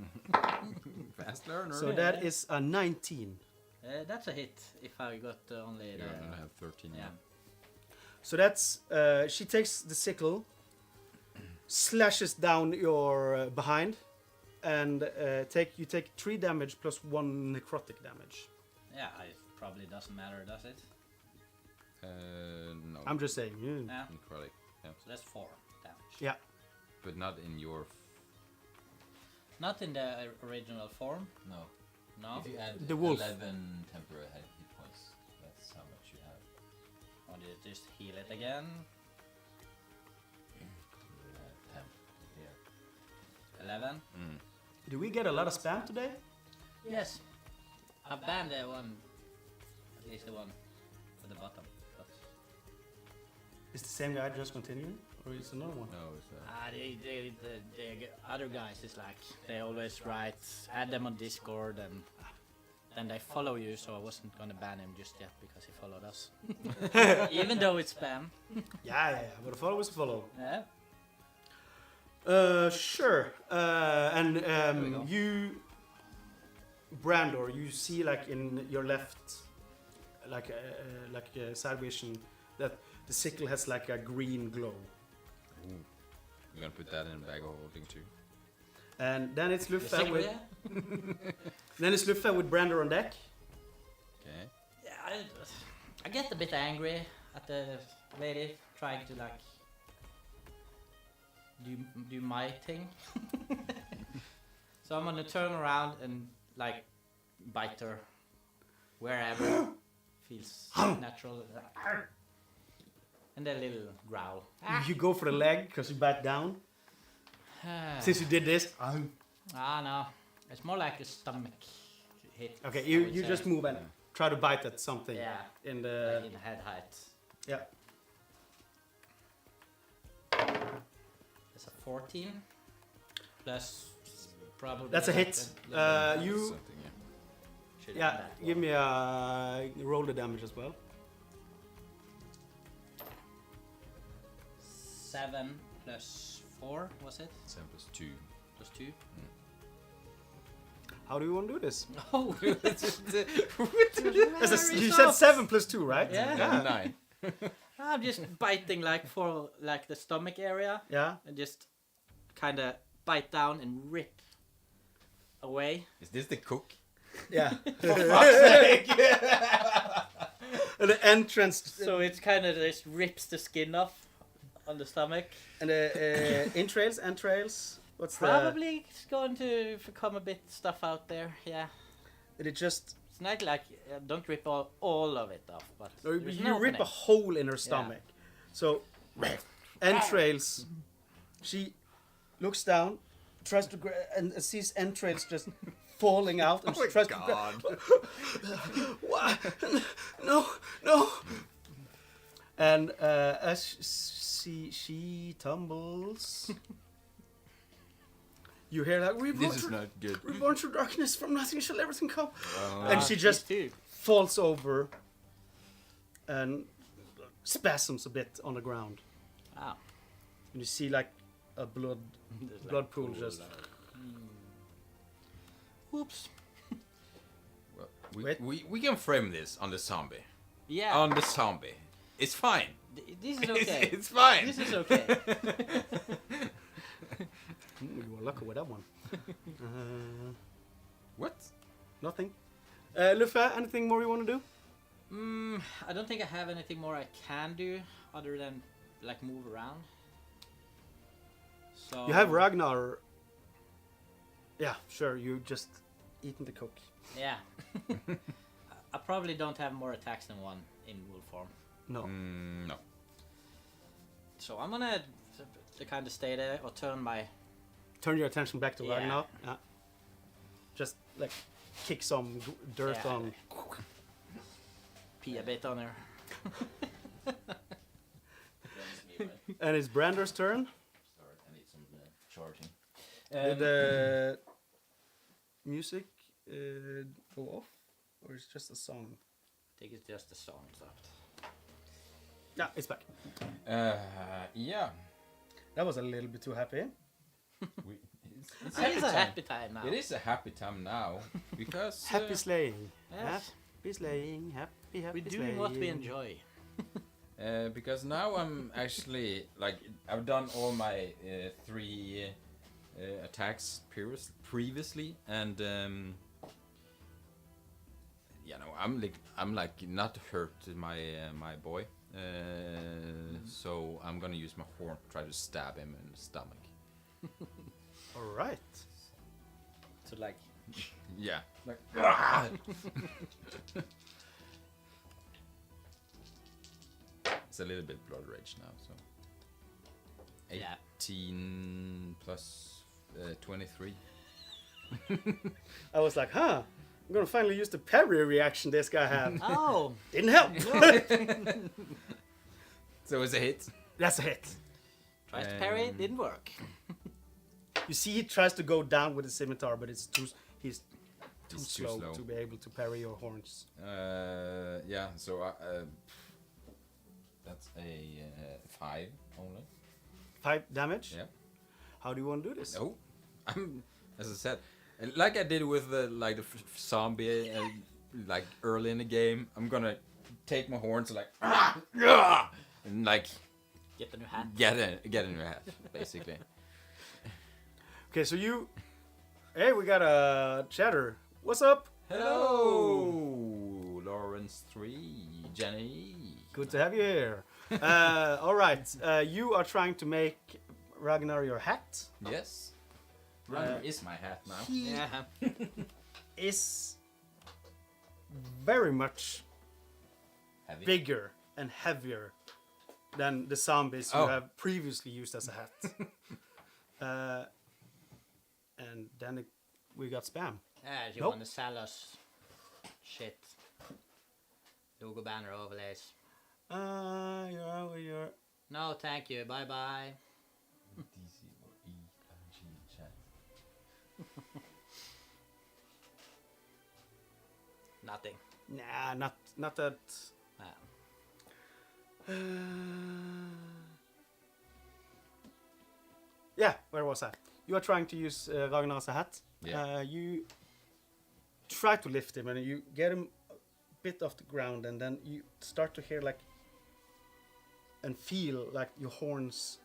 Speaker 3: Fast learner.
Speaker 2: So that is a 19.
Speaker 4: That's a hit if I got only
Speaker 3: You're
Speaker 4: the...
Speaker 3: gonna have 13.
Speaker 4: Yeah.
Speaker 2: So that's she takes the sickle, slashes down your behind, and you take 3 damage plus 1 necrotic damage.
Speaker 4: Yeah, it probably doesn't matter, does it?
Speaker 3: No.
Speaker 2: I'm just saying.
Speaker 4: Yeah.
Speaker 3: Necrotic. Yeah.
Speaker 4: So that's 4 damage.
Speaker 2: Yeah.
Speaker 3: But not in your.
Speaker 4: Not in the original form.
Speaker 6: No.
Speaker 4: No.
Speaker 6: If you add
Speaker 2: The wolf.
Speaker 6: 11 temporary hit points, that's how much you have.
Speaker 4: Or did it just heal it again?
Speaker 6: 10 here.
Speaker 4: 11?
Speaker 2: Do we get a lot of spam today?
Speaker 4: Yes. I banned the one. At least the one at the bottom. But
Speaker 2: Is the same guy just continuing, or is it another one?
Speaker 3: No, it's
Speaker 4: the other guys is like, they always write, add them on Discord, and then they follow you, so I wasn't gonna ban him just yet because he followed us. Even though it's spam.
Speaker 2: Yeah. But a follow is a follow.
Speaker 4: Yeah.
Speaker 2: Sure. And
Speaker 4: we go.
Speaker 2: you, Brandor, you see like in your left, like side vision, that the sickle has like a green glow.
Speaker 3: We're gonna put that in a bag of holding too.
Speaker 2: And then it's
Speaker 4: The
Speaker 2: Luffy
Speaker 4: sickle,
Speaker 2: with
Speaker 4: yeah?
Speaker 2: Brandor on deck.
Speaker 3: Okay.
Speaker 4: Yeah, I get a bit angry at the lady trying to like do my thing. So I'm gonna turn around and like bite her wherever feels natural. And a little growl.
Speaker 2: You go for the leg because you bite down. Since you did this.
Speaker 4: No, it's more like a stomach hit.
Speaker 2: Okay,
Speaker 4: I
Speaker 2: you
Speaker 4: would say.
Speaker 2: just move and try to bite at something.
Speaker 4: Yeah,
Speaker 2: In
Speaker 4: like
Speaker 2: the
Speaker 4: in head height.
Speaker 2: yeah.
Speaker 4: It's a 14 plus probably.
Speaker 2: That's a hit. You
Speaker 3: Something, yeah.
Speaker 4: should
Speaker 2: yeah.
Speaker 4: add that
Speaker 2: Give
Speaker 4: one.
Speaker 2: me a roll the damage as well.
Speaker 4: 7 plus 4 was it?
Speaker 3: 7 plus 2.
Speaker 4: Plus 2.
Speaker 2: How do you want to do this?
Speaker 4: Oh,
Speaker 2: You said 7 plus 2, right?
Speaker 4: Yeah.
Speaker 3: 9.
Speaker 4: I'm just biting like for like the stomach area
Speaker 2: Yeah.
Speaker 4: and just kind of bite down and rip away.
Speaker 3: Is this the cook?
Speaker 2: Yeah. And the entrance
Speaker 4: So it's kind of just rips the skin off on the stomach.
Speaker 2: and the entrails. What's
Speaker 4: Probably it's going to come a bit stuff out there. Yeah,
Speaker 2: the? It just
Speaker 4: it's not like don't rip all of it off, but
Speaker 2: no,
Speaker 4: there's
Speaker 2: you
Speaker 4: no
Speaker 2: rip a
Speaker 4: opening.
Speaker 2: hole in her stomach. So entrails. She looks down, tries to and sees entrails just falling out, and she tries to grab. What? No. And as she tumbles, you hear like
Speaker 3: This is not good.
Speaker 2: reborn through darkness, from nothing shall everything come.
Speaker 3: Oh.
Speaker 2: And she just
Speaker 4: These two.
Speaker 2: falls over and spasms a bit on the ground.
Speaker 4: Ah.
Speaker 2: And you see like a blood pool just.
Speaker 4: Oops.
Speaker 3: Well,
Speaker 2: Wait.
Speaker 3: we can frame this on the zombie.
Speaker 4: Yeah.
Speaker 3: On the zombie. It's fine.
Speaker 4: This is okay.
Speaker 3: It's fine.
Speaker 4: This is okay.
Speaker 2: You were lucky with that one.
Speaker 3: What?
Speaker 2: Nothing. Luffy, anything more you want to do?
Speaker 4: I don't think I have anything more I can do other than like move around. So
Speaker 2: You have Ragnar. Yeah, sure. You just eaten the cook.
Speaker 4: Yeah. I probably don't have more attacks than one in wolf form.
Speaker 2: No.
Speaker 3: No.
Speaker 4: So I'm gonna kind of stay there or turn
Speaker 2: Turn your attention back to
Speaker 4: Yeah.
Speaker 2: Ragnar. Yeah. just like kick some dirt
Speaker 4: Yeah.
Speaker 2: on.
Speaker 4: Pee a bit on her.
Speaker 2: And it's Brander's turn.
Speaker 6: Start. I need some charging.
Speaker 2: Did the music go off, or is it just a song?
Speaker 4: I think it's just the song stopped.
Speaker 2: Yeah, it's back.
Speaker 3: Yeah.
Speaker 2: That was a little bit too happy.
Speaker 3: It's
Speaker 4: It is a
Speaker 3: time.
Speaker 4: happy time now.
Speaker 3: It is a happy time now because
Speaker 2: Happy sleighing.
Speaker 4: Yes.
Speaker 2: Happy sleighing. Happy
Speaker 4: We're doing
Speaker 2: sleighing.
Speaker 4: what we enjoy.
Speaker 3: because now I'm actually like I've done all my 3 attacks previously, and I'm like not hurt my boy, so I'm gonna use my horn to try to stab him in the stomach.
Speaker 2: All right.
Speaker 4: So like,
Speaker 3: Yeah, like it's a little bit blood rage now, so
Speaker 4: Yeah.
Speaker 3: 18 plus 23.
Speaker 2: I was like, huh. I'm gonna finally use the parry reaction this guy had.
Speaker 4: oh,
Speaker 2: Didn't help.
Speaker 3: So it's a hit.
Speaker 2: That's a hit.
Speaker 4: tries to parry, it didn't work.
Speaker 2: You see, he tries to go down with the scimitar, but he's too
Speaker 3: It's too
Speaker 2: slow
Speaker 3: slow.
Speaker 2: to be able to parry your horns.
Speaker 3: Yeah, so that's a 5 only.
Speaker 2: 5 damage.
Speaker 3: Yeah.
Speaker 2: How do you want to do this?
Speaker 3: No, as I said, like I did with the zombie, like early in the game, I'm gonna take my horns and and like
Speaker 4: Get the new hat.
Speaker 3: get in your head, basically.
Speaker 2: Okay, so you. Hey, we got a chatter. What's up?
Speaker 3: Hello, Lawrence 3, Jenny.
Speaker 2: Good to have you here. All right, you are trying to make Ragnar your hat.
Speaker 3: Yes. Ragnar is my hat now.
Speaker 2: He
Speaker 4: Yeah.
Speaker 2: is very much
Speaker 3: Heavy.
Speaker 2: bigger and heavier than the zombies you
Speaker 3: Oh.
Speaker 2: have previously used as a hat. And then we got spam.
Speaker 4: Yeah, you
Speaker 2: Nope.
Speaker 4: want to sell us shit. Logo banner overlays.
Speaker 2: You're.
Speaker 4: No, thank you. Bye bye.
Speaker 6: DC or ERG chat.
Speaker 4: Nothing.
Speaker 2: Nah, not that.
Speaker 4: Ah.
Speaker 2: Yeah, where was I? You are trying to use Ragnar as a hat.
Speaker 3: Yeah.
Speaker 2: You try to lift him and you get him a bit off the ground, and then you start to hear and feel like your horns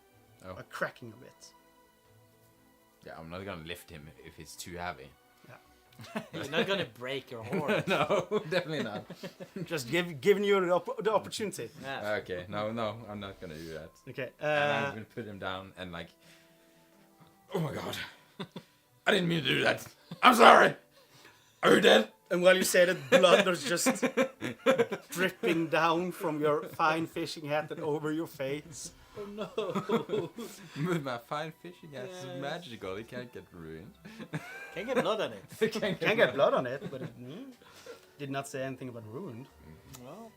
Speaker 3: Oh.
Speaker 2: are cracking a bit.
Speaker 3: Yeah, I'm not gonna lift him if it's too heavy.
Speaker 4: You're not gonna break your horn.
Speaker 3: No, definitely not.
Speaker 2: Just giving you the opportunity.
Speaker 4: Yeah.
Speaker 3: Okay, no, I'm not gonna do that.
Speaker 2: Okay.
Speaker 3: And I'm gonna put him down and like, oh my god, I didn't mean to do that. I'm sorry. Are you dead?
Speaker 2: And while you say that, blood was just dripping down from your fine fishing hat and over your face.
Speaker 4: Oh no.
Speaker 3: With my fine fishing hat,
Speaker 4: Yes.
Speaker 3: it's magical. It can't get ruined.
Speaker 4: Can't get blood on it.
Speaker 3: It can't
Speaker 2: Can get blood on it, but it did not say anything about ruined.
Speaker 4: Well,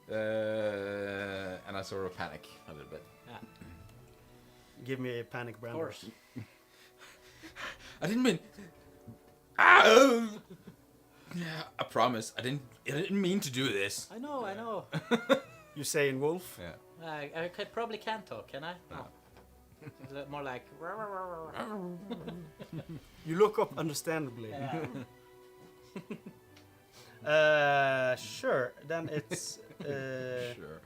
Speaker 3: And I sort of panic a little bit.
Speaker 4: yeah.
Speaker 2: Give me a panic
Speaker 4: Of
Speaker 2: brand.
Speaker 4: course.
Speaker 3: I didn't mean. Ah! Yeah, I promise. I didn't mean to do this.
Speaker 4: I know.
Speaker 2: You say in wolf.
Speaker 3: Yeah.
Speaker 4: Probably can't talk, can I? No. It's more like.
Speaker 2: You look up understandably.
Speaker 4: Yeah.
Speaker 2: Sure. Then it's
Speaker 3: Sure.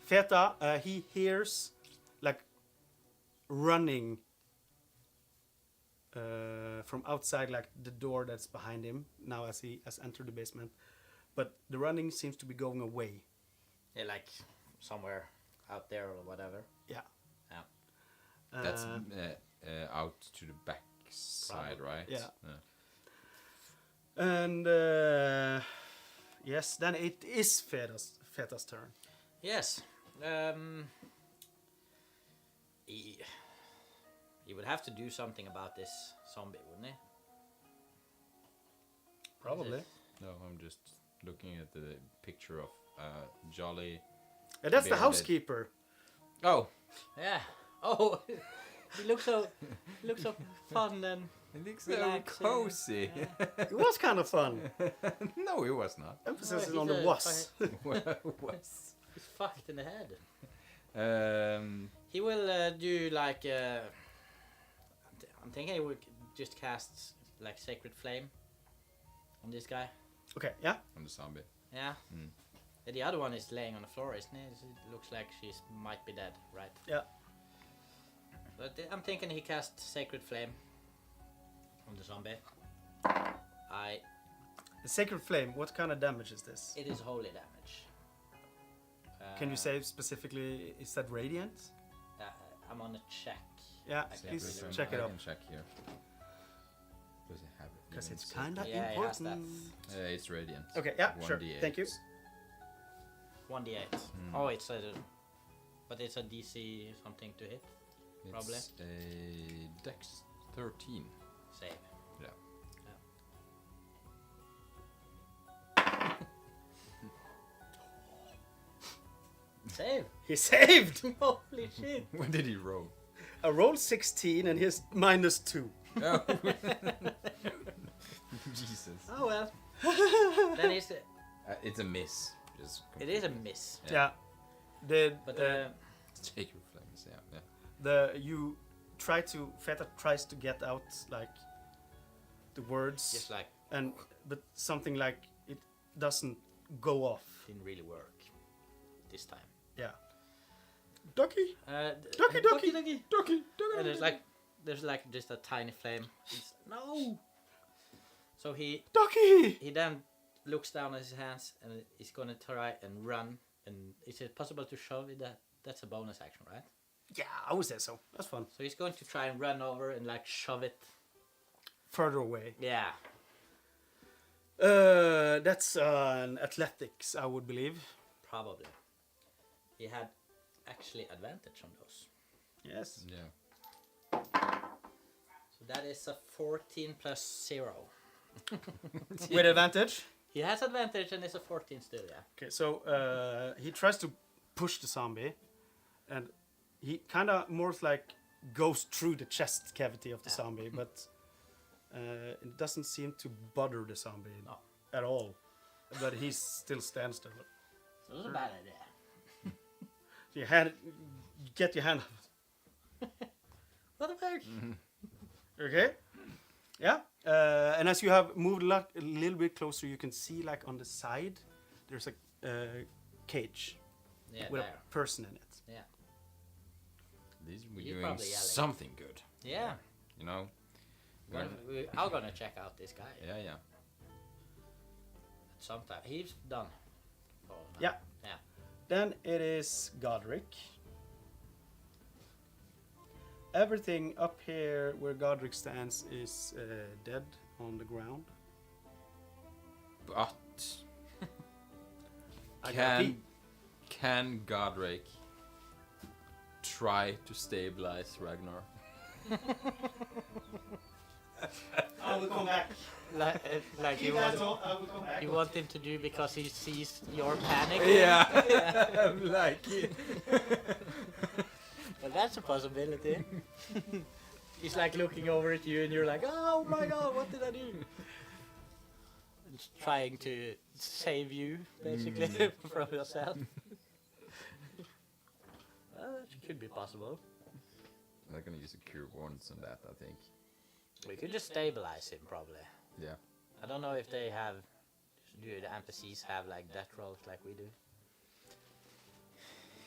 Speaker 2: Feta. He hears like running from outside, like the door that's behind him now as he has entered the basement. But the running seems to be going away.
Speaker 4: Yeah, like somewhere out there or whatever.
Speaker 2: Yeah.
Speaker 4: Yeah.
Speaker 3: That's out to the back side, right?
Speaker 2: Yeah. And yes, then it is Feta's turn.
Speaker 4: Yes. He would have to do something about this zombie, wouldn't he?
Speaker 2: Probably.
Speaker 3: No, I'm just looking at the picture of Jolly.
Speaker 2: That's the
Speaker 3: Bearded.
Speaker 2: housekeeper.
Speaker 3: Oh,
Speaker 4: Yeah. Oh, he looks so fun and
Speaker 3: it looks so
Speaker 4: relaxing.
Speaker 3: cozy.
Speaker 4: Yeah.
Speaker 2: It was kind of fun.
Speaker 3: No, it was not.
Speaker 2: Emphasis is
Speaker 4: he's
Speaker 2: on the
Speaker 4: a
Speaker 2: was.
Speaker 3: Was.
Speaker 4: He's fucked in the head.
Speaker 3: Um,
Speaker 4: He will do like. I'm thinking he would just cast like Sacred Flame on this guy.
Speaker 2: Okay, yeah.
Speaker 3: on the zombie.
Speaker 4: Yeah.
Speaker 3: Mm.
Speaker 4: And the other one is laying on the floor, isn't it? It looks like she might be dead, right?
Speaker 2: Yeah.
Speaker 4: But I'm thinking he cast Sacred Flame on the zombie.
Speaker 2: The Sacred Flame, what kind of damage is this?
Speaker 4: It is holy damage.
Speaker 2: Can you say specifically, is that radiant?
Speaker 4: I'm on a check.
Speaker 2: Yeah,
Speaker 4: I
Speaker 2: please
Speaker 4: can't
Speaker 2: check it
Speaker 3: I
Speaker 2: up.
Speaker 3: can check here. Does it have it?
Speaker 2: Because
Speaker 3: even
Speaker 2: it's
Speaker 3: said-
Speaker 2: kind of
Speaker 4: Yeah, it has that.
Speaker 2: important.
Speaker 3: It's radiant.
Speaker 2: Okay, yeah, sure.
Speaker 3: 1d8.
Speaker 2: Thank you.
Speaker 4: 1d8. Oh, it's a... But it's a DC something to hit. Probably.
Speaker 3: It's a Dex 13.
Speaker 4: Save.
Speaker 3: Yeah.
Speaker 4: Save!
Speaker 2: He saved!
Speaker 4: Holy shit!
Speaker 3: What did he roll?
Speaker 2: I rolled 16 and he's -2.
Speaker 3: Oh. Jesus.
Speaker 4: Oh well. Then
Speaker 3: It's a miss. Just
Speaker 4: it is a miss.
Speaker 3: Yeah.
Speaker 2: Yeah. The,
Speaker 4: But
Speaker 3: Sacred flames. Yeah.
Speaker 2: Feta tries to get out like the words,
Speaker 4: just like
Speaker 2: but something like it doesn't go off.
Speaker 4: didn't really work this time.
Speaker 2: Yeah. Ducky,
Speaker 4: Ducky,
Speaker 2: ducky,
Speaker 4: ducky.
Speaker 2: ducky.
Speaker 4: And there's like just a tiny flame. No. So
Speaker 2: Ducky.
Speaker 4: he then looks down at his hands and he's gonna try and run. And is it possible to shove it? That's a bonus action, right?
Speaker 2: Yeah, I would say so. That's fun.
Speaker 4: So he's going to try and run over and like shove it.
Speaker 2: Further away.
Speaker 4: Yeah.
Speaker 2: That's an athletics, I would believe.
Speaker 4: Probably. He had actually advantage on those.
Speaker 2: Yes.
Speaker 3: Yeah.
Speaker 4: So that is a 14 plus 0.
Speaker 2: With advantage.
Speaker 4: He has advantage and it's a 14 still, yeah.
Speaker 2: Okay, so he tries to push the zombie, and he kind of more like goes through the chest cavity of the zombie, but it doesn't seem to bother the zombie
Speaker 4: No.
Speaker 2: at all. But he still stands there.
Speaker 4: So it was a bad idea.
Speaker 2: Get your hand up.
Speaker 4: What the fuck?
Speaker 2: Okay. Yeah. And as you have moved a little bit closer, you can see like on the side, there's a cage
Speaker 4: Yeah,
Speaker 2: with
Speaker 4: there.
Speaker 2: a person in it.
Speaker 4: Yeah.
Speaker 3: These were
Speaker 4: You're
Speaker 3: doing
Speaker 4: probably yelling.
Speaker 3: something good.
Speaker 4: Yeah.
Speaker 3: You know. When,
Speaker 4: I'm gonna check out this guy.
Speaker 3: yeah.
Speaker 4: Sometime. He's done. Oh, no.
Speaker 2: Yeah.
Speaker 4: Yeah.
Speaker 2: Then it is Godric. Everything up here where Godric stands is dead on the ground.
Speaker 3: But
Speaker 2: I gotta pee.
Speaker 3: can Godric try to stabilize Ragnar?
Speaker 2: I will come back.
Speaker 4: Like you
Speaker 2: That's
Speaker 4: want,
Speaker 2: all. I will come back.
Speaker 4: you want him to do because he sees your panic.
Speaker 3: Yeah. Like
Speaker 4: Well, that's a possibility. He's like looking over at you and you're like, oh my god, what did I do? It's trying to save you, basically, from yourself. Well, that could be possible.
Speaker 3: I'm not gonna use a cure wounds on that, I think.
Speaker 4: We could just stabilize him, probably.
Speaker 3: Yeah.
Speaker 4: I don't know if they have, do the NPCs have like death rolls like we do?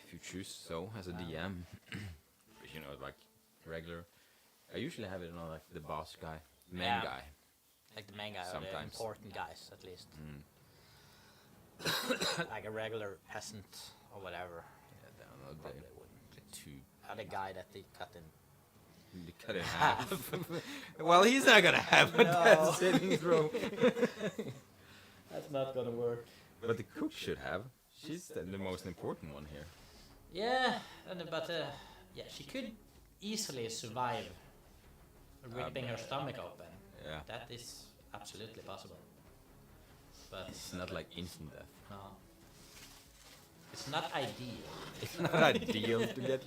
Speaker 3: If you choose so as a DM. But you know, like regular. I usually have it on like the boss guy, main
Speaker 4: Yeah.
Speaker 3: guy.
Speaker 4: Like the main guy or the
Speaker 3: Sometimes.
Speaker 4: important guys, at least.
Speaker 3: Mm.
Speaker 4: Like a regular peasant or whatever.
Speaker 3: Yeah, down the
Speaker 4: Probably
Speaker 3: day.
Speaker 4: wouldn't.
Speaker 3: The two.
Speaker 4: The guy that they cut in
Speaker 3: You cut it in half. Well, he's not gonna have a death saving throw.
Speaker 4: That's not gonna work.
Speaker 3: But the cook should have. She's the most important one here.
Speaker 4: Yeah, but yeah, she could easily survive ripping her stomach open.
Speaker 3: Yeah.
Speaker 4: That is absolutely possible. but
Speaker 3: It's not like instant death.
Speaker 4: no. It's not ideal.
Speaker 3: It's not ideal to get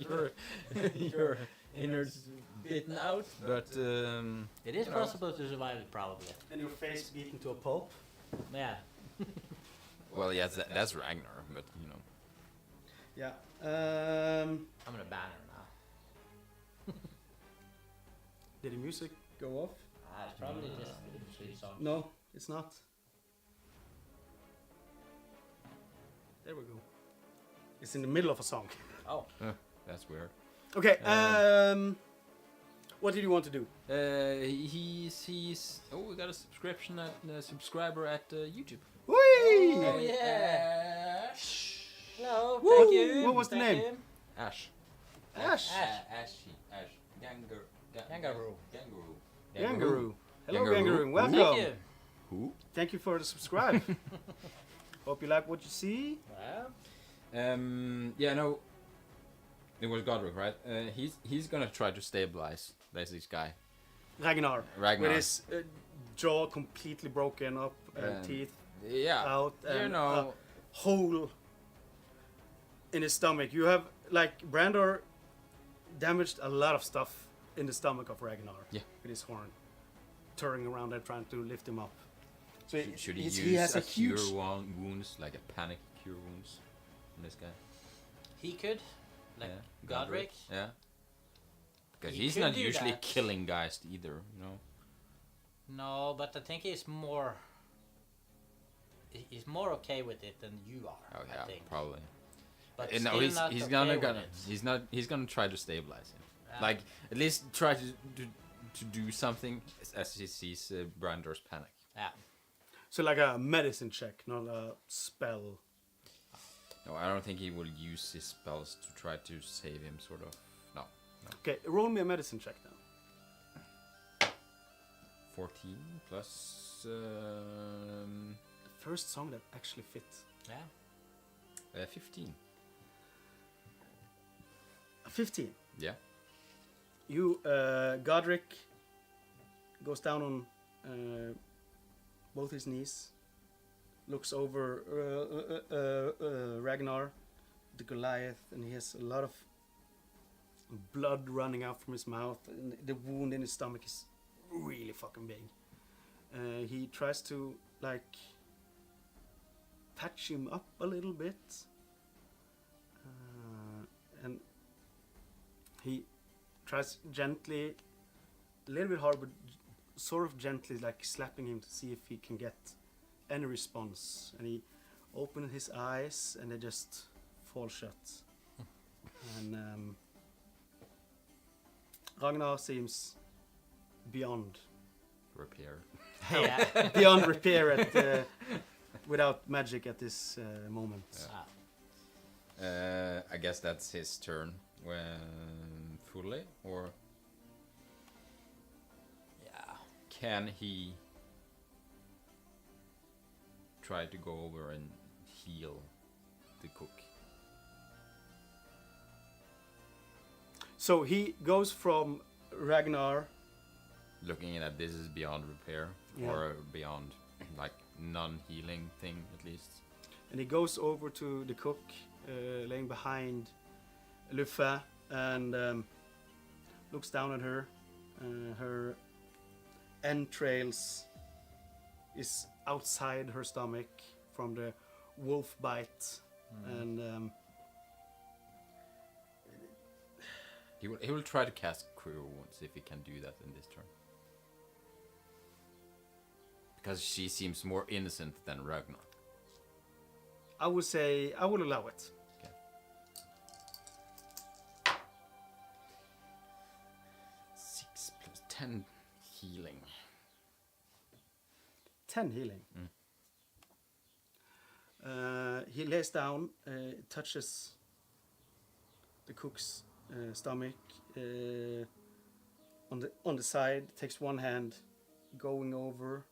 Speaker 3: your innards bitten out, but
Speaker 4: It is
Speaker 3: you know.
Speaker 4: possible to survive it, probably.
Speaker 2: And your face beaten to a pulp.
Speaker 4: Yeah.
Speaker 3: Well, yes, that's Ragnar, but you know.
Speaker 2: Yeah.
Speaker 4: I'm gonna ban her now.
Speaker 2: Did the music go off?
Speaker 4: It's probably just a sweet song.
Speaker 2: No, it's not. There we go. It's in the middle of a song.
Speaker 4: Oh.
Speaker 3: That's weird.
Speaker 2: Okay. What did you want to do?
Speaker 3: He's oh, we got a subscriber at YouTube.
Speaker 2: Whee!
Speaker 4: Oh yeah. Hello.
Speaker 2: Woo!
Speaker 4: Thank you.
Speaker 2: What was the
Speaker 4: Thank
Speaker 2: name?
Speaker 4: you.
Speaker 3: Ash.
Speaker 2: Ash.
Speaker 6: Ash.
Speaker 4: Kangaroo.
Speaker 2: Gangaroo. Hello,
Speaker 3: Gangaroo.
Speaker 2: Gangaroo. Welcome.
Speaker 4: Thank you.
Speaker 3: Who?
Speaker 2: Thank you for the subscribe. Hope you like what you see.
Speaker 4: Well,
Speaker 3: Yeah, no. It was Godric, right? He's gonna try to stabilize. There's this guy.
Speaker 2: Ragnar.
Speaker 3: Ragnar.
Speaker 2: With his jaw completely broken up and teeth
Speaker 3: Yeah.
Speaker 2: out and
Speaker 3: You know.
Speaker 2: a hole in his stomach. You have, like, Brandor damaged a lot of stuff in the stomach of Ragnar.
Speaker 3: Yeah.
Speaker 2: With his horn. Turning around and trying to lift him up. So
Speaker 3: Should he
Speaker 2: he
Speaker 3: use
Speaker 2: has
Speaker 3: a
Speaker 2: a huge...
Speaker 3: cure wounds, like a panic cure wounds, on this guy?
Speaker 4: he could, like
Speaker 3: Yeah.
Speaker 4: Godric.
Speaker 3: Yeah. Because
Speaker 4: He
Speaker 3: he's
Speaker 4: could
Speaker 3: not
Speaker 4: do
Speaker 3: usually
Speaker 4: that.
Speaker 3: killing guys either, you know.
Speaker 4: No, but I think he's more. He's more okay with it than you are.
Speaker 3: Oh yeah,
Speaker 4: I think.
Speaker 3: probably.
Speaker 4: But
Speaker 3: No,
Speaker 4: still not
Speaker 3: he's
Speaker 4: okay
Speaker 3: gonna
Speaker 4: with
Speaker 3: gonna
Speaker 4: it.
Speaker 3: he's gonna try to stabilize him.
Speaker 4: Yeah.
Speaker 3: Like at least try to do something as he sees Brandor's panic.
Speaker 4: Yeah.
Speaker 2: So like a medicine check, not a spell.
Speaker 3: No, I don't think he will use his spells to try to save him. Sort of. No.
Speaker 2: Okay, roll me a medicine check now.
Speaker 3: 14 plus
Speaker 2: The first song that actually fits.
Speaker 4: Yeah.
Speaker 3: 15.
Speaker 2: A 15.
Speaker 3: Yeah.
Speaker 2: You, Godric, goes down on both his knees, looks over Ragnar, the Goliath, and he has a lot of blood running out from his mouth, and the wound in his stomach is really fucking big. He tries to, like, patch him up a little bit, and he tries gently, a little bit hard, but sort of gently, like slapping him to see if he can get any response. And he opens his eyes, and they just fall shut. And Ragnar seems beyond
Speaker 3: Repair.
Speaker 4: Yeah.
Speaker 2: beyond repair at without magic at this moment.
Speaker 3: Yeah. I guess that's his turn. When fully, or
Speaker 4: Yeah.
Speaker 3: can he try to go over and heal the cook?
Speaker 2: So he goes from Ragnar.
Speaker 3: Looking at this is beyond repair,
Speaker 2: Yeah.
Speaker 3: or beyond like non-healing thing at least.
Speaker 2: And he goes over to the cook, laying behind Luffa, and looks down at her. Her entrails is outside her stomach from the wolf bite, and
Speaker 3: He will try to cast Cure Wounds if he can do that in this turn. Because she seems more innocent than Ragnar.
Speaker 2: I would say I will allow it.
Speaker 3: Okay. 6 plus 10 healing.
Speaker 2: 10 healing. He lays down, touches the cook's stomach on the side, takes one hand, going over,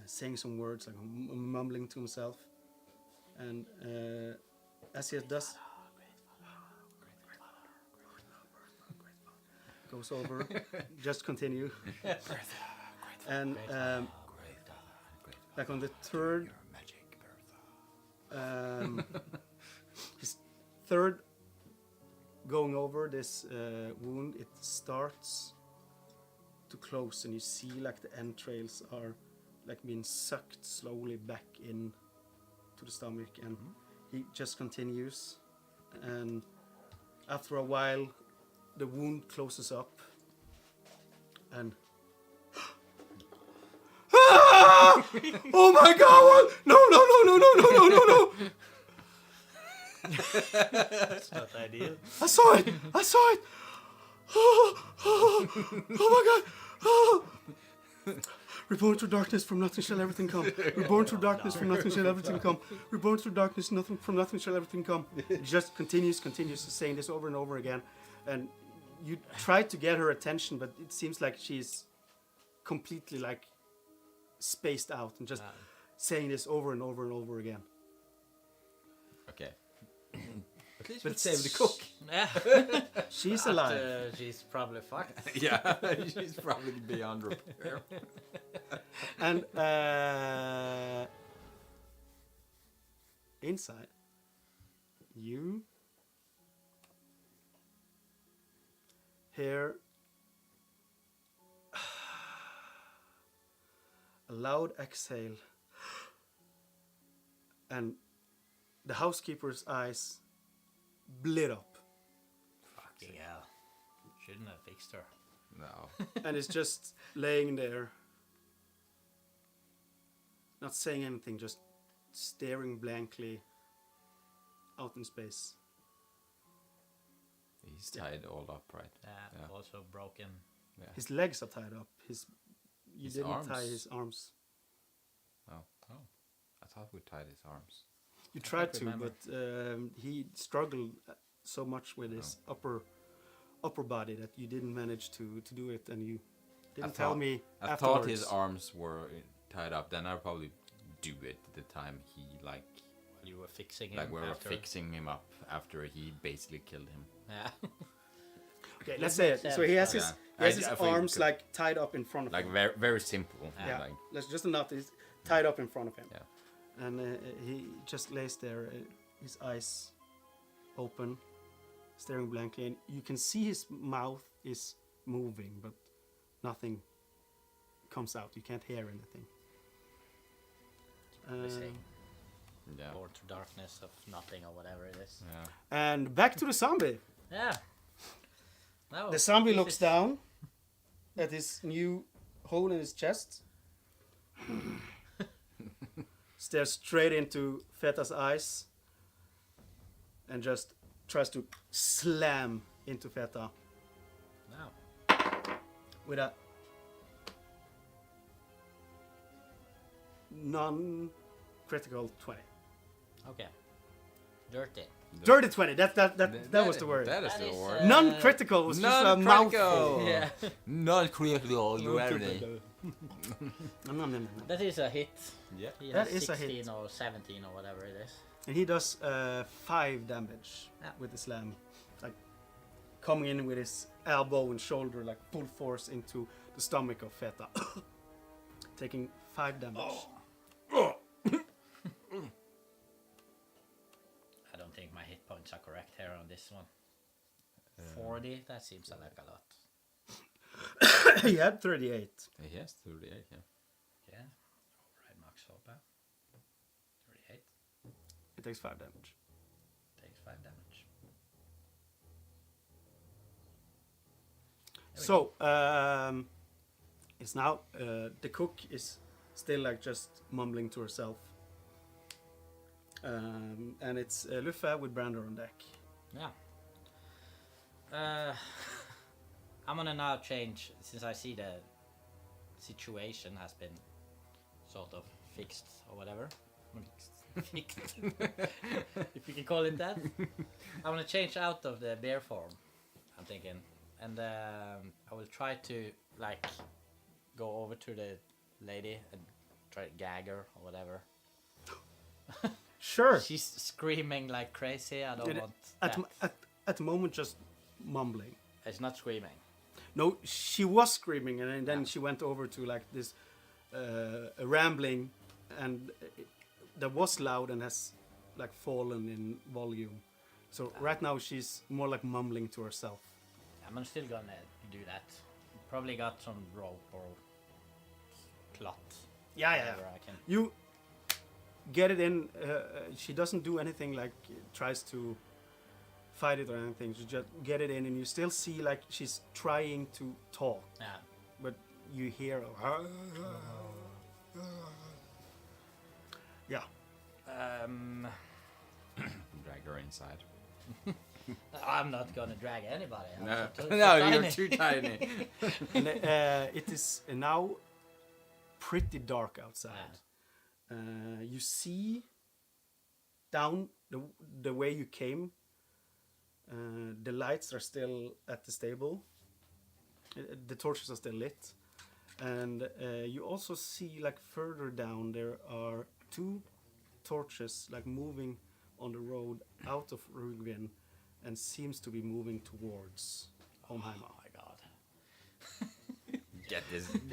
Speaker 2: saying some words, like mumbling to himself, and as he does, goes over, just continue, and like on the third, his third going over this wound, it starts to close, and you see like the entrails are like being sucked slowly back in to the stomach, and he just continues, and after a while the wound closes up, and oh my god! No!
Speaker 4: That's not ideal.
Speaker 2: I saw it! Oh my god! Reborn through darkness, from nothing shall everything come. Reborn through darkness, from nothing shall everything come. Reborn through darkness, from nothing shall everything come. It just continues saying this over and over again. And you try to get her attention, but it seems like she's completely like spaced out and just saying this over and over and over again.
Speaker 3: Okay. At least
Speaker 2: But
Speaker 3: we save the cook.
Speaker 4: Yeah.
Speaker 2: She's alive.
Speaker 4: She's probably fucked.
Speaker 3: Yeah, she's probably beyond repair.
Speaker 2: And inside, you hear a loud exhale, and the housekeeper's eyes lit up,
Speaker 4: Fucking hell. Shouldn't have fixed her.
Speaker 3: No.
Speaker 2: and is just laying there, not saying anything, just staring blankly out in space.
Speaker 3: He's tied all up, right?
Speaker 4: Yeah,
Speaker 3: Yeah.
Speaker 4: also broken.
Speaker 3: Yeah.
Speaker 2: His legs are tied up. You
Speaker 3: His
Speaker 2: didn't tie
Speaker 3: arms?
Speaker 2: his arms.
Speaker 3: Oh. I thought we tied his arms.
Speaker 2: You tried
Speaker 4: can't
Speaker 2: to,
Speaker 4: remember.
Speaker 2: but he struggled so much with his upper body that you didn't manage to do it, and you didn't tell me
Speaker 3: I
Speaker 2: afterwards.
Speaker 3: thought his arms were tied up. Then I'd probably do it the time he
Speaker 4: While you were fixing him.
Speaker 3: like we were
Speaker 4: after.
Speaker 3: fixing him up after he basically killed him.
Speaker 4: Yeah.
Speaker 2: Okay, let's say it.
Speaker 4: makes
Speaker 2: So he has
Speaker 3: sense.
Speaker 2: his,
Speaker 3: Yeah.
Speaker 2: he has
Speaker 3: I
Speaker 2: his
Speaker 3: think
Speaker 2: arms
Speaker 3: could-
Speaker 2: like tied up in front of
Speaker 3: Like
Speaker 2: him.
Speaker 3: very very simple.
Speaker 2: Yeah,
Speaker 3: Like,
Speaker 2: that's just enough. He's tied up in front of him.
Speaker 3: Yeah.
Speaker 2: And he just lays there, his eyes open, staring blankly, and you can see his mouth is moving, but nothing comes out. You can't hear anything.
Speaker 4: We're saying
Speaker 3: yeah.
Speaker 4: born to darkness of nothing or whatever it is.
Speaker 3: Yeah.
Speaker 2: And back to the zombie.
Speaker 4: Yeah. No,
Speaker 2: The zombie
Speaker 4: this
Speaker 2: looks
Speaker 4: is-
Speaker 2: down at his new hole in his chest, stares straight into Feta's eyes, and just tries to slam into Feta
Speaker 4: No.
Speaker 2: with a non-critical 20.
Speaker 4: Okay. Dirty.
Speaker 2: Dirty 20. That was the word.
Speaker 3: That is
Speaker 4: That
Speaker 3: the
Speaker 4: is,
Speaker 3: word.
Speaker 2: Non-critical was just a mouthful.
Speaker 4: Yeah.
Speaker 3: Non-critical, you ready?
Speaker 2: Nom, nom, nom, nom.
Speaker 4: That is a hit.
Speaker 3: Yeah.
Speaker 4: He
Speaker 2: That
Speaker 4: has
Speaker 2: is a
Speaker 4: 16
Speaker 2: hit.
Speaker 4: or 17 or whatever it is.
Speaker 2: And he does 5 damage
Speaker 4: Yeah.
Speaker 2: with the slam, like coming in with his elbow and shoulder, like full force into the stomach of Feta, taking 5 damage.
Speaker 4: I don't think my hit points are correct here on this one. 40, that seems like a lot.
Speaker 2: He had 38.
Speaker 3: He has 38, yeah.
Speaker 4: Yeah. Override max Hopa. 38.
Speaker 2: It takes 5 damage.
Speaker 4: Takes 5 damage.
Speaker 2: So it's now the cook is still like just mumbling to herself, and it's Luffa with Brander on deck.
Speaker 4: Yeah. I'm gonna now change, since I see the situation has been sort of fixed or whatever. Fixed. If you can call it that. I'm gonna change out of the bear form, I'm thinking. And I will try to like go over to the lady and try to gag her or whatever.
Speaker 2: Sure.
Speaker 4: She's screaming like crazy. I don't
Speaker 2: Did it-
Speaker 4: want
Speaker 2: At,
Speaker 4: that.
Speaker 2: at the moment, just mumbling.
Speaker 4: It's not screaming.
Speaker 2: No, she was screaming, and then she went over to like this rambling and that was loud and has like fallen in volume. So right now she's more like mumbling to herself.
Speaker 4: I'm still gonna do that. Probably got some rope or cloth.
Speaker 2: Yeah,
Speaker 4: whatever I can.
Speaker 2: You get it in. She doesn't do anything like tries to fight it or anything. She just get it in, and you still see like she's trying to talk,
Speaker 4: Yeah.
Speaker 2: but you hear. Yeah.
Speaker 3: Drag her inside.
Speaker 4: I'm not gonna drag anybody. I'm
Speaker 3: No,
Speaker 4: so
Speaker 3: no,
Speaker 4: tiny.
Speaker 3: you're too tiny.
Speaker 2: And it is now pretty dark outside. You see down the way you came. The lights are still at the stable. The torches are still lit. And you also see like further down there are 2 torches like moving on the road out of Rugvin and seems to be moving towards Omheim.
Speaker 4: Oh my god.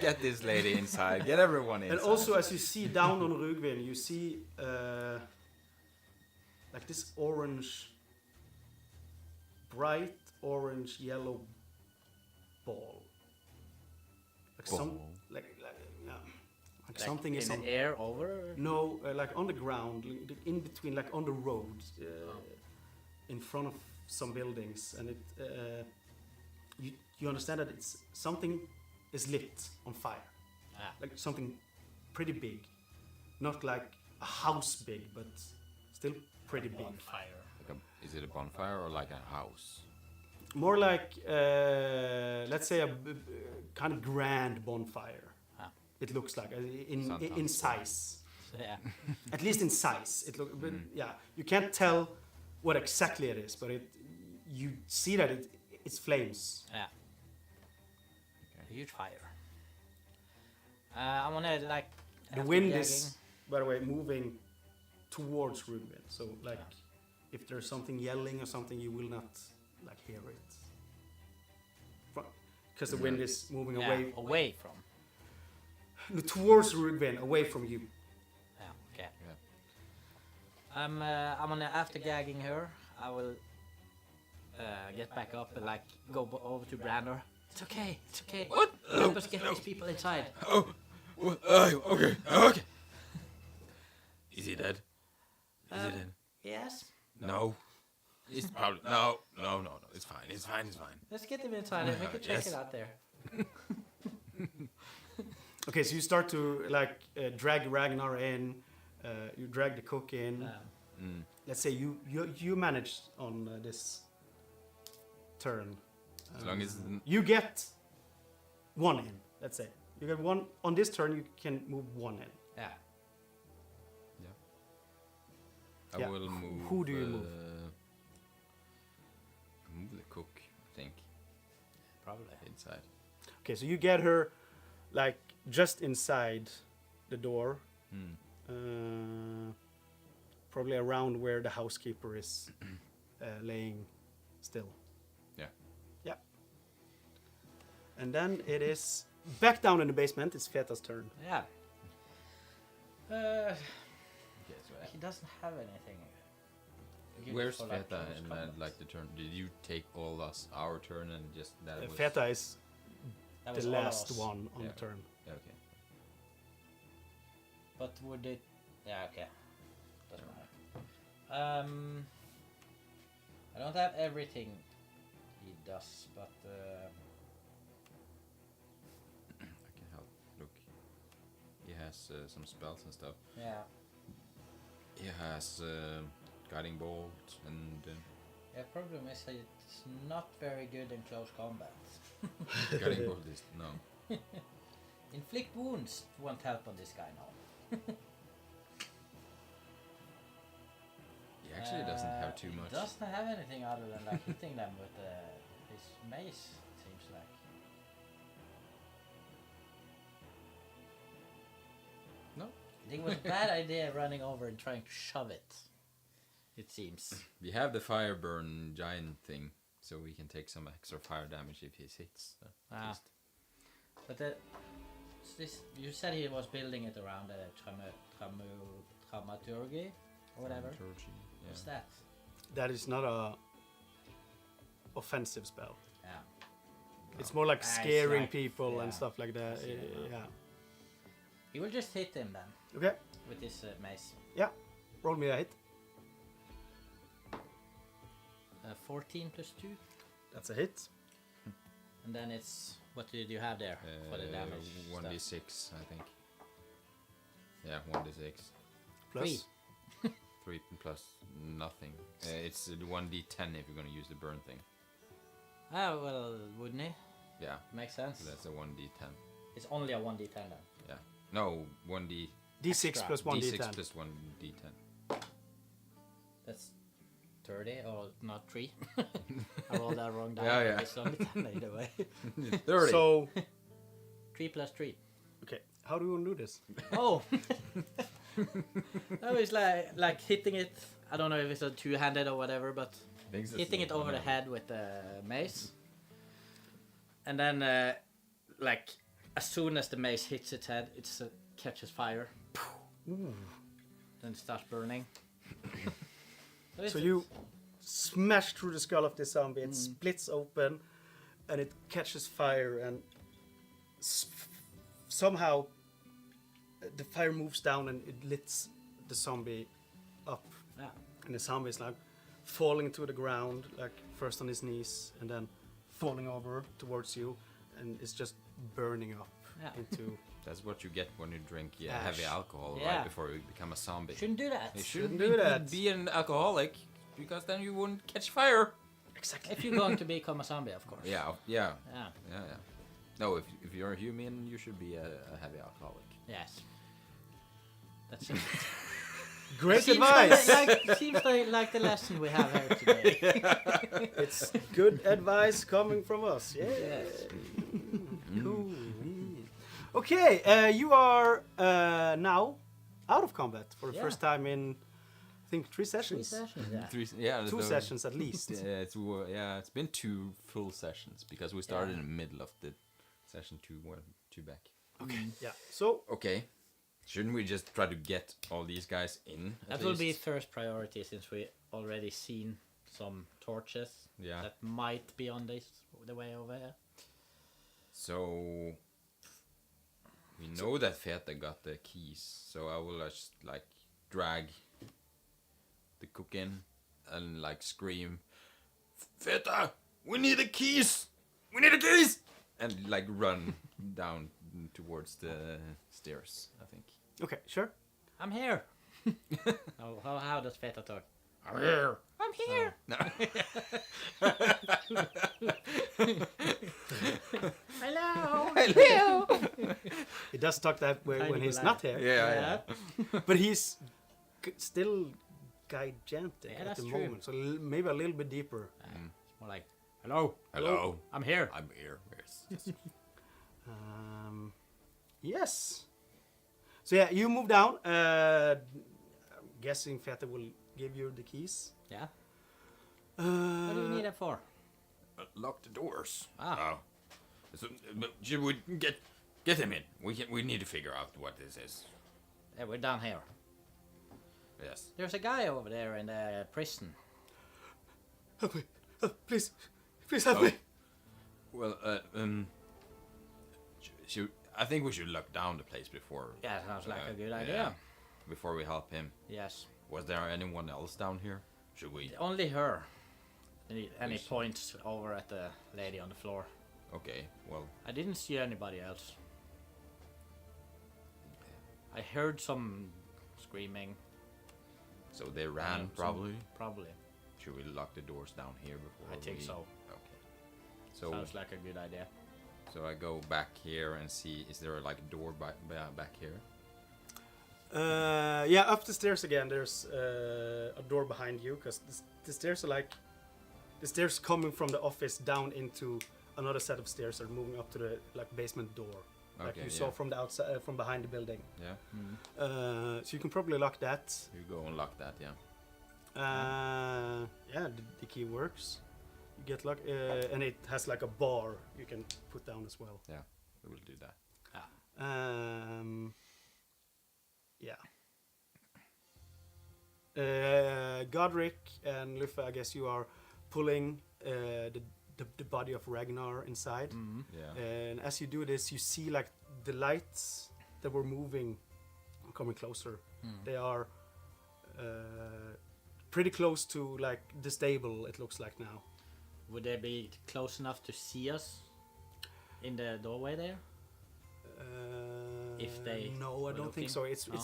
Speaker 3: Get this lady inside. Get everyone inside.
Speaker 2: And also, as you see down on Rugvin, you see like this orange, bright orange yellow ball. Like
Speaker 4: Like
Speaker 2: something is
Speaker 4: in
Speaker 2: on.
Speaker 4: the air over.
Speaker 2: No, like on the ground, in between, like on the road, in front of some buildings, and it. You understand that it's something is lit on fire, like something pretty big, not like a house big, but still pretty big.
Speaker 4: On fire.
Speaker 3: Is it a bonfire or like a house?
Speaker 2: More like, let's say, a kind of grand bonfire. It looks like in size.
Speaker 4: Yeah.
Speaker 2: At least in size, it look. But yeah, you can't tell what exactly it is, but you see that it's flames.
Speaker 4: Yeah. A huge fire. I wanna like.
Speaker 2: The
Speaker 4: after
Speaker 2: wind
Speaker 4: gagging-
Speaker 2: is, by the way, moving towards Rubin. So like, if there's something yelling or something, you will not like hear it, because the wind is moving
Speaker 4: away from.
Speaker 2: Towards Rubin, away from you.
Speaker 4: Yeah. Okay. I'm gonna after gagging her. I will get back up and like go over to Brandor. It's okay. It's okay.
Speaker 3: What?
Speaker 4: Help us get these people inside.
Speaker 3: Okay. Okay. Is he dead? Is he dead?
Speaker 4: Yes.
Speaker 3: No. It's probably no. It's fine. It's fine.
Speaker 4: Let's get them inside and we can check
Speaker 3: Yes.
Speaker 4: it out there.
Speaker 2: Okay, so you start to like drag Ragnar in. You drag the cook in. Let's say you managed on this turn.
Speaker 3: As long as
Speaker 2: You get 1 in. Let's say you get 1 on this turn. You can move 1 in.
Speaker 4: Yeah.
Speaker 3: I
Speaker 2: Yeah.
Speaker 3: will move.
Speaker 2: Who do you move?
Speaker 3: Move the cook, I think,
Speaker 4: Probably.
Speaker 3: inside.
Speaker 2: Okay, so you get her like just inside the door. Probably around where the housekeeper is laying still.
Speaker 3: Yeah.
Speaker 2: Yeah. And then it is back down in the basement. It's Feta's turn.
Speaker 4: Yeah.
Speaker 3: Okay, so
Speaker 4: He doesn't have anything. good
Speaker 3: where's
Speaker 4: for, like,
Speaker 3: Feta
Speaker 4: close
Speaker 3: in
Speaker 4: combat.
Speaker 3: like the turn? Did you take all our turn and just that was?
Speaker 2: Feta is
Speaker 4: That
Speaker 2: the
Speaker 4: was all of
Speaker 2: last
Speaker 4: us.
Speaker 2: one on
Speaker 3: Yeah.
Speaker 2: the turn.
Speaker 3: Yeah, okay.
Speaker 4: But would it? Yeah. Okay. Doesn't matter. I don't have everything he does, but
Speaker 3: I can help. Look, he has some spells and stuff.
Speaker 4: yeah.
Speaker 3: He has guiding bolt and
Speaker 4: The problem is that it's not very good in close combat.
Speaker 3: guiding bolt is no.
Speaker 4: Inflict wounds won't help on this guy now.
Speaker 3: He actually doesn't have too much.
Speaker 4: He doesn't have anything other than like hitting them with his mace. Seems like.
Speaker 3: No.
Speaker 4: I think it was a bad idea running over and trying to shove it. It seems.
Speaker 3: We have the fire burn giant thing, so we can take some extra fire damage if he hits. At
Speaker 4: Ah.
Speaker 3: least.
Speaker 4: But this? You said he was building it around dramaturgy or whatever.
Speaker 3: Dramaturgy, yeah.
Speaker 4: What's that?
Speaker 2: That is not a offensive spell.
Speaker 4: Yeah.
Speaker 2: It's more like
Speaker 4: It's
Speaker 2: scaring
Speaker 4: like-
Speaker 2: people
Speaker 4: yeah.
Speaker 2: and stuff like that.
Speaker 4: I see it now.
Speaker 2: Yeah.
Speaker 4: You will just hit him then
Speaker 2: Okay.
Speaker 4: with this mace.
Speaker 2: Yeah. Roll me a hit.
Speaker 4: 14 plus 2.
Speaker 2: That's a hit.
Speaker 4: And then it's... What did you have there for the damage?
Speaker 3: 1d6, I think. Yeah, 1d6.
Speaker 2: Plus.
Speaker 3: 3 plus nothing. It's 1d10 if you're gonna use the burn thing.
Speaker 4: Ah, well, wouldn't he?
Speaker 3: Yeah,
Speaker 4: Makes sense.
Speaker 3: that's a 1d10.
Speaker 4: It's only a 1d10 then.
Speaker 3: Yeah. No, 1d...
Speaker 2: D6
Speaker 4: Extra.
Speaker 2: plus 1
Speaker 3: d6
Speaker 2: D10.
Speaker 3: plus 1d10.
Speaker 4: That's 30 or not 3. I rolled that wrong down.
Speaker 3: Yeah, yeah.
Speaker 4: It's only 10 either way.
Speaker 3: 30!
Speaker 2: So,
Speaker 4: 3 plus 3.
Speaker 2: okay. How do you want to do this?
Speaker 4: Oh! That was like hitting it. I don't know if it's a two-handed or whatever, but hitting it over the head with the mace. And then, like, as soon as the mace hits its head, it catches fire. Then it starts burning.
Speaker 2: So you smash through the skull of this zombie. It splits open, and it catches fire, and somehow the fire moves down and it lifts the zombie up.
Speaker 4: Yeah.
Speaker 2: And the zombie is like falling to the ground, like first on his knees, and then falling over towards you, and it's just burning up
Speaker 4: Yeah.
Speaker 2: into.
Speaker 3: That's what you get when you drink
Speaker 2: Ash.
Speaker 3: heavy alcohol
Speaker 4: Yeah.
Speaker 3: right before you become a zombie.
Speaker 4: Shouldn't do that.
Speaker 3: You
Speaker 2: Shouldn't
Speaker 3: shouldn't
Speaker 2: do that.
Speaker 3: be an alcoholic, because then you wouldn't catch fire.
Speaker 2: Exactly.
Speaker 4: If you're going to become a zombie, of course.
Speaker 3: Yeah.
Speaker 4: Yeah.
Speaker 3: No, if you're a human, you should be a heavy alcoholic.
Speaker 4: Yes. That's it.
Speaker 2: Great
Speaker 4: Seems
Speaker 2: advice.
Speaker 4: seems like the lesson we have here today.
Speaker 2: It's good advice coming from us. Yeah.
Speaker 4: Yes.
Speaker 2: Cool. Okay, you are now out of combat for the
Speaker 4: Yeah.
Speaker 2: first time in, I think, 3
Speaker 4: Three
Speaker 2: sessions.
Speaker 4: sessions, yeah.
Speaker 3: Yeah,
Speaker 2: 2 sessions at least.
Speaker 3: it's been 2 full sessions because we started in the middle of the session 2 back.
Speaker 2: Okay. Yeah. So
Speaker 3: Okay, shouldn't we just try to get all these guys in?
Speaker 4: That will be first priority since we already seen some torches
Speaker 3: Yeah.
Speaker 4: that might be on the way over here.
Speaker 3: So we know that Feta got the keys, so I will just like drag the cook in and like scream, Feta, we need the keys! We need the keys! And like run down towards the stairs, I think.
Speaker 2: okay, sure.
Speaker 4: I'm here. how does Feta talk? I'm here. I'm here. Hello.
Speaker 3: Hello!
Speaker 2: He does talk that way
Speaker 4: Kind
Speaker 2: when
Speaker 4: of
Speaker 2: he's
Speaker 4: like-
Speaker 2: not here.
Speaker 3: Yeah.
Speaker 2: But he's still gigantic
Speaker 4: Yeah,
Speaker 2: at
Speaker 4: that's
Speaker 2: the
Speaker 4: true.
Speaker 2: moment, so maybe a little bit deeper.
Speaker 4: It's more like, hello.
Speaker 3: Hello.
Speaker 4: I'm here.
Speaker 3: I'm here. Yes.
Speaker 2: Yes. So yeah, you move down. I'm guessing Feta will give you the keys.
Speaker 4: Yeah. What do you need it for?
Speaker 3: Lock the doors.
Speaker 4: Ah.
Speaker 3: Oh. So, but should we get him in? We need to figure out what this is.
Speaker 4: Yeah, we're down here.
Speaker 3: Yes.
Speaker 4: There's a guy over there in the prison.
Speaker 2: Help me. Please help me.
Speaker 3: Well, I think we should lock down the place before.
Speaker 4: Yeah, sounds like a good
Speaker 3: yeah,
Speaker 4: idea.
Speaker 3: before we help him.
Speaker 4: Yes.
Speaker 3: Was there anyone else down here? Should we?
Speaker 4: Only her. And he
Speaker 3: should-
Speaker 4: points over at the lady on the floor.
Speaker 3: Okay. Well,
Speaker 4: I didn't see anybody else. I heard some screaming.
Speaker 3: so they ran
Speaker 4: some-
Speaker 3: probably.
Speaker 4: Probably.
Speaker 3: Should we lock the doors down here before?
Speaker 4: I think so.
Speaker 3: Okay. So
Speaker 4: Sounds like a good idea.
Speaker 3: so I go back here and see, is there like a door back here?
Speaker 2: Yeah, up the stairs again. There's a door behind you because the stairs are like the stairs coming from the office down into another set of stairs are moving up to the like basement door, like
Speaker 3: Okay,
Speaker 2: you saw
Speaker 3: yeah.
Speaker 2: from the outside from behind the building.
Speaker 3: Yeah.
Speaker 2: So you can probably lock that.
Speaker 3: You go and lock that. Yeah.
Speaker 2: Yeah, the key works. You get luck, and it has like a bar you can put down as well.
Speaker 3: Yeah. We will do that.
Speaker 2: Yeah. Godric and Lufa, I guess you are pulling the body of Ragnar inside.
Speaker 3: Yeah.
Speaker 2: And as you do this, you see like the lights that were moving coming closer. They are pretty close to like the stable, it looks like now.
Speaker 4: Would they be close enough to see us in the doorway there? If they
Speaker 2: no, I
Speaker 4: were
Speaker 2: don't think
Speaker 4: looking?
Speaker 2: so.
Speaker 4: No?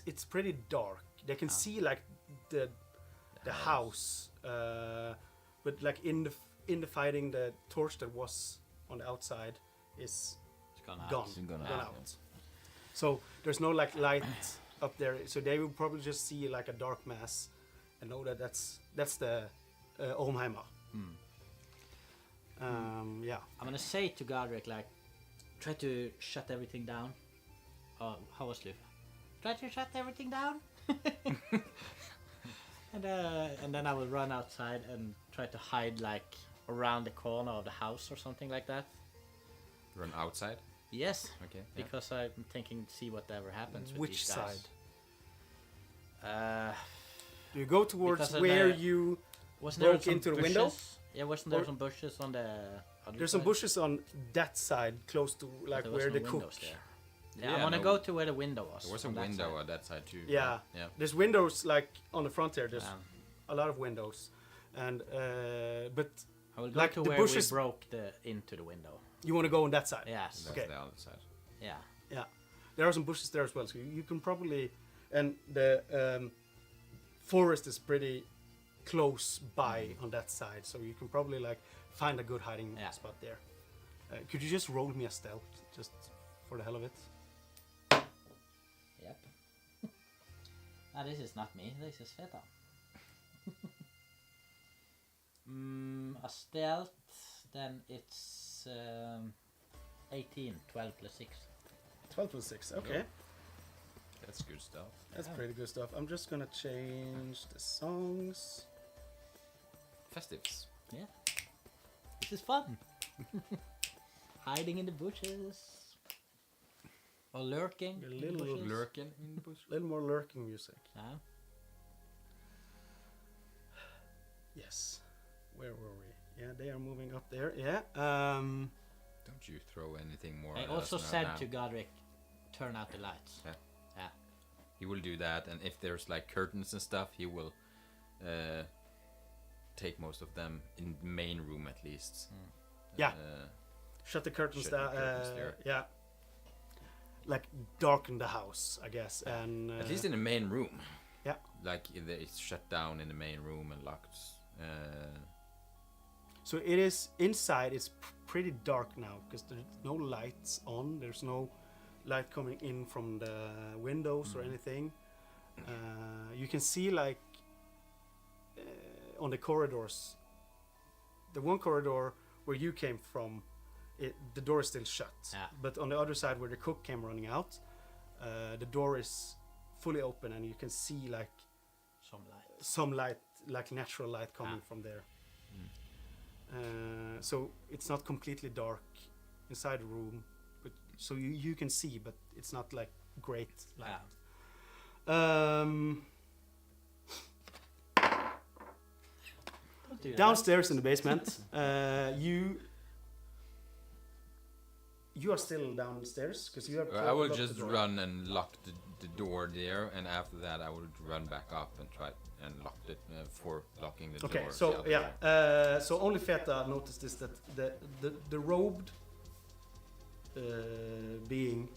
Speaker 2: It's pretty dark. They can see like the house, but like in the fighting, the torch that was on the outside is
Speaker 4: It's gone out.
Speaker 2: gone,
Speaker 3: It's gone
Speaker 2: gone
Speaker 3: out,
Speaker 2: out. So there's no like light up there. So they will probably just see like a dark mass and know that that's the Olmheimer. Yeah.
Speaker 4: I'm gonna say to Godric, like, try to shut everything down. How was Lufa? Try to shut everything down. And then I will run outside and try to hide like around the corner of the house or something like that.
Speaker 3: Run outside.
Speaker 4: Yes,
Speaker 3: Okay. Yeah.
Speaker 4: because I'm thinking to see whatever happens with
Speaker 2: Which
Speaker 4: these guys.
Speaker 2: side? Do you go towards
Speaker 4: Because of
Speaker 2: where
Speaker 4: the-
Speaker 2: you
Speaker 4: Wasn't there
Speaker 2: broke
Speaker 4: some
Speaker 2: into the
Speaker 4: bushes?
Speaker 2: window?
Speaker 4: Yeah, wasn't there
Speaker 2: Or-
Speaker 4: some bushes on the other
Speaker 2: There's some
Speaker 4: side?
Speaker 2: bushes on that side, close to like
Speaker 4: There was
Speaker 2: where
Speaker 4: no
Speaker 2: the cook.
Speaker 4: windows there. Yeah, I
Speaker 3: Yeah,
Speaker 4: want to
Speaker 3: no.
Speaker 4: go to where the window was.
Speaker 3: There was a
Speaker 4: on that
Speaker 3: window
Speaker 4: side.
Speaker 3: at that side too.
Speaker 2: Yeah.
Speaker 3: Yeah.
Speaker 2: There's windows like on the front there. There's
Speaker 4: Yeah.
Speaker 2: a lot of windows, and but
Speaker 4: I will go
Speaker 2: like
Speaker 4: to
Speaker 2: the
Speaker 4: where
Speaker 2: bushes-
Speaker 4: we broke into the window.
Speaker 2: you want to go on that side.
Speaker 4: Yes.
Speaker 3: That's
Speaker 2: Okay.
Speaker 3: the other side.
Speaker 4: Yeah.
Speaker 2: Yeah, there are some bushes there as well, so you can probably, and the forest is pretty close by on that side, so you can probably like find a good hiding
Speaker 4: Yeah.
Speaker 2: spot there. Could you just roll me a stealth, just for the hell of it?
Speaker 4: Yep. Ah, this is not me. This is Feta. A stealth, then it's 18, 12 plus 6.
Speaker 2: 12 plus 6. Okay,
Speaker 3: That's good stuff.
Speaker 2: that's pretty good stuff. I'm just gonna change the songs.
Speaker 3: Festives.
Speaker 4: Yeah. This is fun. Hiding in the bushes. Or lurking.
Speaker 2: A
Speaker 4: in the
Speaker 2: little
Speaker 4: bushes.
Speaker 3: Lurking in the bush.
Speaker 2: A little more lurking music.
Speaker 4: Yeah.
Speaker 2: Yes. Where were we? Yeah, they are moving up there. Yeah.
Speaker 3: Don't you throw anything more
Speaker 4: I
Speaker 3: at
Speaker 4: also
Speaker 3: us
Speaker 4: said
Speaker 3: now.
Speaker 4: to Godric, turn out the lights.
Speaker 3: Yeah.
Speaker 4: Yeah.
Speaker 3: He will do that, and if there's like curtains and stuff, he will take most of them in the main room at least.
Speaker 2: Yeah. Shut the curtains
Speaker 3: Shut the
Speaker 2: down.
Speaker 3: curtains there.
Speaker 2: Yeah. Like darken the house, I guess, and
Speaker 3: At least in the main room.
Speaker 2: yeah.
Speaker 3: Like it's shut down in the main room and locked.
Speaker 2: So it is inside. It's pretty dark now because there's no lights on. There's no light coming in from the windows or anything. You can see like on the corridors. The one corridor where you came from, the door is still shut.
Speaker 4: Yeah.
Speaker 2: But on the other side where the cook came running out, the door is fully open and you can see like
Speaker 4: Some light.
Speaker 2: some light, like natural light coming
Speaker 4: Ah.
Speaker 2: from there. So it's not completely dark inside the room, but so you can see, but it's not like great light.
Speaker 4: Yeah. Don't do that.
Speaker 2: Downstairs in the basement, you are still downstairs because you have.
Speaker 3: I will
Speaker 2: locked
Speaker 3: just
Speaker 2: the door.
Speaker 3: run and lock the door there, and after that I will run back up and try and lock it for locking the
Speaker 2: Okay,
Speaker 3: door.
Speaker 2: so yeah, so only Feta noticed this, that the robed being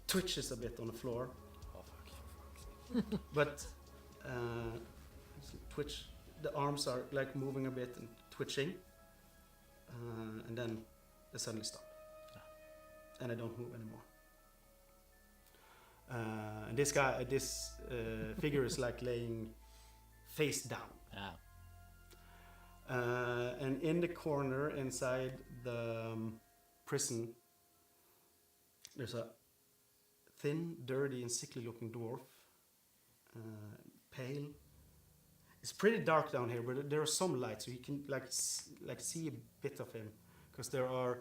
Speaker 2: twitches a bit on the floor,
Speaker 4: Oh, fuck.
Speaker 2: but twitch. The arms are like moving a bit and twitching, and then they suddenly stop, and they don't move anymore. And this guy, this figure is like laying face down.
Speaker 4: Yeah.
Speaker 2: And in the corner inside the prison, there's a thin, dirty, and sickly looking dwarf, pale. It's pretty dark down here, but there are some lights, so you can like see a bit of him, because there are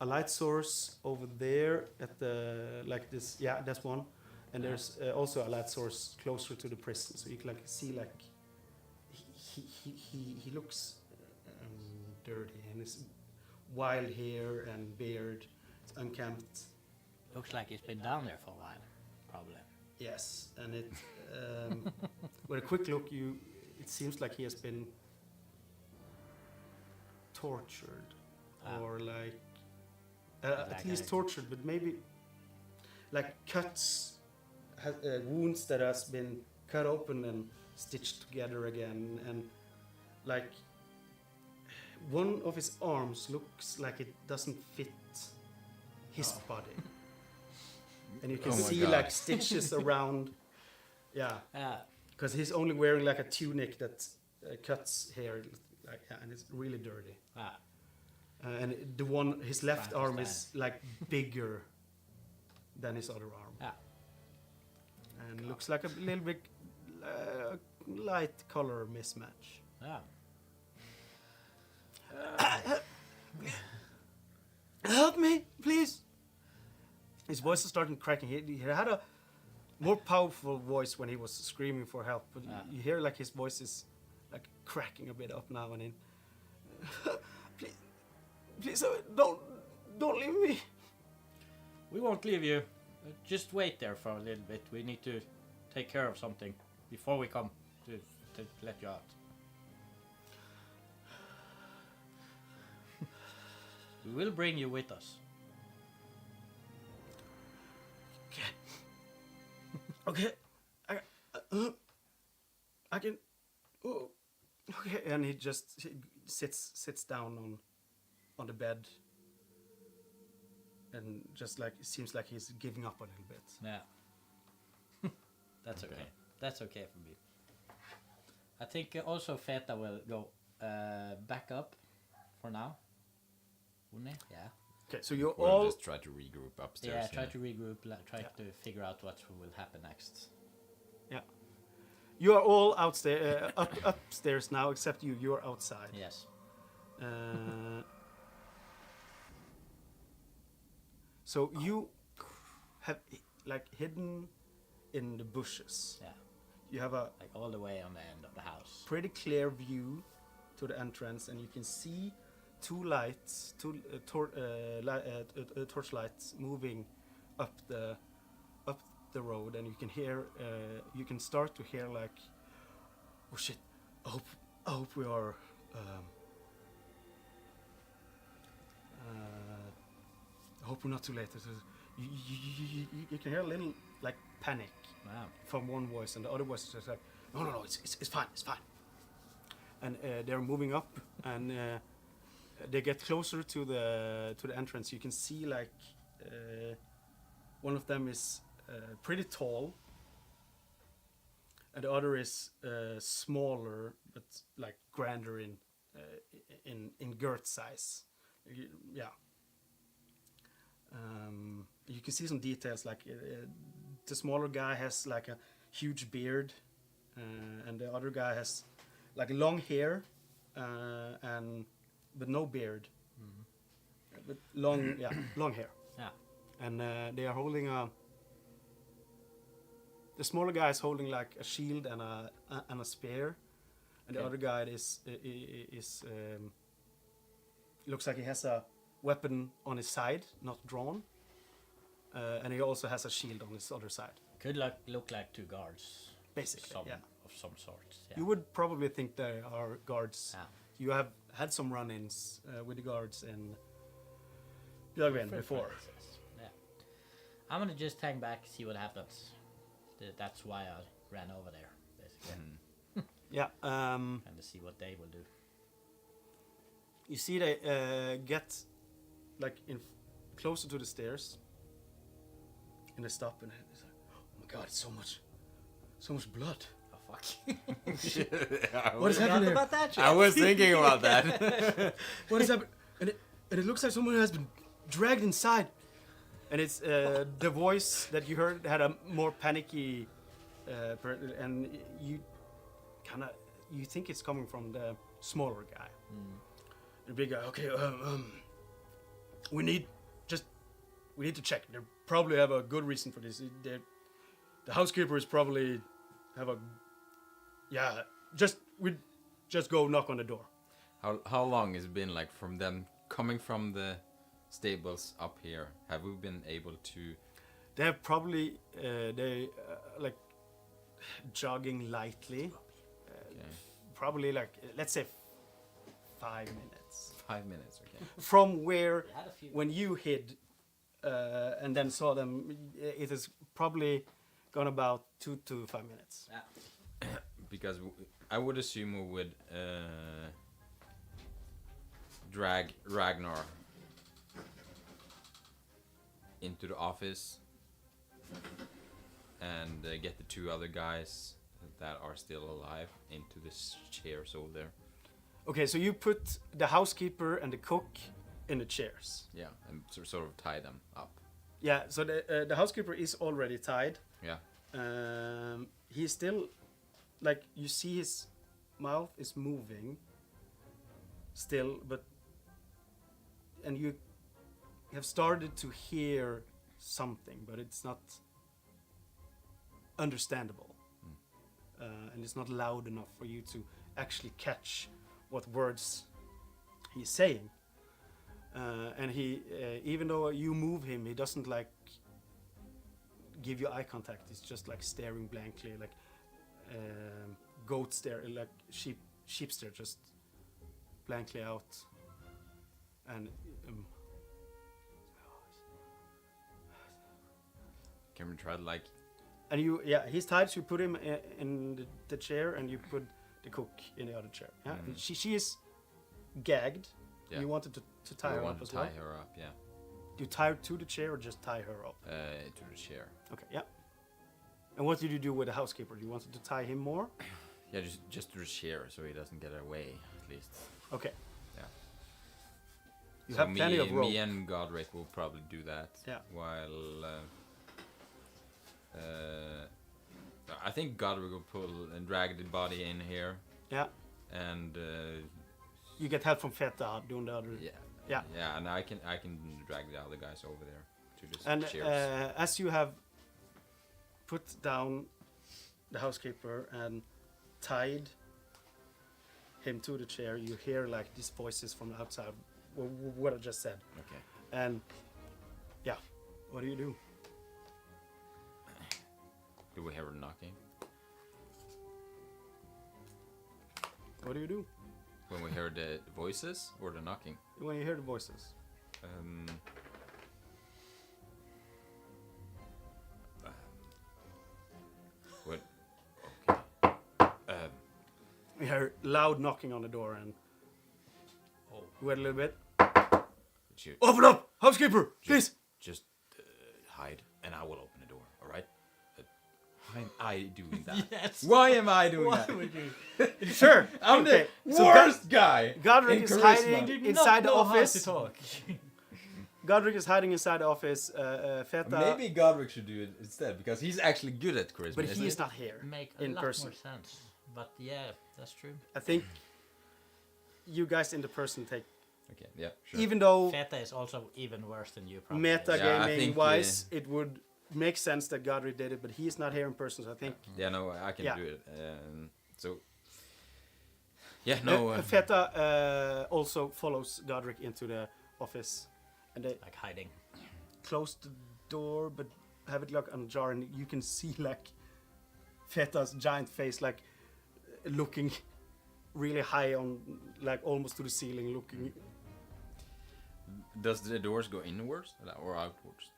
Speaker 2: a light source over there at the like this. Yeah, that's one. And there's also a light source closer to the prison, so you can like see like he looks dirty, and his wild hair and beard, it's unkempt.
Speaker 4: Looks like he's been down there for a while, probably.
Speaker 2: Yes, and it with a quick look, it seems like he has been tortured, or like at least tortured, but maybe like cuts, wounds that has been cut open and stitched together again, and like one of his arms looks like it doesn't fit his body, and you can
Speaker 3: Oh my
Speaker 2: see
Speaker 3: God.
Speaker 2: like stitches around. Yeah, because he's only wearing like a tunic that cuts hair, like, and it's really dirty. And the one, his left arm is like bigger than his other arm, and looks like a little bit light color mismatch. Help me, please. His voice is starting cracking. He had a more powerful voice when he was screaming for help, but you hear like his voice is like cracking a bit up now and then. Please, don't leave me.
Speaker 4: We won't leave you. Just wait there for a little bit. We need to take care of something before we come to let you out. We will bring you with us.
Speaker 2: Okay, I can. Oh, okay, and he sits down on the bed, and just like it seems like he's giving up a little bit.
Speaker 4: Yeah. That's okay. That's okay for me. I think also Feta will go back up for now. Wouldn't he? Yeah.
Speaker 2: Okay, so you're
Speaker 3: We'll
Speaker 2: all
Speaker 3: just try to regroup upstairs.
Speaker 4: Yeah, try to regroup, try to figure out what will happen next.
Speaker 2: you are all upstairs now, except you. You're outside.
Speaker 4: Yes.
Speaker 2: So you have like hidden in the bushes.
Speaker 4: Yeah.
Speaker 2: You have a
Speaker 4: Like all the way on the end of the house.
Speaker 2: pretty clear view to the entrance, and you can see two lights, torch lights moving up the road, and you can hear, you can start to hear like, oh shit, I hope we are, I hope we're not too late. You can hear a little like panic
Speaker 4: Wow.
Speaker 2: from one voice, and the other voice is just like, no, it's fine, it's fine. And they're moving up, and they get closer to the entrance. You can see like one of them is pretty tall, and the other is smaller but like grander in girth size. Yeah. You can see some details like the smaller guy has like a huge beard, and the other guy has like long hair, but no beard, but long long hair.
Speaker 4: Yeah.
Speaker 2: And they are holding the smaller guy is holding like a shield and a spear, and the
Speaker 4: Okay.
Speaker 2: other guy is looks like he has a weapon on his side, not drawn, and he also has a shield on his other side.
Speaker 4: Could look like two guards.
Speaker 2: Basically, yeah.
Speaker 4: Of some sort. Yeah.
Speaker 2: You would probably think they are guards.
Speaker 4: Yeah.
Speaker 2: You have had some run-ins with the guards in Björgvin before.
Speaker 4: Yeah. I'm gonna just hang back, see what happens. That's why I ran over there, basically.
Speaker 2: Yeah.
Speaker 4: And to see what they will do.
Speaker 2: You see they get like closer to the stairs, and they stop, and it's like, oh my god, it's so much blood.
Speaker 4: Oh fuck.
Speaker 2: What is happening here?
Speaker 4: about that shit?
Speaker 3: I was thinking about that.
Speaker 2: What is happening? And it looks like someone has been dragged inside. And it's the voice that you heard had a more panicky, and you think it's coming from the smaller guy. The big guy. Okay, we need to check. They probably have a good reason for this. The housekeeper is probably have a just go knock on the door.
Speaker 3: How long has it been like from them coming from the stables up here? Have we been able to?
Speaker 2: They have probably like jogging lightly. Probably like let's say 5 minutes
Speaker 3: 5 minutes, okay.
Speaker 2: from where
Speaker 4: Had a few.
Speaker 2: when you hid and then saw them. It has probably gone about 2 to 5 minutes.
Speaker 4: Yeah.
Speaker 3: Because I would assume we would drag Ragnar into the office and get the 2 other guys that are still alive into the chairs over there.
Speaker 2: Okay, so you put the housekeeper and the cook in the chairs.
Speaker 3: Yeah, and sort of tie them up.
Speaker 2: Yeah, so the housekeeper is already tied.
Speaker 3: Yeah.
Speaker 2: He's still, like, you see his mouth is moving still, and you have started to hear something, but it's not understandable. And it's not loud enough for you to actually catch what words he's saying. And he, even though you move him, he doesn't like give you eye contact. He's just like staring blankly, like goat stare, like sheep stare, just blankly out. And
Speaker 3: Can we try to like?
Speaker 2: and he's tied. So you put him in the chair, and you put the cook in the other chair. Yeah, she is gagged.
Speaker 3: Yeah.
Speaker 2: You wanted to tie
Speaker 3: We
Speaker 2: her
Speaker 3: want
Speaker 2: up
Speaker 3: to
Speaker 2: as well.
Speaker 3: tie her up, yeah.
Speaker 2: Do you tie her to the chair or just tie her up?
Speaker 3: To the chair.
Speaker 2: Okay, yeah. And what did you do with the housekeeper? You wanted to tie him more?
Speaker 3: Yeah, just to the chair so he doesn't get away, at least.
Speaker 2: Okay.
Speaker 3: Yeah.
Speaker 2: You
Speaker 3: So
Speaker 2: have plenty of rope.
Speaker 3: Me and Godric will probably do that.
Speaker 2: Yeah.
Speaker 3: While I think Godric will pull and drag the body in here,
Speaker 2: Yeah.
Speaker 3: and
Speaker 2: You get help from Feta doing the other.
Speaker 3: yeah,
Speaker 2: Yeah.
Speaker 3: yeah, and I can drag the other guys over there to the
Speaker 2: And
Speaker 3: chairs.
Speaker 2: as you have put down the housekeeper and tied him to the chair, you hear like these voices from outside. What I just said.
Speaker 3: Okay.
Speaker 2: And yeah, what do you do?
Speaker 3: Do we hear her knocking?
Speaker 2: What do you do
Speaker 3: When we hear the voices or the knocking?
Speaker 2: when you hear the voices?
Speaker 3: What? Okay.
Speaker 2: You hear loud knocking on the door, and wait a little bit.
Speaker 3: You
Speaker 2: Open up, housekeeper, please.
Speaker 3: just hide, and I will open the door. All right? Why am I doing that?
Speaker 4: Yes.
Speaker 3: Why am I doing that?
Speaker 2: Sure.
Speaker 3: I'm
Speaker 2: okay.
Speaker 3: the
Speaker 2: So
Speaker 3: worst guy.
Speaker 2: Godric
Speaker 3: in
Speaker 2: is
Speaker 3: charisma.
Speaker 2: hiding inside the office.
Speaker 4: talk.
Speaker 2: Godric is hiding inside the office. Feta,
Speaker 3: Maybe Godric should do it instead because he's actually good at charisma.
Speaker 2: but
Speaker 3: isn't
Speaker 2: he is
Speaker 3: he?
Speaker 2: not here
Speaker 4: Make a
Speaker 2: in
Speaker 4: lot
Speaker 2: person.
Speaker 4: more sense. But yeah, that's true.
Speaker 2: I think you guys in the person take,
Speaker 3: Okay, yeah, sure.
Speaker 2: even though
Speaker 4: Feta is also even worse than you probably.
Speaker 2: meta
Speaker 3: Yeah, I
Speaker 2: gaming
Speaker 3: think,
Speaker 2: wise, it would make sense that Godric did it, but he is not here in person, so I think
Speaker 3: Yeah, no, I can
Speaker 2: Yeah.
Speaker 3: do it. So, yeah, no.
Speaker 2: Feta also follows Godric into the office, and they
Speaker 4: Like hiding.
Speaker 2: close the door, but have it locked ajar, and you can see like Feta's giant face, like looking really high on, like almost to the ceiling, looking.
Speaker 3: Does the doors go inwards or outwards?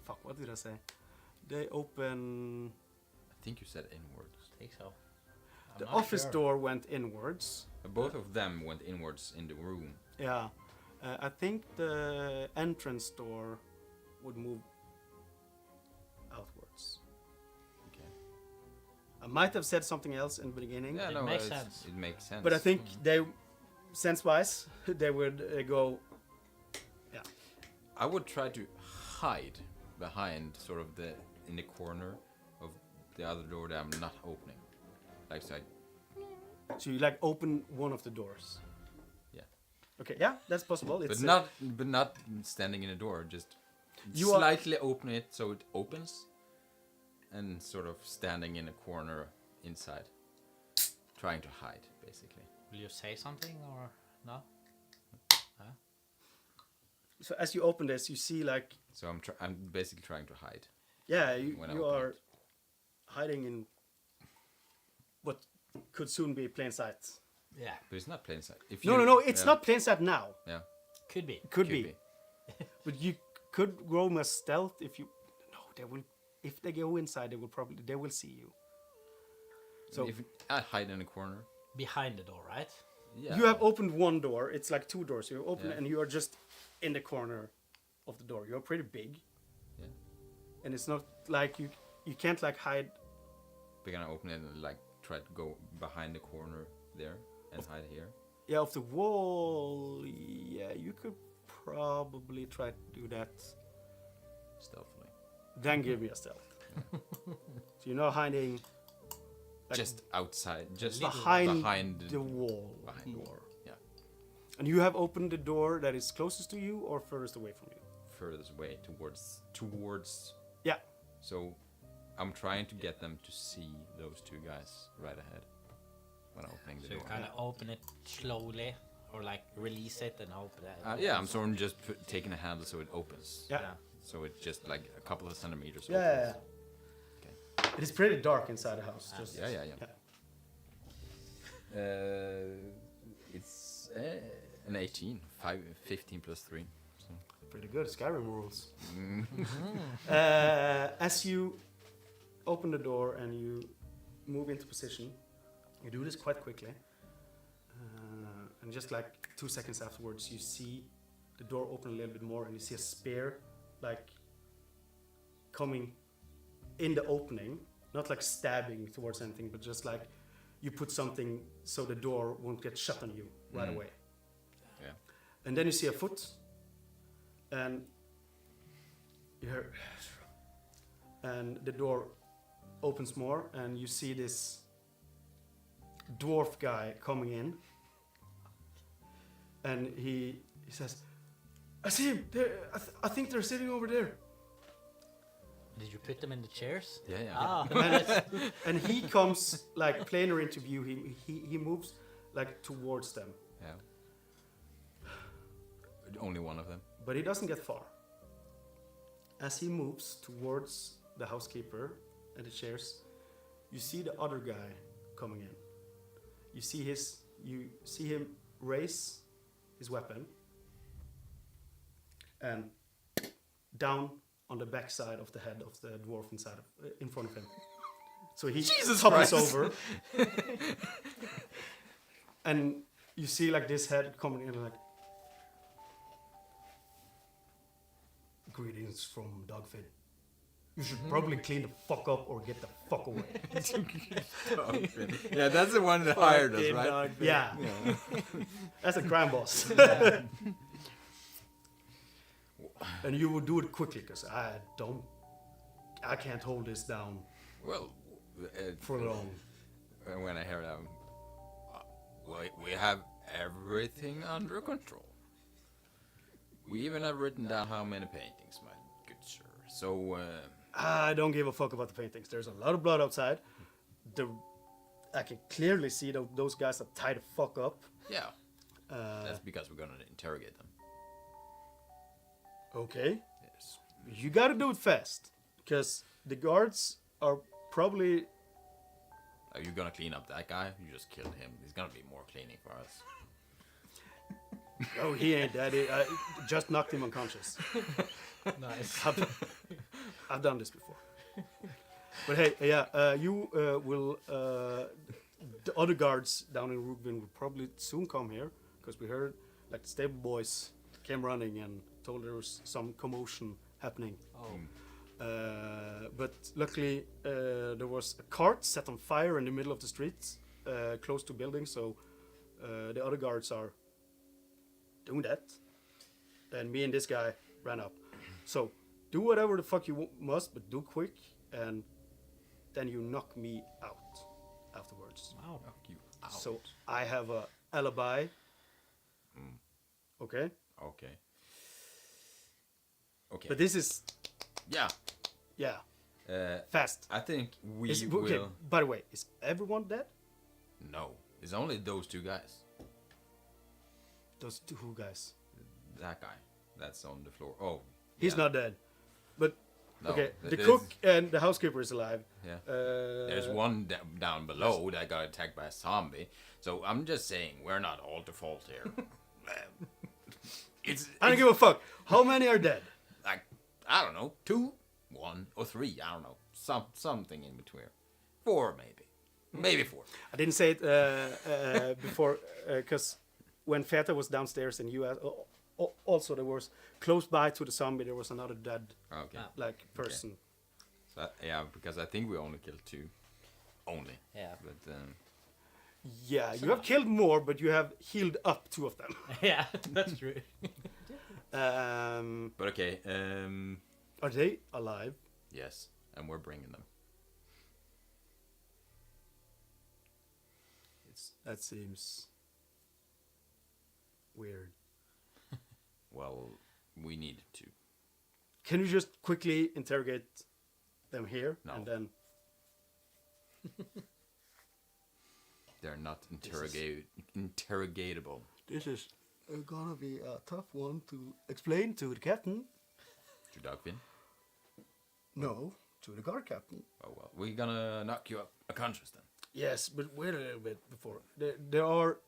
Speaker 2: Fuck, what did I say? They open.
Speaker 3: I think you said inwards.
Speaker 4: I think so. I'm
Speaker 2: The
Speaker 4: not
Speaker 2: office
Speaker 4: sure.
Speaker 2: door went inwards.
Speaker 3: Both of them went inwards in the room.
Speaker 2: Yeah, I think the entrance door would move outwards.
Speaker 3: Okay.
Speaker 2: I might have said something else in the beginning,
Speaker 3: Yeah,
Speaker 4: It
Speaker 3: no,
Speaker 4: makes
Speaker 3: it's-
Speaker 4: sense.
Speaker 3: It makes sense.
Speaker 2: but I think they, sense-wise, they would go. Yeah,
Speaker 3: I would try to hide behind sort of in the corner of the other door that I'm not opening. Like so
Speaker 2: so you like open one of the doors.
Speaker 3: yeah.
Speaker 2: Okay, yeah, that's possible. It's
Speaker 3: but not standing in a door. Just
Speaker 2: You are-
Speaker 3: slightly open it so it opens, and sort of standing in a corner inside, trying to hide, basically.
Speaker 4: Will you say something or no?
Speaker 2: so as you open this, you see like
Speaker 3: So I'm basically trying to hide.
Speaker 2: yeah,
Speaker 3: When I
Speaker 2: you
Speaker 3: open
Speaker 2: are
Speaker 3: it.
Speaker 2: hiding in what could soon be plain sight.
Speaker 4: Yeah,
Speaker 3: But it's not plain sight. If
Speaker 2: No, it's
Speaker 3: yeah,
Speaker 2: not plain sight now.
Speaker 3: Yeah,
Speaker 4: could be.
Speaker 2: Could be. But you could roam as stealth if you. No, they will. If they go inside, they will see you. So
Speaker 3: if I hide in a corner.
Speaker 4: Behind the door, right?
Speaker 3: Yeah.
Speaker 2: you have opened one door. It's like two doors. You open
Speaker 3: Yeah.
Speaker 2: and you are just in the corner of the door. You're pretty big.
Speaker 3: Yeah.
Speaker 2: And it's not like you can't like hide.
Speaker 3: We're gonna open it and like try to go behind the corner there and hide here.
Speaker 2: Yeah, of the wall. Yeah, you could probably try to do that.
Speaker 3: Stealthily.
Speaker 2: Then give me a stealth. So you're not hiding like,
Speaker 3: Just outside. Just
Speaker 2: behind
Speaker 3: behind
Speaker 2: the wall.
Speaker 3: Behind the door. Yeah.
Speaker 2: And you have opened the door that is closest to you or furthest away from you?
Speaker 3: Furthest away towards.
Speaker 2: Yeah.
Speaker 3: So I'm trying to get them to see those two guys right ahead when opening the
Speaker 4: So you
Speaker 3: door.
Speaker 4: kind of open it slowly, or like release it and open it.
Speaker 3: Yeah, I'm sort of just taking a handle so it opens.
Speaker 2: Yeah.
Speaker 3: So it's just like a couple of centimeters.
Speaker 2: Yeah.
Speaker 3: opens.
Speaker 2: It is pretty dark inside the house. Just,
Speaker 3: Yeah. It's an 18, 15 plus 3. So.
Speaker 2: Pretty good. Skyrim rules. As you open the door and you move into position, you do this quite quickly. And just like 2 seconds afterwards, you see the door open a little bit more and you see a spear like coming in the opening, not like stabbing towards anything, but just like you put something so the door won't get shut on you right away.
Speaker 3: Yeah.
Speaker 2: And then you see a foot, and you hear, and the door opens more, and you see this dwarf guy coming in, and he says, "I see him. I think they're sitting over there."
Speaker 4: Did you put them in the chairs?
Speaker 3: Yeah.
Speaker 4: Ah,
Speaker 2: And he comes like plainer into view. He moves like towards them,
Speaker 3: Yeah. Only one of them.
Speaker 2: but he doesn't get far. As he moves towards the housekeeper and the chairs, you see the other guy coming in. You see him raise his weapon and down on the backside of the head of the dwarf in front of him. So he topples over, and you see like this head coming in like, "Greetings from Dogfin. You should probably clean the fuck up or get the fuck away."
Speaker 3: Yeah, that's the one that hired us, right?
Speaker 2: Yeah. That's a crime boss. And you will do it quickly because I can't hold this down
Speaker 3: Well,
Speaker 2: for long.
Speaker 3: when I hear that, we have everything under control. We even have written down how many paintings, my good sir. So,
Speaker 2: I don't give a fuck about the paintings. There's a lot of blood outside. I can clearly see those guys are tied the fuck up.
Speaker 3: yeah, that's because we're gonna interrogate them.
Speaker 2: Okay.
Speaker 3: Yes.
Speaker 2: You gotta do it fast. Because the guards are probably...
Speaker 3: Are you gonna clean up that guy? You just killed him. There's gonna be more cleaning for us.
Speaker 2: Oh, he ain't dead. I just knocked him unconscious.
Speaker 4: nice.
Speaker 2: I've done this before. But hey, yeah, you will... the other guards down in Rubin will probably soon come here. Because we heard like the stable boys came running and told there was some commotion happening.
Speaker 4: Oh.
Speaker 2: But luckily there was a cart set on fire in the middle of the street, close to buildings, so the other guards are doing that. And me and this guy ran up. So do whatever the fuck you must, but do quick, and then you knock me out afterwards.
Speaker 4: Wow.
Speaker 3: Knock you out.
Speaker 2: So I have a alibi. Okay.
Speaker 3: Okay. Okay.
Speaker 2: But this is
Speaker 3: yeah.
Speaker 2: fast.
Speaker 3: I think we
Speaker 2: Okay.
Speaker 3: will.
Speaker 2: By the way, is everyone dead?
Speaker 3: No, it's only those two guys.
Speaker 2: Those two guys.
Speaker 3: That guy that's on the floor. Oh,
Speaker 2: He's
Speaker 3: yeah.
Speaker 2: not dead. But
Speaker 3: No,
Speaker 2: okay, the
Speaker 3: there's-
Speaker 2: cook and the housekeeper is alive.
Speaker 3: Yeah.
Speaker 2: Uh,
Speaker 3: There's one down below that got attacked by a zombie. So I'm just saying we're not all to fault here. it's
Speaker 2: I don't give a fuck. How many are dead?
Speaker 3: like I don't know, 2, 1, or 3. I don't know, something in between. 4 maybe 4.
Speaker 2: I didn't say it before because when Feta was downstairs in US, also there was close by to the zombie there was another dead
Speaker 3: Okay.
Speaker 2: like person.
Speaker 3: So, yeah, because I think we only killed 2. Only.
Speaker 4: Yeah.
Speaker 3: But
Speaker 2: Yeah, you have killed more, but you have healed up 2 of them.
Speaker 4: Yeah, that's true.
Speaker 3: but okay.
Speaker 2: Are they alive?
Speaker 3: Yes, and we're bringing them.
Speaker 2: That seems weird.
Speaker 3: Well, we need to.
Speaker 2: Can you just quickly interrogate them here
Speaker 3: No.
Speaker 2: and then?
Speaker 3: They're not interrogatable.
Speaker 2: This is gonna be a tough one to explain to the captain.
Speaker 3: To Dogfin.
Speaker 2: No, to the guard captain.
Speaker 3: Oh well, we're gonna knock you up unconscious then.
Speaker 2: Yes, but wait a little bit before. There are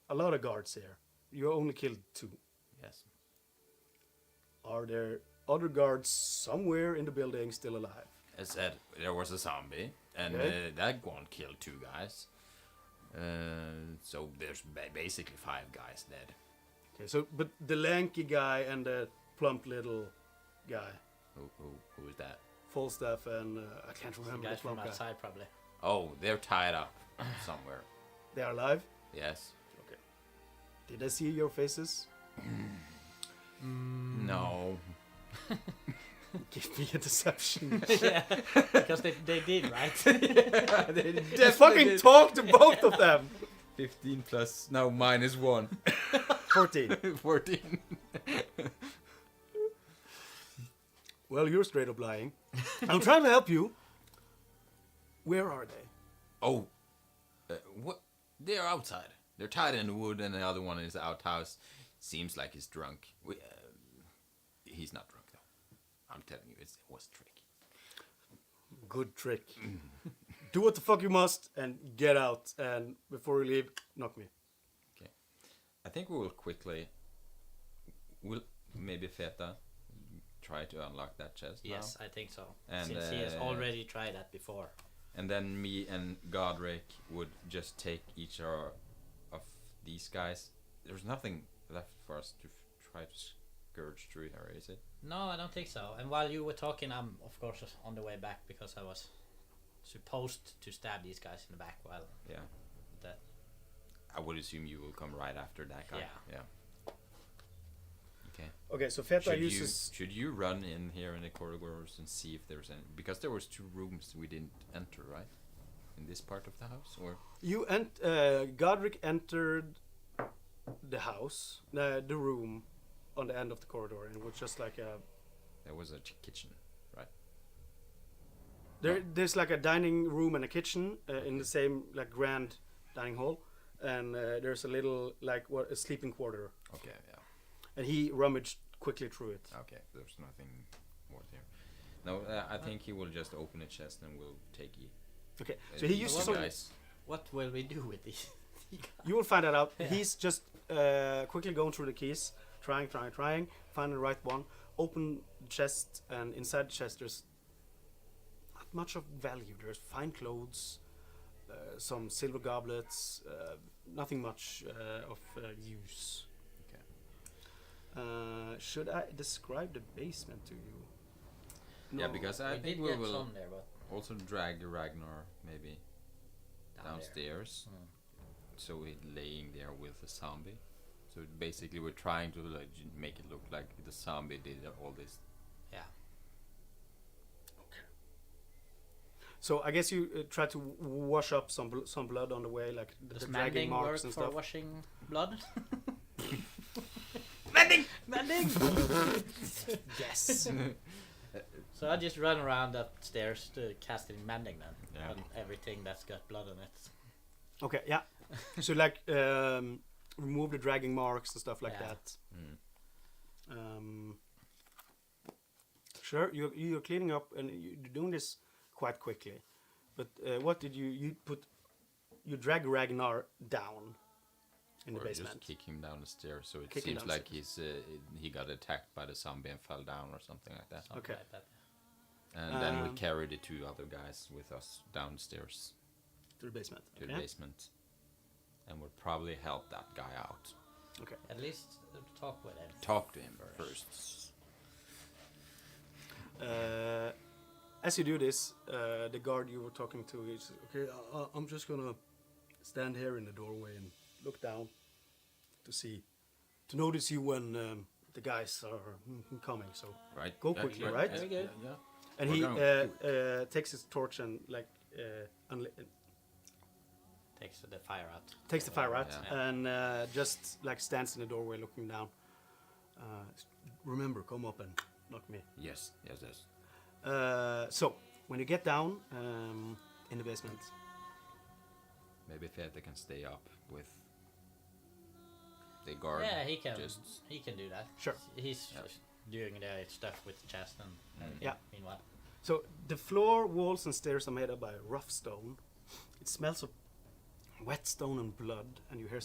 Speaker 2: a lot of guards here. You only killed 2.
Speaker 3: Yes.
Speaker 2: Are there other guards somewhere in the building still alive?
Speaker 3: As said, there was a zombie, and
Speaker 2: Okay.
Speaker 3: that one killed 2 guys. So there's basically 5 guys dead.
Speaker 2: Okay, so but the lanky guy and the plump little guy,
Speaker 3: Who is that?
Speaker 2: Falstaff and I can't remember the
Speaker 4: Guys from
Speaker 2: plump guy.
Speaker 4: outside, probably.
Speaker 3: Oh, they're tied up somewhere.
Speaker 2: They are alive.
Speaker 3: Yes.
Speaker 2: Okay. Did I see your faces?
Speaker 3: No.
Speaker 2: Give me a deception.
Speaker 4: Yeah, because they did, right?
Speaker 2: They fucking talked to both of them.
Speaker 3: 15 plus no -1.
Speaker 2: 14.
Speaker 3: 14.
Speaker 2: Well, you're straight up lying. I'm trying to help you. Where are they?
Speaker 3: Oh, what? They're outside. They're tied in the wood, and the other one is outhouse. Seems like he's drunk. He's not drunk though. I'm telling you, it was a trick.
Speaker 2: Good trick. Do what the fuck you must and get out. And before you leave, knock me.
Speaker 3: Okay. I think we will quickly. Will maybe Feta try to unlock that chest
Speaker 4: Yes,
Speaker 3: now?
Speaker 4: I think so.
Speaker 3: And,
Speaker 4: Since he has already tried that before.
Speaker 3: And then me and Godric would just take each of these guys. There's nothing left for us to try to scourge through here, is it?
Speaker 4: No, I don't think so. And while you were talking, I'm of course on the way back because I was supposed to stab these guys in the back while
Speaker 3: Yeah.
Speaker 4: that.
Speaker 3: I would assume you will come right after that guy.
Speaker 4: Yeah.
Speaker 3: Okay.
Speaker 2: Okay, so Feta
Speaker 3: Should
Speaker 2: uses...
Speaker 3: should you run in here in the corridors and see if there's any? Because there was 2 rooms we didn't enter, right? In this part of the house, or
Speaker 2: Godric entered the house, the room on the end of the corridor, and it was just like a...
Speaker 3: there was a kitchen, right?
Speaker 2: There's like a dining room and a kitchen in the same like grand dining hall, and there's a little like a sleeping quarter,
Speaker 3: Okay. Yeah.
Speaker 2: and he rummaged quickly through it.
Speaker 3: Okay. There's nothing more here. No, I think he will just open a chest and we'll take it.
Speaker 2: Okay, so he uses
Speaker 3: you
Speaker 2: some...
Speaker 3: guys.
Speaker 4: What will we do with these?
Speaker 2: You will find that out.
Speaker 4: Yeah.
Speaker 2: He's just quickly going through the keys, trying, find the right one, open the chest, and inside the chest there's not much of value. There's fine clothes, some silver goblets, nothing much of use.
Speaker 3: Okay.
Speaker 2: Should I describe the basement to you?
Speaker 3: Yeah,
Speaker 2: No.
Speaker 3: because I
Speaker 4: We
Speaker 3: think
Speaker 4: did
Speaker 3: we
Speaker 4: get
Speaker 3: will
Speaker 4: some there, but
Speaker 3: also drag Ragnar maybe
Speaker 4: down there.
Speaker 3: downstairs.
Speaker 4: Mm.
Speaker 3: So he's laying there with a zombie. So basically, we're trying to like, make it look like the zombie did all this.
Speaker 4: Yeah.
Speaker 2: So I guess you try to wash up some blood on the way, like
Speaker 4: Does
Speaker 2: the dragging
Speaker 4: mending work
Speaker 2: marks and
Speaker 4: for
Speaker 2: stuff.
Speaker 4: washing blood?
Speaker 3: Mending!
Speaker 4: Mending!
Speaker 2: Yes.
Speaker 4: So I just run around upstairs to casting mending then
Speaker 3: Yeah.
Speaker 4: on everything that's got blood on it.
Speaker 2: Okay, yeah. So like remove the dragging marks and stuff like
Speaker 4: Yeah.
Speaker 2: that. Sure, you're cleaning up and you're doing this quite quickly. But what did you put? You drag Ragnar down in the
Speaker 3: Or
Speaker 2: basement.
Speaker 3: just kick him down the stairs, so it
Speaker 2: Kick him
Speaker 3: seems
Speaker 2: down
Speaker 3: like he got attacked by the zombie and fell down or something like that.
Speaker 4: Something
Speaker 2: Okay.
Speaker 4: like that.
Speaker 3: And then we
Speaker 2: Um,
Speaker 3: carried the two other guys with us downstairs
Speaker 2: To the basement.
Speaker 3: to the
Speaker 2: Okay.
Speaker 3: basement, and we'll probably help that guy out.
Speaker 2: Okay.
Speaker 4: At least talk with him.
Speaker 3: Talk to him first.
Speaker 2: As you do this, the guard you were talking to is okay. I'm just gonna stand here in the doorway and look down to notice you when the guys are coming. So
Speaker 3: Right?
Speaker 2: Go quickly,
Speaker 3: yeah,
Speaker 2: right?
Speaker 3: yeah,
Speaker 4: Very good.
Speaker 3: yeah.
Speaker 2: and
Speaker 3: We're
Speaker 2: he
Speaker 3: going
Speaker 2: takes his torch and like
Speaker 4: Takes the fire out.
Speaker 2: takes the fire out
Speaker 3: Yeah.
Speaker 2: and just like stands in the doorway looking down. Remember, come up and knock me.
Speaker 3: Yes, yes, yes.
Speaker 2: So when you get down in the basement,
Speaker 3: Maybe Feta can stay up with the guard.
Speaker 4: Yeah, he can.
Speaker 3: Just
Speaker 4: He can do that.
Speaker 2: Sure.
Speaker 4: He's
Speaker 3: Yeah.
Speaker 4: doing the stuff with the chest and everything.
Speaker 2: Yeah.
Speaker 4: Meanwhile.
Speaker 2: so the floor, walls, and stairs are made up by rough stone. It smells of wet stone and blood, and you hear.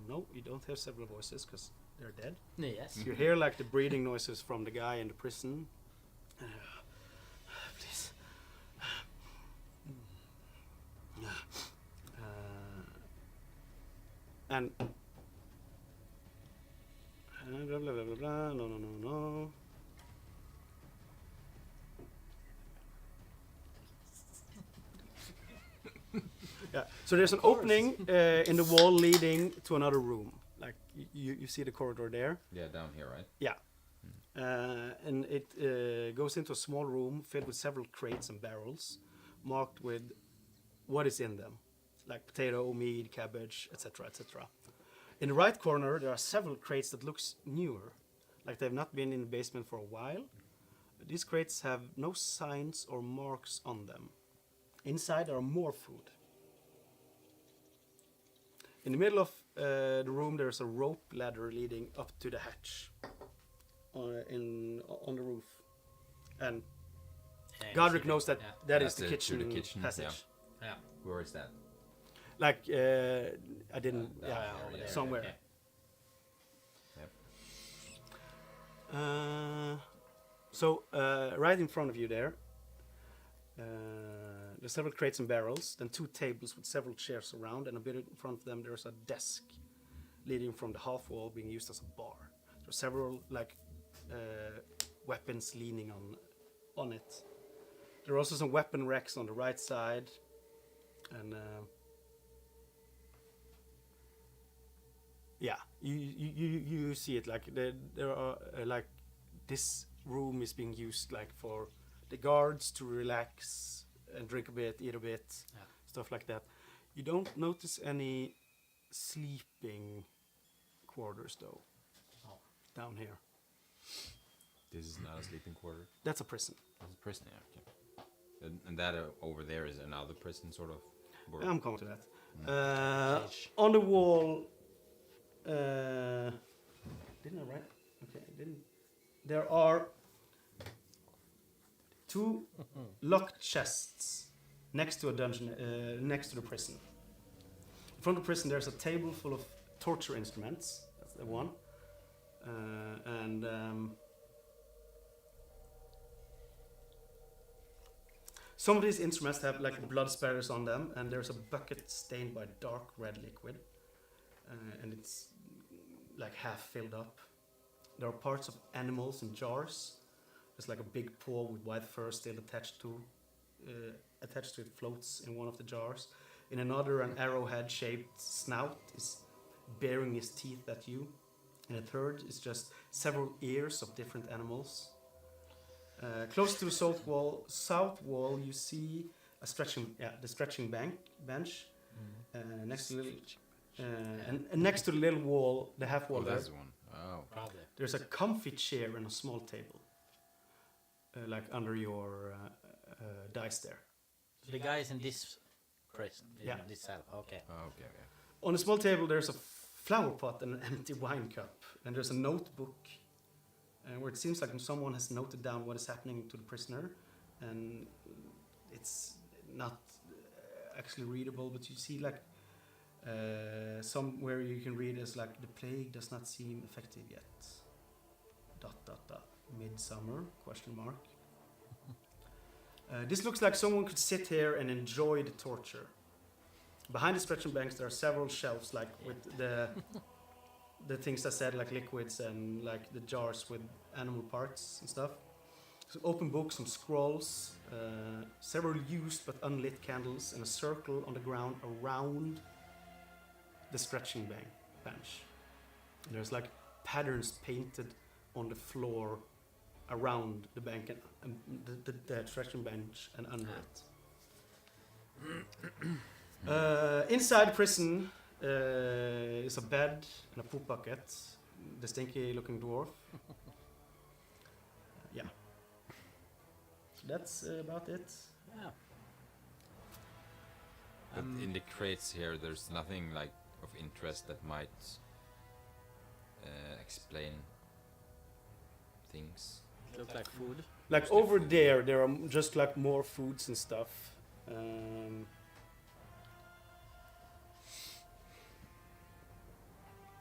Speaker 2: No, you don't hear several voices because they're dead.
Speaker 4: Yes.
Speaker 2: You hear like the breathing noises from the guy in the prison. Please. And blah, blah, blah, blah, blah. No. Yeah. So there's an opening in the wall leading to another room. Like you see the corridor there.
Speaker 3: yeah, down here, right?
Speaker 2: Yeah. And it goes into a small room filled with several crates and barrels, marked with what is in them, like potato, meat, cabbage, etc., etc. In the right corner, there are several crates that looks newer, like they've not been in the basement for a while. These crates have no signs or marks on them. Inside there are more food. In the middle of the room, there's a rope ladder leading up to the hatch on the roof, and
Speaker 4: Yeah, you
Speaker 2: Godric
Speaker 4: see
Speaker 2: knows that
Speaker 4: Yeah.
Speaker 2: that is
Speaker 3: That's
Speaker 2: the
Speaker 3: it, to the kitchen,
Speaker 2: passage.
Speaker 3: yeah.
Speaker 4: Yeah.
Speaker 3: Where is that?
Speaker 2: Like I didn't,
Speaker 3: Down
Speaker 2: yeah,
Speaker 3: there,
Speaker 4: over there,
Speaker 2: somewhere.
Speaker 4: okay.
Speaker 3: Yep.
Speaker 2: So right in front of you there, there's several crates and barrels, then two tables with several chairs around, and a bit in front of them there's a desk leading from the half wall being used as a bar. There's several like weapons leaning on it. There are also some weapon racks on the right side, and yeah, you see it like there are like this room is being used like for the guards to relax and drink a bit, eat a bit,
Speaker 4: Yeah.
Speaker 2: stuff like that. You don't notice any sleeping quarters though.
Speaker 4: Oh.
Speaker 2: Down here,
Speaker 3: This is not a sleeping quarter.
Speaker 2: that's a prison.
Speaker 3: That's a prison, yeah. Okay. And that over there is another prison, sort of. Or-
Speaker 2: I'm coming to that. On the wall, didn't I write? Okay, I didn't. There are two locked chests next to a dungeon, next to the prison. In front of the prison, there's a table full of torture instruments. That's the one, and some of these instruments have like blood spatters on them, and there's a bucket stained by dark red liquid, and it's like half filled up. There are parts of animals in jars. There's like a big paw with white fur still attached to it, floats in one of the jars. In another, an arrowhead-shaped snout is baring his teeth at you. In a third is just several ears of different animals. Close to the south wall, you see a the stretching bench. Next to the little, and next to the little wall, the half wall
Speaker 3: Oh,
Speaker 2: there,
Speaker 3: that's the one. Oh.
Speaker 5: Probably.
Speaker 2: There's a comfy chair and a small table, like under your dice there.
Speaker 4: The guy is in this prison.
Speaker 2: Yeah.
Speaker 4: This cell. Okay.
Speaker 3: Oh, okay. Okay.
Speaker 2: On a small table, there's a flower pot and an empty wine cup, and there's a notebook, where it seems like someone has noted down what is happening to the prisoner, and it's not actually readable, but you see like somewhere you can read as like the plague does not seem effective yet. ... Midsummer ? This looks like someone could sit here and enjoy the torture. Behind the stretching banks, there are several shelves, like with the things that said like liquids and like the jars with animal parts and stuff. Some open books, some scrolls, several used but unlit candles, and a circle on the ground around the stretching bench. And there's like patterns painted on the floor around the bank and the stretching bench and under it. Inside the prison is a bed and a poop bucket. The stinky looking dwarf. Yeah. So that's about it.
Speaker 4: Yeah.
Speaker 3: But in the crates here, there's nothing like of interest that might explain things.
Speaker 4: Look like food.
Speaker 2: Like
Speaker 3: Mostly
Speaker 2: over
Speaker 3: food.
Speaker 2: there are just like more foods and stuff.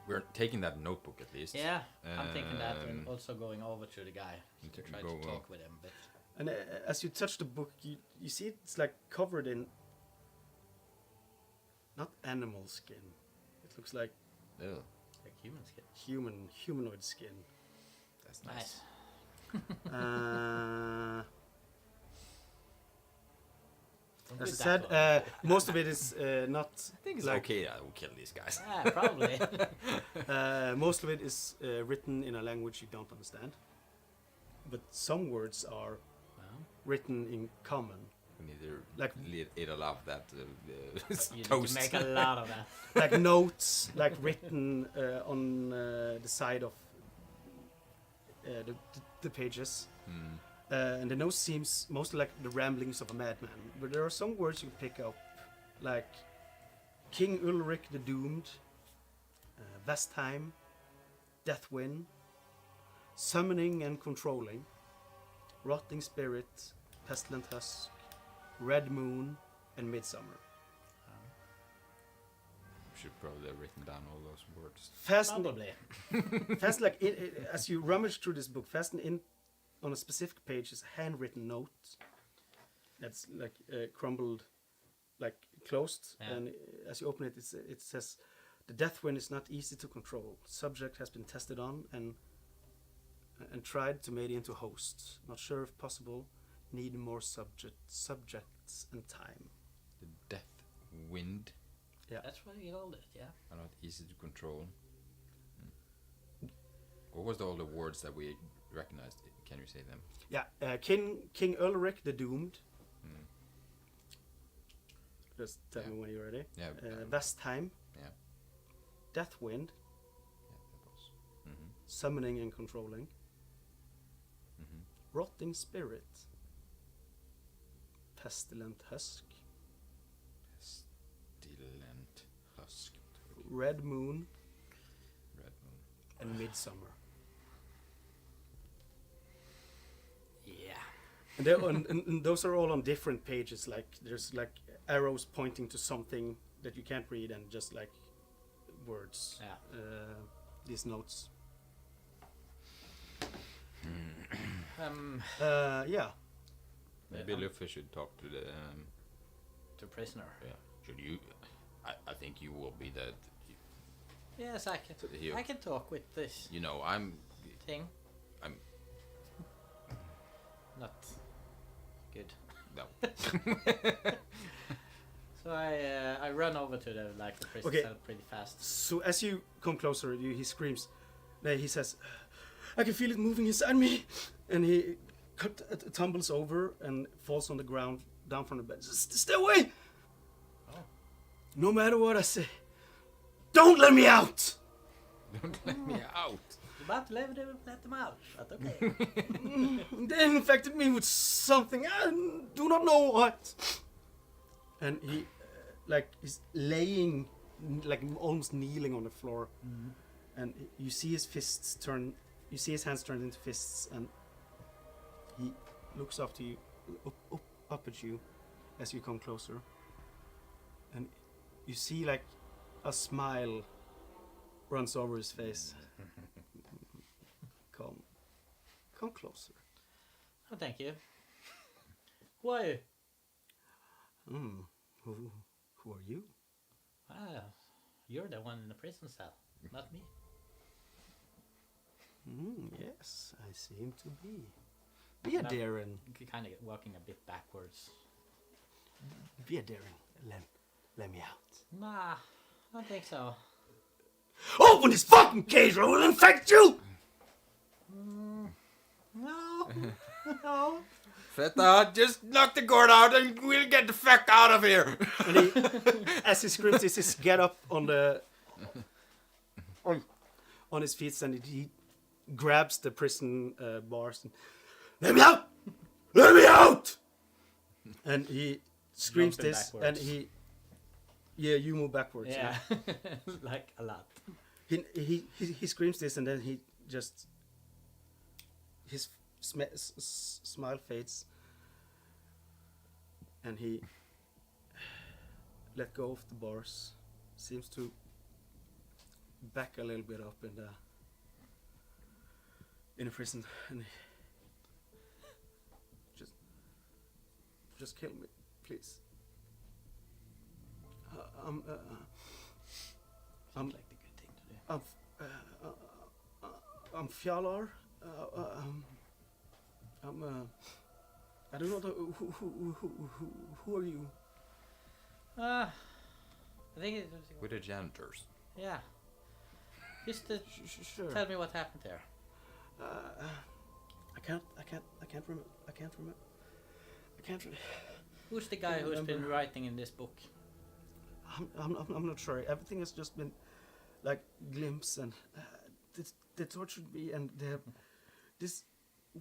Speaker 3: We're taking that notebook at least.
Speaker 4: Yeah, I'm thinking that, and
Speaker 3: Um,
Speaker 4: also going over to the guy to try to talk with him. But
Speaker 2: And as you touch the book, you see it's like covered in not animal skin. It looks like
Speaker 3: Ew,
Speaker 4: like human skin.
Speaker 2: humanoid skin.
Speaker 3: that's nice.
Speaker 4: Nice.
Speaker 2: As I
Speaker 4: With
Speaker 2: said,
Speaker 4: that one.
Speaker 2: most of it is not.
Speaker 3: I think it's
Speaker 2: like,
Speaker 3: okay. I will kill these guys.
Speaker 4: Yeah, probably.
Speaker 2: Most of it is written in a language you don't understand, but some words are written in common.
Speaker 3: We need to
Speaker 2: Like-
Speaker 3: eat a lot of that
Speaker 4: You need
Speaker 3: toast.
Speaker 4: to make a lot of that.
Speaker 2: Like notes, like written on the side of the pages.
Speaker 3: Hmm.
Speaker 2: And the note seems mostly like the ramblings of a madman. But there are some words you pick up, like King Ulrich the Doomed, Vestheim, Deathwind, Summoning and Controlling, Rotting Spirit, Pestilent Husk, Red Moon, and Midsummer.
Speaker 3: Should probably have written down all those words.
Speaker 2: Fasten,
Speaker 4: Probably.
Speaker 2: fasten like as you rummage through this book, fasten in on a specific page is a handwritten note that's like crumbled, like closed,
Speaker 4: Yeah.
Speaker 2: and as you open it, it says, "The Deathwind is not easy to control. Subject has been tested on and tried to made into host. Not sure if possible. Need more subjects and time."
Speaker 3: The death wind
Speaker 4: That's what he called it. Yeah.
Speaker 3: are not easy to control. What was all the words that we recognized? Can you say them?
Speaker 2: Yeah, King Ulrich the Doomed. Just tell me when you're ready.
Speaker 3: Yeah.
Speaker 2: Vestheim,
Speaker 3: Yeah.
Speaker 2: Deathwind,
Speaker 3: Yeah, that was. Mm-hmm.
Speaker 2: Summoning and Controlling,
Speaker 3: Mm-hmm.
Speaker 2: Rotting Spirit, Pestilent Husk,
Speaker 3: Pestilent husk.
Speaker 2: Red Moon,
Speaker 3: Red moon.
Speaker 2: and Midsummer.
Speaker 4: Yeah.
Speaker 2: And those are all on different pages. Like there's like arrows pointing to something that you can't read, and just like words.
Speaker 4: Yeah.
Speaker 2: These notes. Yeah.
Speaker 3: Maybe Luffy should talk to the.
Speaker 4: To prisoner.
Speaker 3: Yeah. Should you? I think you will be the.
Speaker 4: Yes, I can.
Speaker 3: Here.
Speaker 4: I can talk with this
Speaker 3: You know, I'm.
Speaker 4: thing.
Speaker 3: I'm.
Speaker 4: Not good.
Speaker 3: No.
Speaker 4: So I run over to the prison
Speaker 2: Okay.
Speaker 4: cell pretty fast.
Speaker 2: So as you come closer, he screams. He says, "I can feel it moving inside me," and he tumbles over and falls on the ground, down from the bed. "Stay away!
Speaker 4: Oh.
Speaker 2: No matter what I say, don't let me out!"
Speaker 3: Don't let me out.
Speaker 4: You're about to let them out. But okay.
Speaker 2: They infected me with something. I do not know what. And he, he's laying, almost kneeling on the floor. And you see his fists turn. You see his hands turn into fists, and he looks up to you, up at you, as you come closer. And you see a smile runs over his face. Come closer.
Speaker 4: Oh, thank you. Who are you?
Speaker 2: Who are you?
Speaker 4: Ah, you're the one in the prison cell, not me.
Speaker 2: Yes, I seem to be. Be a Darren.
Speaker 4: Kind of walking a bit backwards.
Speaker 2: Be a Darren. Let me out.
Speaker 4: Nah, I don't think so.
Speaker 2: Open this fucking cage or I will infect you!
Speaker 4: No, no.
Speaker 3: Feta, just knock the guard out and we'll get the fuck out of here.
Speaker 2: And he, as he screams, he says, get up on his feet, and he grabs the prison bars and let me out! Let me out! And he screams
Speaker 4: Jumping
Speaker 2: this,
Speaker 4: backwards.
Speaker 2: and you move backwards.
Speaker 4: Yeah, like a lot.
Speaker 2: He screams this, and then he just his smile fades, and he let go of the bars. Seems to back a little bit up in the prison, and just kill me, please.
Speaker 4: Seems like the good thing to do.
Speaker 2: I'm Fjalar. I don't know who are you?
Speaker 4: I think it was.
Speaker 3: With the janitors.
Speaker 4: Yeah. Just to
Speaker 2: Sure.
Speaker 4: tell me what happened there.
Speaker 2: I can't remember. I can't really.
Speaker 4: Who's the guy who's been writing in this book?
Speaker 2: I'm not sure. Everything has just been glimpse, and they tortured me, and they have this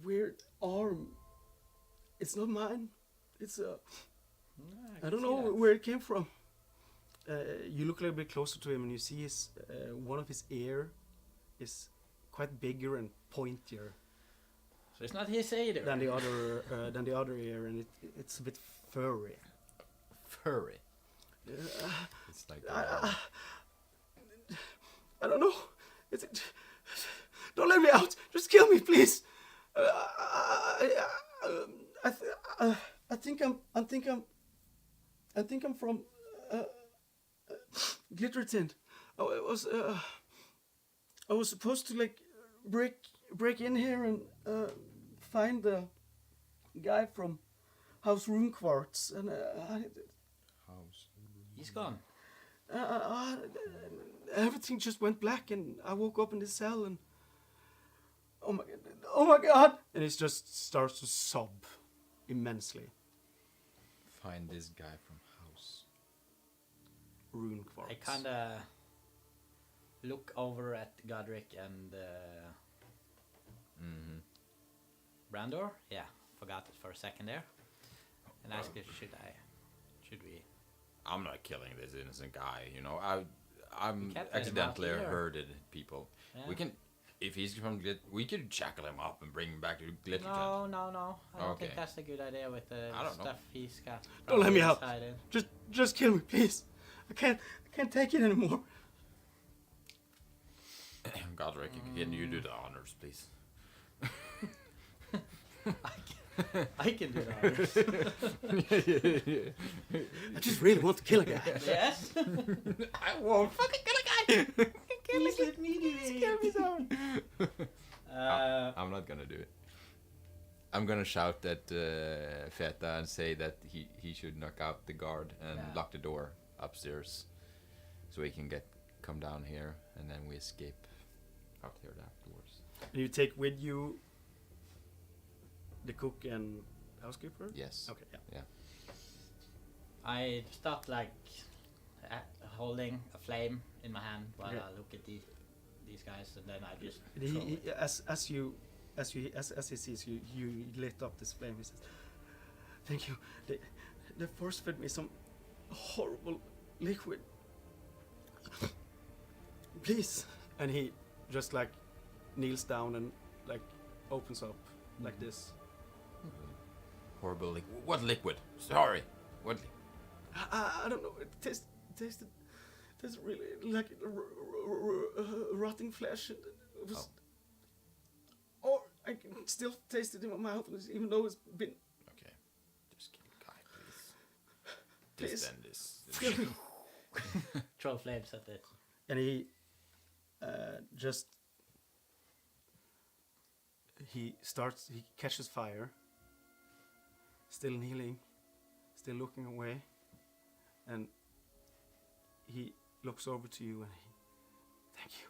Speaker 2: weird arm. It's not mine. It's I don't know where it came from. You look a little bit closer to him, and you see his one of his ear is quite bigger and pointier
Speaker 4: So it's not his either.
Speaker 2: than the other ear, and it's a bit furry.
Speaker 3: Furry. It's like
Speaker 2: I don't know. Don't let me out. Just kill me, please. I think I'm from Glittertint. I was supposed to break in here and find the guy from House Runequartz, and
Speaker 3: house.
Speaker 4: He's gone.
Speaker 2: everything just went black, and I woke up in the cell, and oh my god, and it just starts to sob immensely.
Speaker 3: Find this guy from house.
Speaker 2: Runequartz.
Speaker 4: I kind of look over at Godric and Brandor. Yeah, forgot it for a second there. And ask if should we?
Speaker 3: I'm not killing this innocent guy, you know. I'm
Speaker 4: We can't let him
Speaker 3: accidentally
Speaker 4: out either.
Speaker 3: hurted people.
Speaker 4: Yeah.
Speaker 3: We can, if he's from we could shackle him up and bring him back to Glittertint.
Speaker 4: No. I don't think
Speaker 3: Okay.
Speaker 4: that's a good idea with the
Speaker 3: I don't know.
Speaker 4: stuff he's got.
Speaker 2: Don't let me
Speaker 4: probably
Speaker 2: out.
Speaker 4: inside it.
Speaker 2: Just kill me, please. I can't take it anymore.
Speaker 3: Godric, can you do the honors, please?
Speaker 4: I can do that.
Speaker 2: I just really want to kill a guy.
Speaker 4: Yes.
Speaker 3: I won't fucking kill a guy.
Speaker 4: Please let me do it.
Speaker 3: I'm not gonna do it. I'm gonna shout at Feta and say that he should knock out the guard and
Speaker 4: Yeah.
Speaker 3: lock the door upstairs, so he can come down here, and then we escape out here afterwards.
Speaker 2: And you take with you the cook and housekeeper?
Speaker 3: Yes.
Speaker 2: Okay, yeah.
Speaker 4: I start holding a flame in my hand while
Speaker 2: Okay.
Speaker 4: I look at the these guys, and then I just
Speaker 2: as he sees you, you lit up this flame. He says, "Thank you. They force fed me some horrible liquid. Please." And he just like kneels down and like opens up like this.
Speaker 3: Horrible liquid. What liquid? Sorry. What?
Speaker 2: I don't know. It tasted really like rotting flesh. And it was, or I can still taste it in my mouth, even though it's been.
Speaker 3: Okay. Just kill the guy, please.
Speaker 2: Please.
Speaker 3: This then this.
Speaker 2: Kill me.
Speaker 4: throw flames at it.
Speaker 2: And he just he catches fire, still kneeling, still looking away, and he looks over to you and thank you,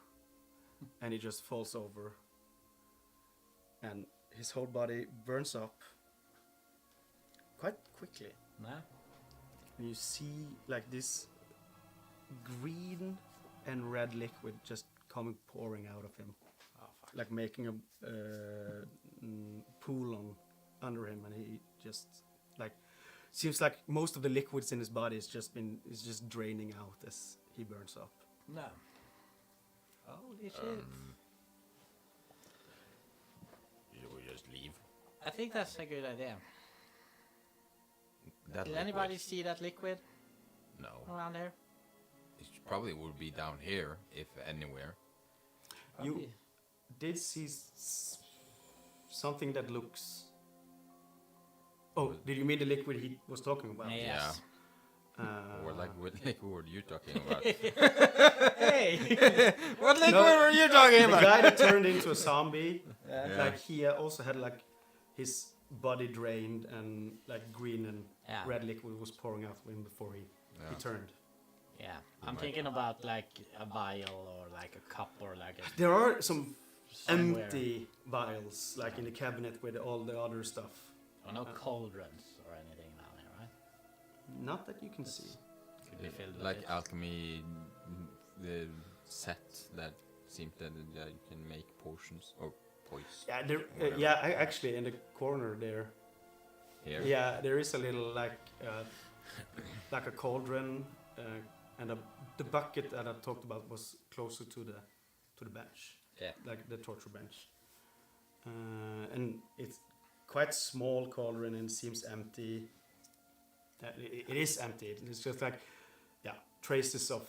Speaker 2: and he just falls over, and his whole body burns up quite quickly,
Speaker 4: Yeah.
Speaker 2: and you see like this green and red liquid just pouring out of him, like making a pool under him, and he just like seems like most of the liquids in his body is just draining out as he burns up.
Speaker 4: No. Holy shit.
Speaker 3: You will just leave.
Speaker 4: I think that's a good idea.
Speaker 3: That
Speaker 4: Did
Speaker 3: liquid.
Speaker 4: anybody see that liquid
Speaker 3: No.
Speaker 4: around there?
Speaker 3: It probably would be down here, if anywhere.
Speaker 2: You
Speaker 4: Probably.
Speaker 2: did see something that looks. Oh, did you mean the liquid he was talking about?
Speaker 4: Yes.
Speaker 3: Or like what liquid were you talking about?
Speaker 4: Hey!
Speaker 3: What liquid
Speaker 2: No,
Speaker 3: were you talking
Speaker 2: The
Speaker 3: about?
Speaker 2: guy that turned into a zombie,
Speaker 3: Yeah.
Speaker 2: like he also had like his body drained and like green and
Speaker 4: Yeah.
Speaker 2: red liquid was pouring out of him before he
Speaker 3: Yeah.
Speaker 2: turned.
Speaker 4: Yeah. I'm thinking about like a vial or like a cup or like a
Speaker 2: There are some
Speaker 4: somewhere.
Speaker 2: empty vials like in the cabinet with all the other stuff.
Speaker 4: Or no cauldrons or anything down there, right?
Speaker 2: Not that you can see.
Speaker 4: Could be filled with
Speaker 3: Like
Speaker 4: it.
Speaker 3: alchemy, the set that seems that you can make potions or poison.
Speaker 2: Yeah, there.
Speaker 3: Whatever.
Speaker 2: Actually, in the corner there.
Speaker 3: Here.
Speaker 2: Yeah, there is a little like a cauldron, and the bucket that I talked about was closer to the bench.
Speaker 4: Yeah.
Speaker 2: Like the torture bench. And it's quite small cauldron and seems empty. It is empty. It's just like, yeah, traces of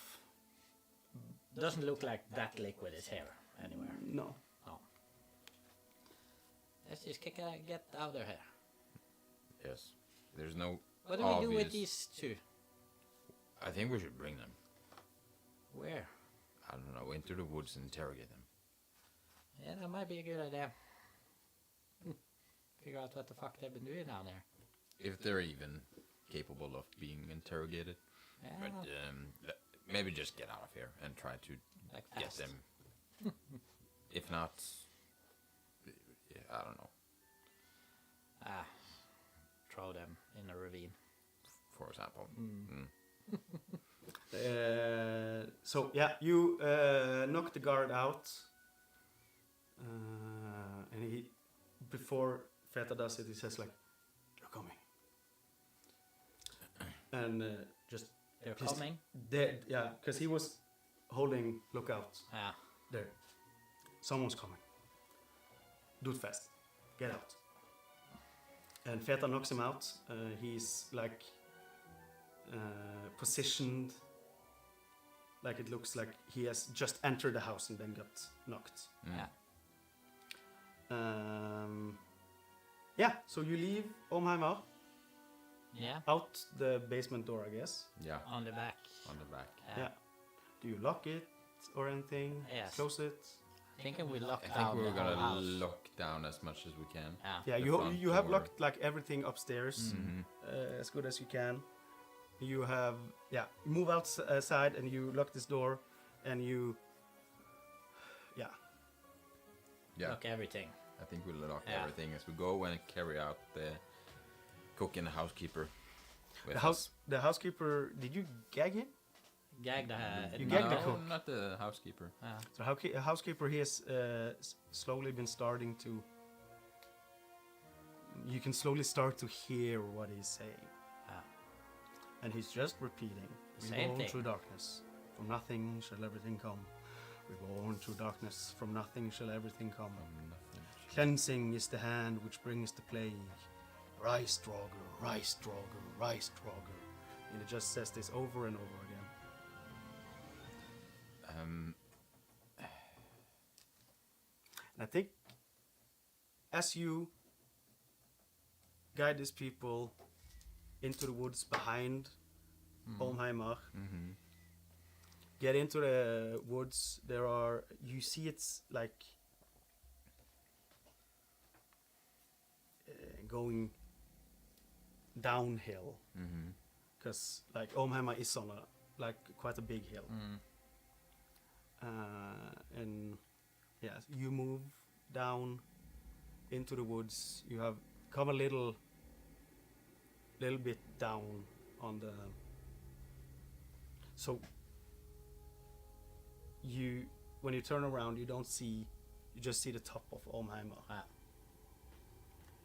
Speaker 4: Doesn't look like that liquid is here anywhere.
Speaker 2: no.
Speaker 4: No. Let's just get out of here.
Speaker 3: Yes. There's no.
Speaker 4: What do we do with
Speaker 3: obvious-
Speaker 4: these two?
Speaker 3: I think we should bring them.
Speaker 4: Where?
Speaker 3: I don't know, into the woods and interrogate them.
Speaker 4: Yeah, that might be a good idea. Figure out what the fuck they've been doing down there.
Speaker 3: If they're even capable of being interrogated.
Speaker 4: Yeah,
Speaker 3: But maybe just get out of here and try to
Speaker 4: like
Speaker 3: get
Speaker 4: fast.
Speaker 3: them. If not, yeah, I don't know.
Speaker 4: Throw them in a ravine.
Speaker 3: For example.
Speaker 2: So yeah, you knock the guard out, and he, before Feta does it, he says like, "They're coming," and just
Speaker 4: They're
Speaker 2: please-
Speaker 4: coming.
Speaker 2: yeah, because he was holding lookout
Speaker 4: Yeah.
Speaker 2: there. Someone's coming. Do it fast. Get out. And Feta knocks him out. He's like positioned. Like it looks like he has just entered the house and then got knocked.
Speaker 4: Yeah.
Speaker 2: Yeah, so you leave Omheimar
Speaker 4: Yeah.
Speaker 2: out the basement door, I guess.
Speaker 3: Yeah,
Speaker 4: On the back.
Speaker 3: on the back.
Speaker 2: Yeah. Do you lock it or anything?
Speaker 4: Yes.
Speaker 2: Close it?
Speaker 4: Thinking we locked
Speaker 3: I
Speaker 4: down
Speaker 3: think we're
Speaker 4: the whole
Speaker 3: gonna
Speaker 4: house.
Speaker 3: lock down as much as we can.
Speaker 4: Yeah.
Speaker 2: Yeah,
Speaker 3: The
Speaker 2: you
Speaker 3: front
Speaker 2: you have
Speaker 3: door.
Speaker 2: locked like everything upstairs as good as you can. You have you move outside and you lock this door, and you
Speaker 3: Yeah,
Speaker 4: Lock everything.
Speaker 3: I think we'll lock
Speaker 4: Yeah.
Speaker 3: everything as we go and carry out the cook and the housekeeper. With
Speaker 2: the housekeeper. Did you gag him?
Speaker 4: Gag the
Speaker 2: You gag the cook.
Speaker 3: not the housekeeper.
Speaker 2: So housekeeper, he has slowly been starting to. You can slowly start to hear what he's saying, and he's just repeating.
Speaker 4: The
Speaker 2: We
Speaker 4: same
Speaker 2: born
Speaker 4: thing.
Speaker 2: through darkness, from nothing shall everything come. We born through darkness, from nothing shall everything come. Cleansing is the hand which brings the plague. Rise, Draugr, rise, Draugr, rise, Draugr. And it just says this over and over again. And I think as you guide these people into the woods behind Olmheimer, get into the woods, you see it's like going downhill. Because like Olmheimer is on quite a big hill. And yeah, you move down into the woods. You have come a little bit down on the. So when you turn around, you don't see. You just see the top of Olmheimer.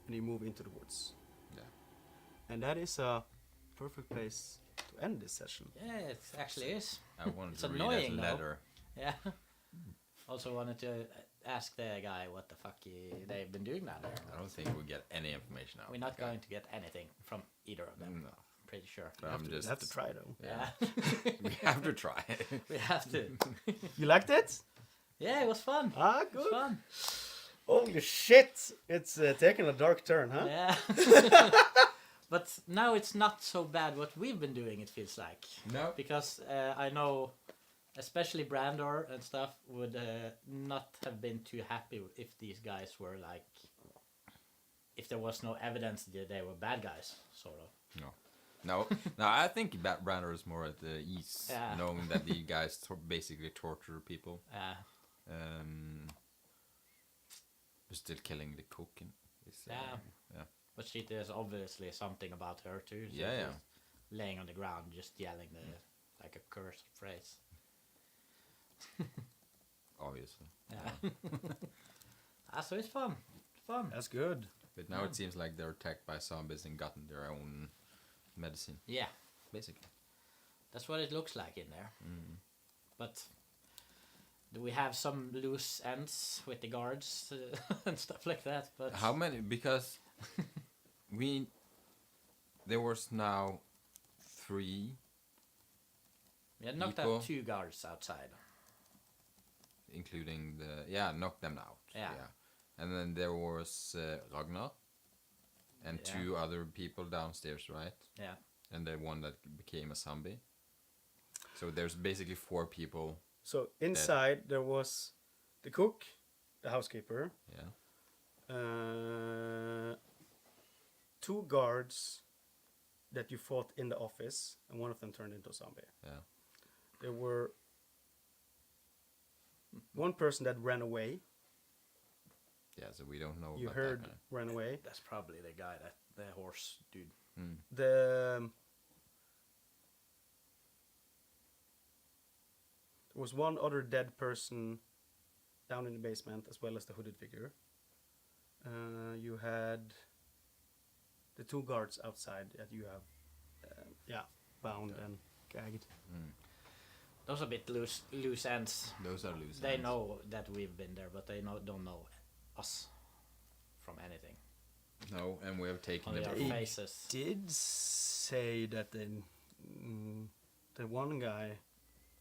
Speaker 2: And you move into the woods.
Speaker 3: Yeah.
Speaker 2: And that is a perfect place to end this session.
Speaker 4: Yeah, it actually is.
Speaker 3: I wanted
Speaker 4: It's
Speaker 3: to read
Speaker 4: annoying,
Speaker 3: as a
Speaker 4: though.
Speaker 3: letter.
Speaker 4: Yeah. Also wanted to ask the guy what the fuck they've been doing down there.
Speaker 3: I don't think we get any information out.
Speaker 4: We're
Speaker 3: of
Speaker 4: not
Speaker 3: that guy.
Speaker 4: going to get anything from either of them.
Speaker 3: No.
Speaker 4: Pretty sure.
Speaker 3: But I'm just.
Speaker 2: You have to try though.
Speaker 4: Yeah.
Speaker 3: We have to try.
Speaker 4: We have to.
Speaker 2: You liked it?
Speaker 4: Yeah, it was fun.
Speaker 2: Ah,
Speaker 4: It was
Speaker 2: good.
Speaker 4: fun.
Speaker 2: Holy shit! It's taking a dark turn, huh?
Speaker 4: Yeah. But now it's not so bad what we've been doing, it feels like.
Speaker 3: No.
Speaker 4: Because I know, especially Brandor and stuff, would not have been too happy if these guys were like, if there was no evidence that they were bad guys, sort of.
Speaker 3: No, I think Brander is more at the ease,
Speaker 4: Yeah.
Speaker 3: knowing that the guys basically torture people.
Speaker 4: Yeah.
Speaker 3: We're still killing the cook.
Speaker 4: Yeah. But she there's obviously something about her too. So
Speaker 3: Yeah, yeah.
Speaker 4: she's laying on the ground, just yelling like a cursed phrase.
Speaker 3: Obviously.
Speaker 4: Yeah. So it's fun. Fun.
Speaker 2: That's good.
Speaker 3: But now it seems like they're attacked by zombies and gotten their own medicine,
Speaker 4: Yeah.
Speaker 3: basically.
Speaker 4: That's what it looks like in there. But we have some loose ends with the guards and stuff like that. But
Speaker 3: How many? Because there was now 3,
Speaker 4: we had knocked
Speaker 3: people-
Speaker 4: out 2 guards outside.
Speaker 3: including knocked them out.
Speaker 4: Yeah.
Speaker 3: And then there was Ragnar and
Speaker 4: Yeah.
Speaker 3: 2 other people downstairs, right?
Speaker 4: Yeah.
Speaker 3: And the one that became a zombie. So there's basically 4 people.
Speaker 2: So inside there was the cook, the housekeeper,
Speaker 3: Yeah.
Speaker 2: 2 guards that you fought in the office, and one of them turned into a zombie.
Speaker 3: Yeah.
Speaker 2: There were one person that ran away.
Speaker 3: Yeah, so we don't know
Speaker 2: You
Speaker 3: about
Speaker 2: heard
Speaker 3: that guy.
Speaker 2: ran away.
Speaker 4: That's probably the guy the horse dude.
Speaker 2: There was one other dead person down in the basement, as well as the hooded figure. You had the 2 guards outside that you have, bound and gagged.
Speaker 4: Those are a bit loose ends.
Speaker 3: Those are loose
Speaker 4: They
Speaker 3: ends.
Speaker 4: know that we've been there, but they don't know us from anything.
Speaker 3: No, and we have taken
Speaker 4: Only
Speaker 3: them.
Speaker 4: our faces.
Speaker 2: Did say that the one guy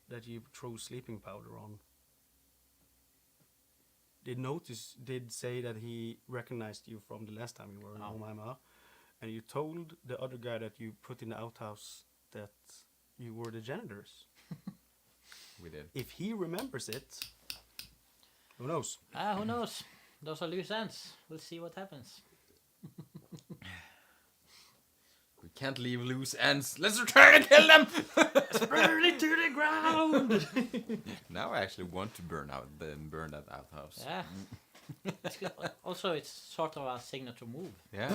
Speaker 2: that you threw sleeping powder on did say that he recognized you from the last time you were in Olmheimer, and you told the other guy that you put in the outhouse that you were the janitors.
Speaker 3: We did.
Speaker 2: If he remembers it, who knows?
Speaker 4: Who knows? Those are loose ends. We'll see what happens.
Speaker 3: We can't leave loose ends. Let's try and kill them.
Speaker 4: Burn it to the ground!
Speaker 3: Now I actually want to burn that outhouse.
Speaker 4: Yeah. Also, it's sort of a signature move.
Speaker 3: Yeah.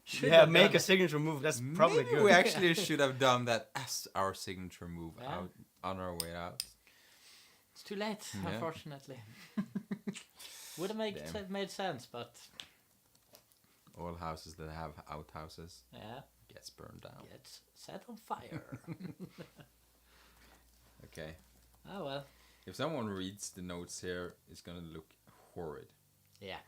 Speaker 4: Should
Speaker 2: Yeah,
Speaker 4: have
Speaker 2: make
Speaker 4: done
Speaker 2: a
Speaker 4: it.
Speaker 2: signature move. That's probably
Speaker 3: Maybe
Speaker 2: good.
Speaker 3: we actually should have done that as our signature move
Speaker 4: Yeah.
Speaker 3: out on our way out.
Speaker 4: It's too late,
Speaker 3: Yeah.
Speaker 4: unfortunately. Would have
Speaker 3: Damn.
Speaker 4: made sense, but
Speaker 3: All houses that have outhouses
Speaker 4: yeah,
Speaker 3: gets burned down.
Speaker 4: it's set on fire.
Speaker 3: Okay.
Speaker 4: Oh well,
Speaker 3: If someone reads the notes here, it's gonna look horrid.
Speaker 4: yeah.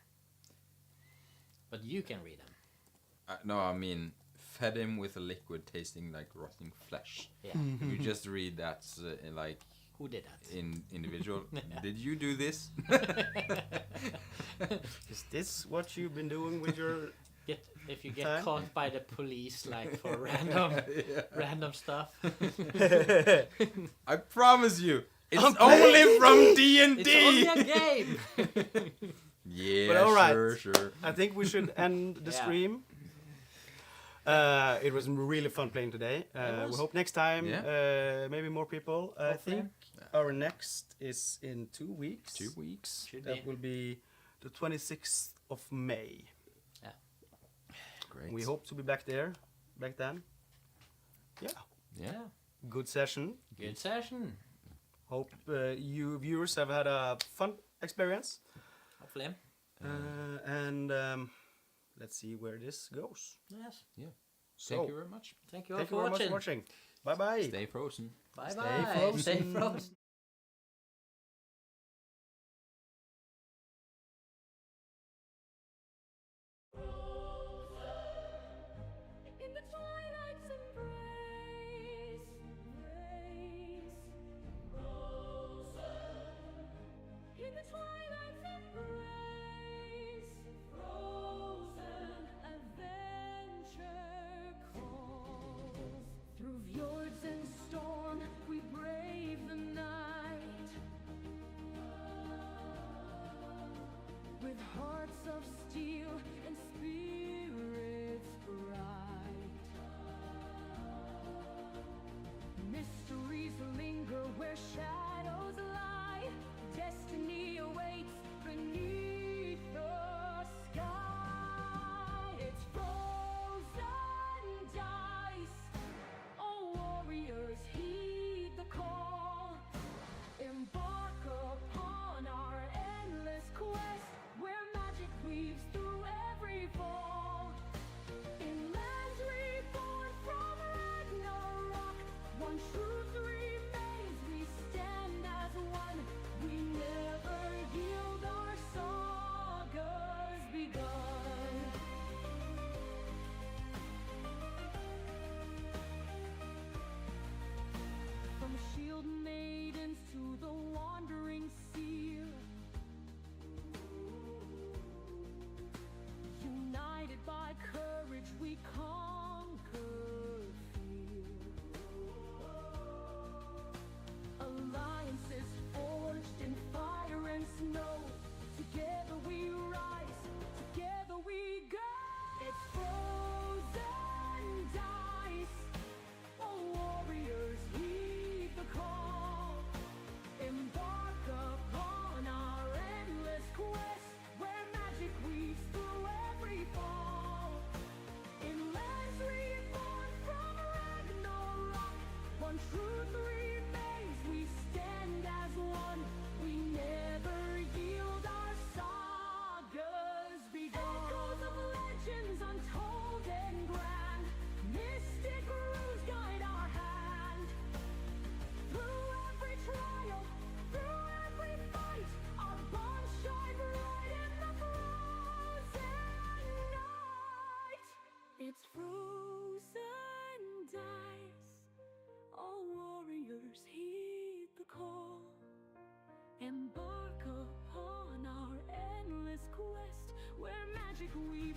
Speaker 4: But you can read them.
Speaker 3: No, I mean, fed him with a liquid tasting like rotting flesh.
Speaker 4: Yeah.
Speaker 3: If you just read that like
Speaker 4: Who did that?
Speaker 3: in individual, did you do this?
Speaker 2: Is this what you've been doing with your?
Speaker 4: If you get
Speaker 2: Time?
Speaker 4: caught by the police, like for random stuff,
Speaker 3: I promise you, it's
Speaker 2: I'm
Speaker 3: only
Speaker 2: playing
Speaker 3: from D&D.
Speaker 4: it's only a game.
Speaker 3: Yeah,
Speaker 2: But all right.
Speaker 3: sure.
Speaker 2: I think we should end the
Speaker 4: Yeah.
Speaker 2: stream. It was really fun playing today. We
Speaker 4: was.
Speaker 2: hope next time,
Speaker 3: Yeah.
Speaker 2: maybe more people. I
Speaker 4: Hopefully.
Speaker 2: think our next is in 2 weeks.
Speaker 3: 2 weeks.
Speaker 4: Should
Speaker 2: That
Speaker 4: be.
Speaker 2: will be the 26th of May.
Speaker 3: Great.
Speaker 2: We hope to be back then. Yeah,
Speaker 3: Yeah.
Speaker 2: good session.
Speaker 4: Good session.
Speaker 2: Hope you viewers have had a fun experience.
Speaker 4: Hopefully.
Speaker 2: And let's see where this goes.
Speaker 4: Yes.
Speaker 2: So,
Speaker 3: Thank you very much.
Speaker 4: Thank you all
Speaker 2: thank
Speaker 4: for
Speaker 2: you very much
Speaker 4: watching.
Speaker 2: for watching. Bye bye.
Speaker 3: Stay frozen.
Speaker 4: Bye
Speaker 2: Stay
Speaker 4: bye.
Speaker 2: frozen.
Speaker 4: Stay frozen.
Speaker 1: In the twilight's embrace, in the twilight's embrace, frozen adventure calls. Through fjords and storm, we brave the night. With hearts of steel and spirits bright. Mysteries linger where shadows lie. Destiny awaits beneath the sky. It's frozen dice. Oh, warriors, heed the call. Embark upon our endless quest, where magic weaves through every fall. In lands reborn from Ragnarok, one truth remains, we stand as one. We never yield, our saga's begun. From shield maidens to the wandering seer, united by courage, we conquer fear. Alliances forged in fire and snow. Together we rise, together we go. It's frozen dice. Oh, warriors, heed the call. Embark upon our endless quest, where magic weaves through every fall. In lands reborn from Ragnarok, one truth remains, we stand as one. We never yield, our sagas begun. Echoes of legends untold and grand, mystic rules guide our hand. Through every trial, through every fight, our bonds shine bright in the frozen night. It's frozen dice. All warriors heed the call. Embark upon our endless quest, where magic weaves